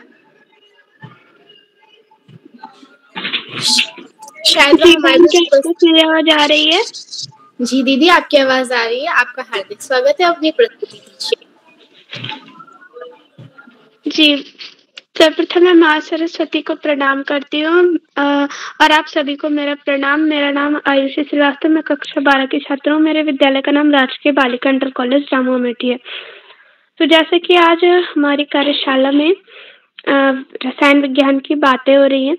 शायद आवाज आ रही है। जी दीदी आपकी आवाज आ रही है। आपका हार्दिक स्वागत है, अपनी प्रस्तुति दीजिए। जी सर्वप्रथम मैं माँ सरस्वती को प्रणाम करती हूँ और आप सभी को मेरा प्रणाम। मेरा नाम आयुषी श्रीवास्तव, मैं कक्षा 12 की छात्र हूँ। मेरे विद्यालय का नाम राजकीय बालिका इंटर कॉलेज जामू अमेठी है। तो जैसे कि आज हमारी कार्यशाला में रसायन विज्ञान की बातें हो रही हैं,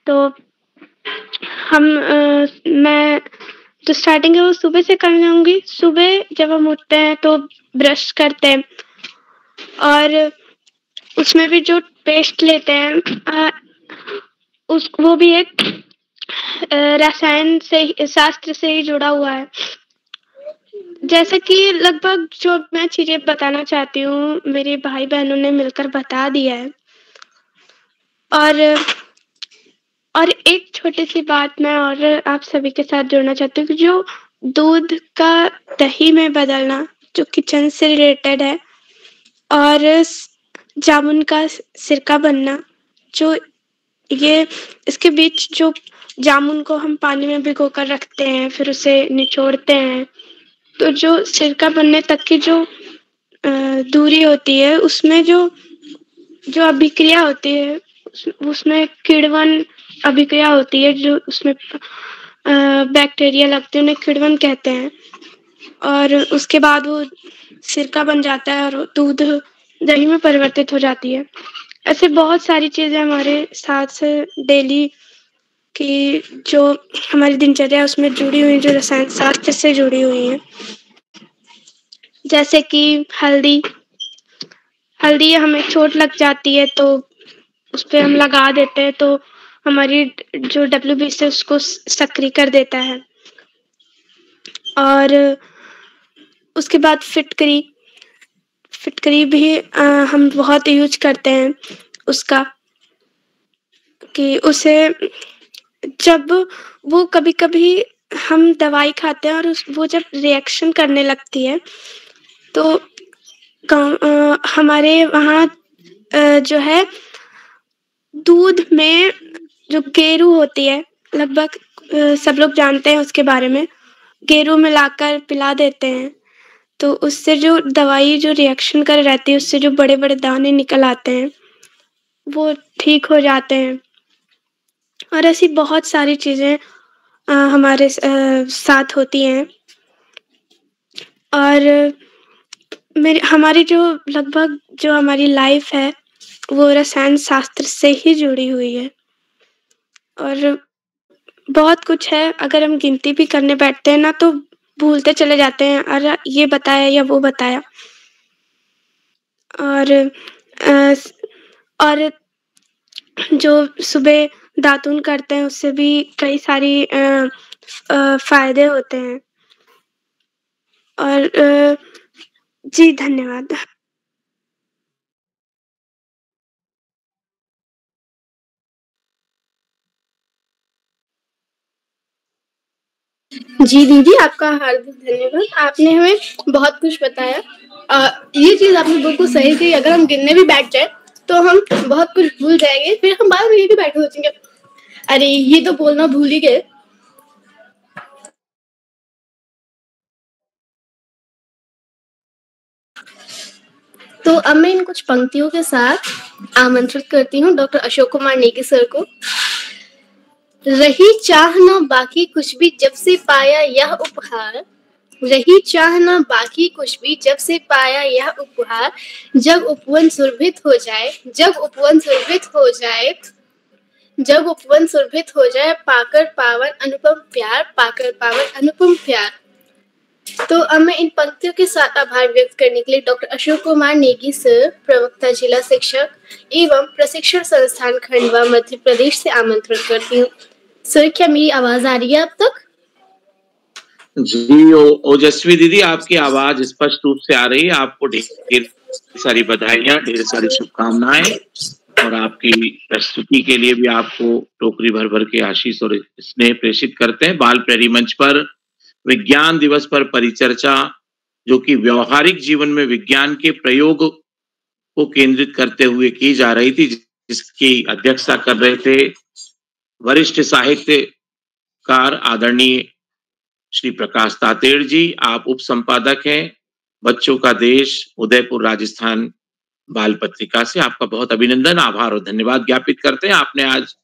तो मैं जो स्टार्टिंग है वो सुबह से कर जाऊंगी। सुबह जब हम उठते हैं तो ब्रश करते हैं और उसमें भी जो पेस्ट लेते हैं वो भी एक रसायन से, शास्त्र से ही जुड़ा हुआ है। जैसे कि लगभग जो मैं चीजें बताना चाहती हूँ मेरे भाई बहनों ने मिलकर बता दिया है। और एक छोटी सी बात मैं और आप सभी के साथ जोड़ना चाहती हूँ कि जो दूध का दही में बदलना जो किचन से रिलेटेड है, और जामुन का सिरका बनना, जो ये इसके बीच जो जामुन को हम पानी में भिगोकर रखते हैं फिर उसे निचोड़ते हैं, तो जो सिरका बनने तक की जो दूरी होती है उसमें जो अभिक्रिया होती है उसमें किण्वन अभिक्रिया होती है, जो उसमें बैक्टीरिया लगते हैं, उन्हें किण्वन कहते हैं। और उसके बाद वो सिरका बन जाता है और दूध दही में परिवर्तित हो जाती है। ऐसे बहुत सारी चीजें हमारे साथ डेली की जो हमारी दिनचर्या उसमें जुड़ी हुई, जो रसायन शास्त्र से जुड़ी हुई है। जैसे कि हल्दी हमें चोट लग जाती है तो उस पर हम लगा देते हैं, तो हमारी जो WBC है उसको सक्रिय कर देता है। और उसके बाद फिटकरी भी हम बहुत यूज करते हैं उसका, कि उसे जब वो कभी-कभी हम दवाई खाते हैं और वो जब रिएक्शन करने लगती है तो हमारे वहाँ जो है दूध में जो गेरू होती है, लगभग सब लोग जानते हैं उसके बारे में, गेरू मिलाकर पिला देते हैं, तो उससे जो दवाई जो रिएक्शन कर रहती है उससे जो बड़े-बड़े दाने निकल आते हैं वो ठीक हो जाते हैं। और ऐसी बहुत सारी चीजें हमारे साथ होती हैं। और हमारी जो लगभग जो हमारी लाइफ है वो रसायन शास्त्र से ही जुड़ी हुई है। और बहुत कुछ है, अगर हम गिनती भी करने बैठते हैं ना तो भूलते चले जाते हैं, अरे ये बताया या वो बताया। और जो सुबह दातून करते हैं उससे भी कई सारी फायदे होते हैं। और जी धन्यवाद। जी दीदी, आपका हार्दिक धन्यवाद। आपने हमें बहुत कुछ बताया। ये चीज आपने बिल्कुल सही कही। अगर हम गिनने भी बैठ जाए तो हम बहुत कुछ भूल जाएंगे, फिर हम बाद में ये भी बैठे सोचेंगे अरे ये तो बोलना भूल ही गए। तो अब मैं इन कुछ पंक्तियों के साथ आमंत्रित करती हूँ डॉक्टर अशोक कुमार नेगी सर को। रही चाह ना बाकी कुछ भी जब से पाया यह उपहार, रही चाह ना बाकी कुछ भी जब से पाया यह उपहार, जब उपवन सुरभित हो जाए, जब उपवन सुरभित हो जाए, जब उपवन सुरभित हो जाए, पाकर पावन अनुपम प्यार, पाकर पावन अनुपम प्यार। तो अब मैं इन पंक्तियों के साथ आभार व्यक्त करने के लिए डॉक्टर अशोक कुमार नेगी सर, प्रवक्ता जिला शिक्षक एवं प्रशिक्षण संस्थान खंडवा मध्य प्रदेश से आमंत्रित करती हूँ। सर, क्या मेरी आवाज आ रही है अब तक? जी ओजस्वी दीदी, आपकी आवाज स्पष्ट रूप से आ रही है। आपको ढेर सारी बधाइयां, ढेर सारी शुभकामनाएं, और आपकी प्रस्तुति के लिए भी आपको टोकरी भर भर के आशीष और स्नेह प्रेषित करते हैं। बाल प्रहरी मंच पर विज्ञान दिवस पर परिचर्चा, जो कि व्यवहारिक जीवन में विज्ञान के प्रयोग को केंद्रित करते हुए की जा रही थी, जिसकी अध्यक्षता कर रहे थे वरिष्ठ साहित्यकार आदरणीय श्री प्रकाश तातेड़ जी। आप उप संपादक हैं बच्चों का देश, उदयपुर राजस्थान बाल पत्रिका से। आपका बहुत अभिनंदन, आभार और धन्यवाद ज्ञापित करते हैं। आपने आज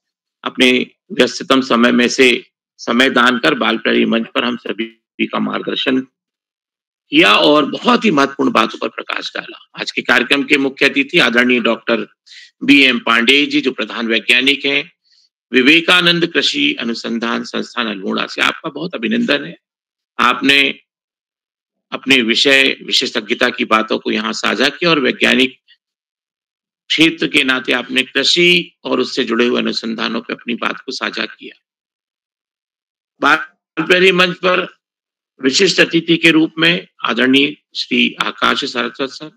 अपने व्यस्ततम समय में से समय दान कर बाल प्रहरी मंच पर हम सभी का मार्गदर्शन किया और बहुत ही महत्वपूर्ण बातों पर प्रकाश डाला। आज के कार्यक्रम के मुख्य अतिथि आदरणीय डॉक्टर BM पांडेय जी, जो प्रधान वैज्ञानिक हैं विवेकानंद कृषि अनुसंधान संस्थान अल्मोड़ा से। आपका बहुत अभिनंदन है। आपने अपने विषय विशेषज्ञता की बातों को यहाँ साझा किया और वैज्ञानिक क्षेत्र के नाते आपने कृषि और उससे जुड़े हुए अनुसंधानों पर अपनी बात को साझा किया। बाल प्रहरी मंच पर विशिष्ट अतिथि के रूप में आदरणीय श्री आकाश सारस्वत सर,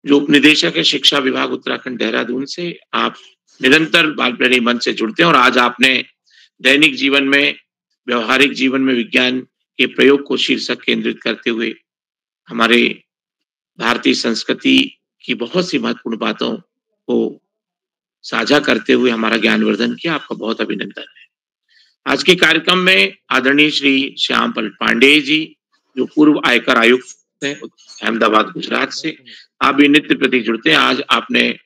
जो उपनिदेशक है शिक्षा विभाग उत्तराखंड देहरादून से। आप निरंतर बाल प्रहरी मंच से जुड़ते हैं और आज आपने दैनिक जीवन में, व्यवहारिक जीवन में विज्ञान के प्रयोग को शीर्षक केंद्रित करते हुए हमारे भारतीय संस्कृति की बहुत सी महत्वपूर्ण बातों को साझा करते हुए हमारा ज्ञानवर्धन किया। आपका बहुत अभिनंदन है। आज के कार्यक्रम में आदरणीय श्री श्यामपल पांडेय जी, जो पूर्व आयकर आयुक्त हैं अहमदाबाद गुजरात से, आप भी नित्य प्रति जुड़ते हैं। आज आपने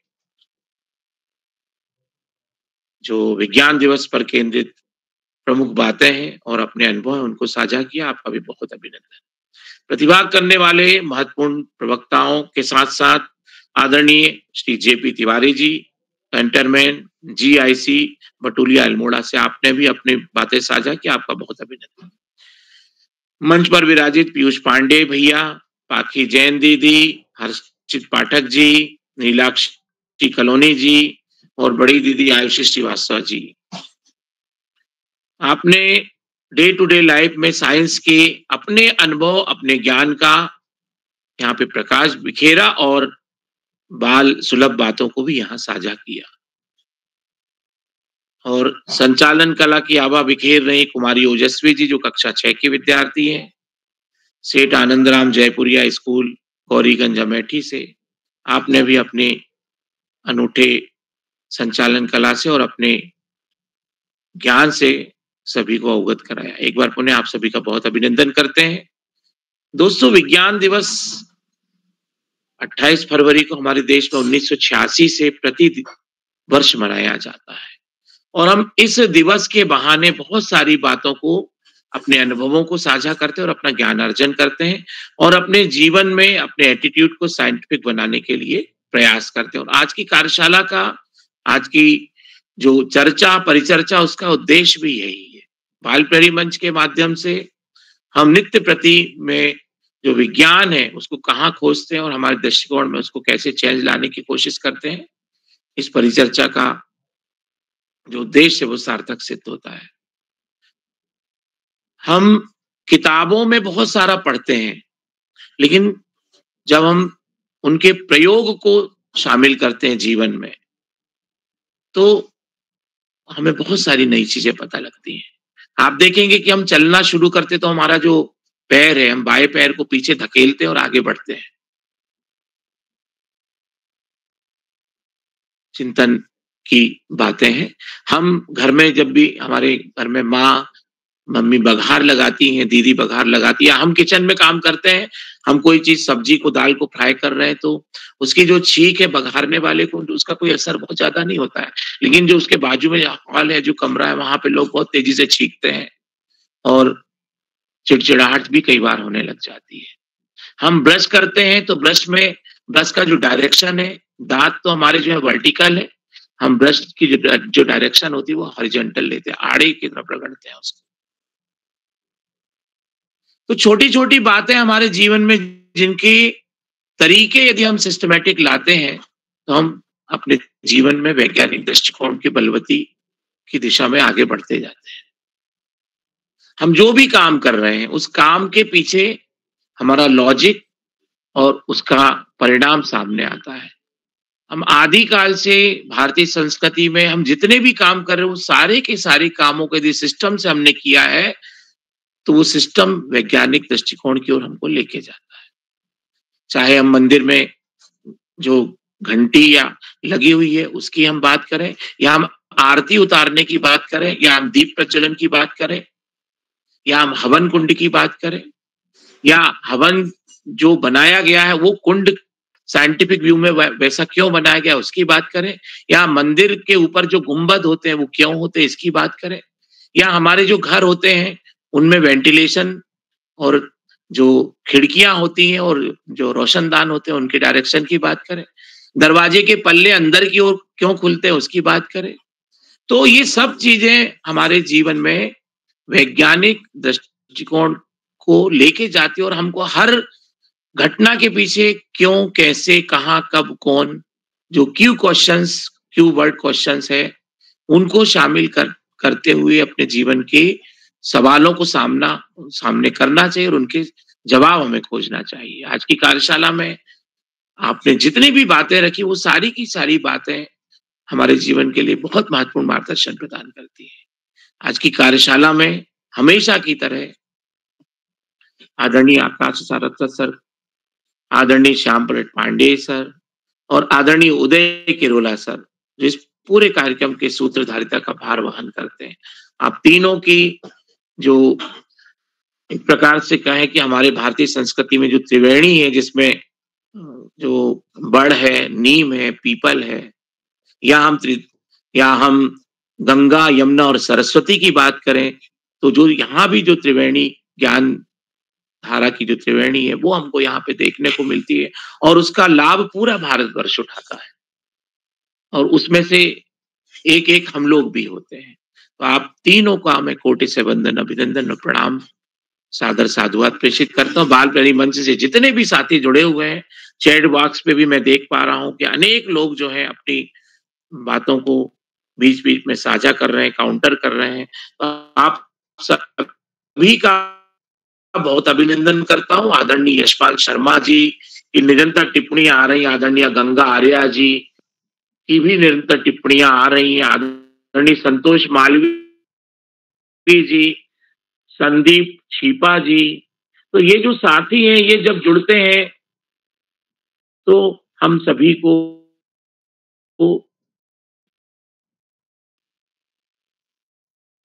जो विज्ञान दिवस पर केंद्रित प्रमुख बातें हैं और अपने अनुभव हैं उनको साझा किया। आपका भी बहुत अभिनंदन। प्रतिभाग करने वाले महत्वपूर्ण प्रवक्ताओं के साथ साथ आदरणीय श्री जेपी तिवारी जी, कैंटरमैन GIC बटुलिया अल्मोड़ा से आपने भी अपनी बातें साझा की। आपका बहुत अभिनंदन। मंच पर विराजित पीयूष पांडे भैया, पाखी जैन दीदी, हर्षित पाठक जी, नीलाक्षी कलोनी जी और बड़ी दीदी आयुषी श्रीवास्तव जी, आपने डे टू डे लाइफ में साइंस के अपने अनुभव, अपने ज्ञान का यहाँ पे प्रकाश बिखेरा और बाल सुलभ बातों को भी यहाँ साझा किया। और संचालन कला की आभा बिखेर रही कुमारी ओजस्वी जी जो कक्षा 6 की विद्यार्थी हैं, सेठ आनंदराम जयपुरिया स्कूल गौरीगंज अमेठी से, आपने भी अपने अनूठे संचालन कला से और अपने ज्ञान से सभी को अवगत कराया। एक बार पुनः आप सभी का बहुत अभिनंदन करते हैं। दोस्तों, विज्ञान दिवस 28 फरवरी को हमारे देश में 1986 से प्रति वर्ष मनाया जाता है और हम इस दिवस के बहाने बहुत सारी बातों को, अपने अनुभवों को साझा करते हैं और अपना ज्ञान अर्जन करते हैं और अपने जीवन में अपने एटीट्यूड को साइंटिफिक बनाने के लिए प्रयास करते हैं। और आज की कार्यशाला का, आज की जो चर्चा परिचर्चा, उसका उद्देश्य भी यही है। बाल प्रहरी मंच के माध्यम से हम नित्य प्रति में जो विज्ञान है उसको कहाँ खोजते हैं और हमारे दृष्टिकोण में उसको कैसे चेंज लाने की कोशिश करते हैं। इस परिचर्चा का जो उद्देश्य है वो सार्थक सिद्ध होता है। हम किताबों में बहुत सारा पढ़ते हैं, लेकिन जब हम उनके प्रयोग को शामिल करते हैं जीवन में तो हमें बहुत सारी नई चीजें पता लगती हैं। आप देखेंगे कि हम चलना शुरू करते तो हमारा जो पैर है, हम बाएं पैर को पीछे धकेलते हैं और आगे बढ़ते हैं। चिंतन की बातें हैं। हम घर में, जब भी हमारे घर में मम्मी बघार लगाती हैं, दीदी बघार लगाती है, हम किचन में काम करते हैं, हम कोई चीज सब्जी को, दाल को फ्राई कर रहे हैं तो उसकी जो छींक है बघारने वाले को, उसका कोई असर बहुत ज्यादा नहीं होता है, लेकिन जो उसके बाजू में हॉल है, जो कमरा है, वहां पे लोग बहुत तेजी से छींकते हैं और चिड़चिड़ाहट भी कई बार होने लग जाती है। हम ब्रश करते हैं तो ब्रश का जो डायरेक्शन है, दांत तो हमारे जो है वर्टिकल है, हम ब्रश की जो डायरेक्शन होती है वो हॉरिजॉन्टल लेते हैं, आड़े की तरफ रगड़ते हैं उसको। तो छोटी छोटी बातें हमारे जीवन में, जिनके तरीके यदि हम सिस्टमैटिक लाते हैं तो हम अपने जीवन में वैज्ञानिक दृष्टिकोण की बलवती की दिशा में आगे बढ़ते जाते हैं। हम जो भी काम कर रहे हैं उस काम के पीछे हमारा लॉजिक और उसका परिणाम सामने आता है। हम आदिकाल से भारतीय संस्कृति में हम जितने भी काम कर रहे हैं, वो सारे के सारे कामों को यदि सिस्टम से हमने किया है तो वो सिस्टम वैज्ञानिक दृष्टिकोण की ओर हमको लेके जाता है। चाहे हम मंदिर में जो घंटी या लगी हुई है उसकी हम बात करें, या हम आरती उतारने की बात करें, या हम दीप प्रज्वलन की बात करें, या हम हवन कुंड की बात करें, या हवन जो बनाया गया है वो कुंड साइंटिफिक व्यू में वैसा क्यों बनाया गया उसकी बात करें, या मंदिर के ऊपर जो गुंबद होते हैं वो क्यों होते हैं इसकी बात करें, या हमारे जो घर होते हैं उनमें वेंटिलेशन और जो खिड़कियां होती हैं और जो रोशनदान होते हैं उनके डायरेक्शन की बात करें, दरवाजे के पल्ले अंदर की ओर क्यों खुलते हैं उसकी बात करें। तो ये सब चीजें हमारे जीवन में वैज्ञानिक दृष्टिकोण को लेके जाती है और हमको हर घटना के पीछे क्यों, कैसे, कहाँ, कब, कौन, जो क्यू वर्ड क्वेश्चंस है उनको शामिल करते हुए अपने जीवन के सवालों को सामने करना चाहिए और उनके जवाब हमें खोजना चाहिए। आज की कार्यशाला में आपने जितनी भी बातें रखी वो सारी की सारी बातें हमारे जीवन के लिए बहुत महत्वपूर्ण मार्गदर्शन प्रदान करती है। आज की कार्यशाला में हमेशा की तरह आदरणीय आकाश सारस्वत सर, आदरणीय श्याम प्रसाद पांडे सर और आदरणीय उदय किरोला सर, जो इस पूरे कार्यक्रम के सूत्रधारिता का भार वहन करते हैं, आप तीनों की जो एक प्रकार से कहें कि हमारे भारतीय संस्कृति में जो त्रिवेणी है, जिसमें जो बड़ है, नीम है, पीपल है, या हम गंगा, यमुना और सरस्वती की बात करें तो जो यहाँ भी जो त्रिवेणी ज्ञान धारा की जो त्रिवेणी है वो हमको यहाँ पे देखने को मिलती है और उसका लाभ पूरा भारतवर्ष उठाता है और उसमें से एक-एक हम लोग भी होते हैं। तो आप तीनों का मैं कोटि से वंदन, अभिनंदन और प्रणाम सादर साधुवाद प्रेषित करता हूँ। बाल प्रेमी मंच से जितने भी साथी जुड़े हुए हैं, चैट बॉक्स पे भी मैं देख पा रहा हूँ कि अनेक लोग जो हैं अपनी बातों को बीच-बीच में साझा कर रहे हैं, काउंटर कर रहे हैं। आप सभी का बहुत अभिनंदन करता हूँ। आदरणीय यशपाल शर्मा जी की निरंतर टिप्पणियाँ आ रही हैं, आदरणीय गंगा आर्या जी की भी निरंतर टिप्पणियाँ आ रही हैं, आदरणीय संतोष मालवीय जी, संदीप छिपा जी। तो ये जो साथी हैं ये जब जुड़ते हैं तो हम सभी को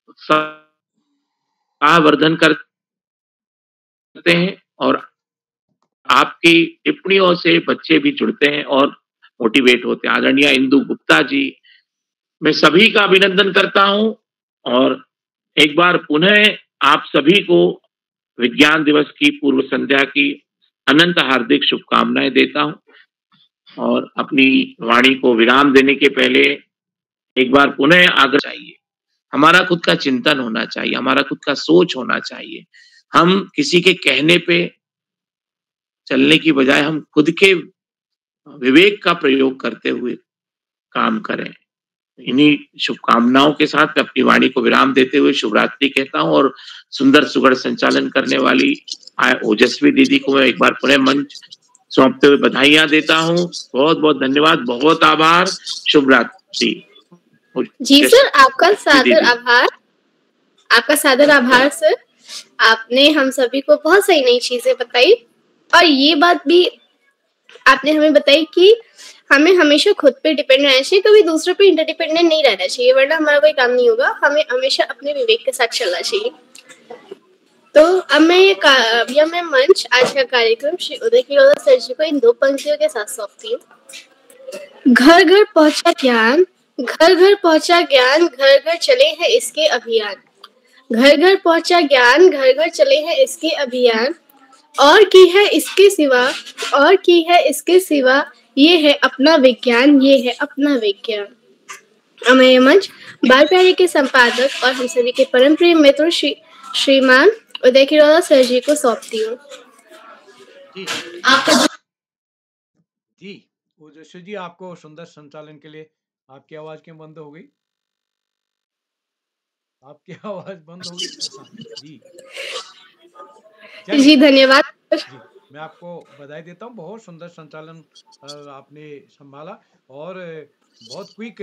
उत्साहवर्धन करते हैं और आपकी टिप्पणियों से बच्चे भी जुड़ते हैं और मोटिवेट होते हैं। आदरणीय इंदु गुप्ता जी, मैं सभी का अभिनंदन करता हूं और एक बार पुनः आप सभी को विज्ञान दिवस की पूर्व संध्या की अनंत हार्दिक शुभकामनाएं देता हूं और अपनी वाणी को विराम देने के पहले एक बार पुनः आग्रह चाहिए, हमारा खुद का चिंतन होना चाहिए, हमारा खुद का सोच होना चाहिए। हम किसी के कहने पे चलने की बजाय हम खुद के विवेक का प्रयोग करते हुए काम करें। इन्हीं शुभकामनाओं के साथ मैं अपनी वाणी को विराम देते हुए शुभरात्रि कहता हूँ और सुंदर सुगढ़ संचालन करने वाली ओजस्वी दीदी को मैं एक बार पुनः मंच सौंपते हुए बधाइयां देता हूँ। बहुत बहुत धन्यवाद, बहुत आभार, शुभरात्रि। जी सर, आपका सादर आभार, आपका सादर आभार सर। आपने हम सभी को बहुत सही नई चीजें बताई और ये बात भी आपने हमें बताई कि हमें हमेशा खुद पे डिपेंड रहना चाहिए, कभी दूसरों पे इंटरडिपेंडेंट नहीं रहना चाहिए, वरना हमारा कोई काम नहीं होगा। हमें हमेशा अपने विवेक के साथ चलना चाहिए। तो अब मैं मंच आज का कार्यक्रम श्री उदय किरोड़ा सर जी को इन दो पंक्तियों के साथ सौंपती हूँ। घर घर पहुंचा ज्ञान, घर घर पहुंचा ज्ञान, घर घर चले हैं इसके अभियान। घर घर पहुंचा ज्ञान, घर घर चले हैं इसके अभियान। और की है इसके सिवा, और की है इसके सिवा, ये है अपना विज्ञान, ये है अपना विज्ञान। मैं ये मंच बाल प्यारे के संपादक और हम सभी के परम प्रिय मित्र श्रीमान उदय किरोड़ा सर जी को सौंपती हूँ। जी ओजस्वी जी, आपको सुंदर संचालन के लिए आपकी आवाज क्यों बंद हो गई? आपकी आवाज बंद हो गई? जी धन्यवाद। जी, मैं आपको बधाई देता हूँ, बहुत सुंदर संचालन आपने संभाला और बहुत क्विक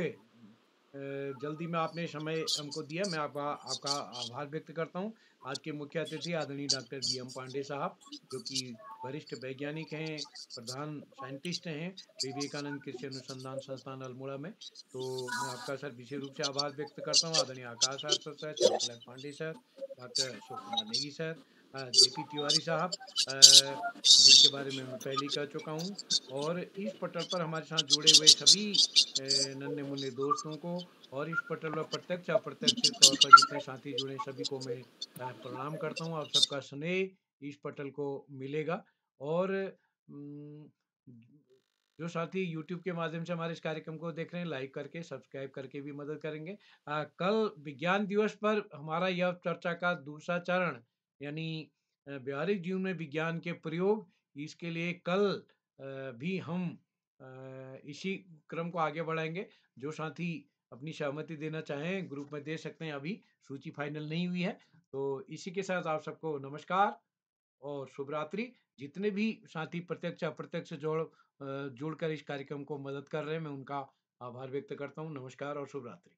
जल्दी में आपने समय हमको दिया। मैं आपका आभार व्यक्त करता हूँ। आज के मुख्य अतिथि आदरणीय डॉक्टर BM पांडे साहब, जो कि वरिष्ठ वैज्ञानिक हैं, प्रधान साइंटिस्ट हैं विवेकानंद कृषि अनुसंधान संस्थान अल्मोड़ा में। तो मैं आपका सर विशेष रूप से आभार व्यक्त करता हूँ। आदरणीय Akash Arth sir, Shyamprakash Pandey sir, doctor Ashok Kumar Negi sir, JP Tiwari साहब, जिनके बारे में मैं पहले ही कह चुका हूँ, और इस पटल पर हमारे साथ जुड़े हुए सभी नन्हे मुन्ने दोस्तों को और इस पटल पर प्रत्यक्ष अप्रत्यक्ष तौर पर जितने साथी जुड़े सभी को मैं प्रणाम करता हूँ। आप सबका स्नेह इस पटल को मिलेगा और जो साथी YouTube के माध्यम से हमारे इस कार्यक्रम को देख रहे हैं, लाइक करके सब्सक्राइब करके भी मदद करेंगे। कल विज्ञान दिवस पर हमारा यह चर्चा का दूसरा चरण यानी व्यावहारिक जीवन में विज्ञान के प्रयोग, इसके लिए कल भी हम इसी क्रम को आगे बढ़ाएंगे। जो साथी अपनी सहमति देना चाहें ग्रुप में दे सकते हैं, अभी सूची फाइनल नहीं हुई है। तो इसी के साथ आप सबको नमस्कार और शुभ रात्रि। जितने भी साथी प्रत्यक्ष अप्रत्यक्ष जुड़कर इस कार्यक्रम को मदद कर रहे हैं, मैं उनका आभार व्यक्त करता हूँ। नमस्कार और शुभ रात्रि।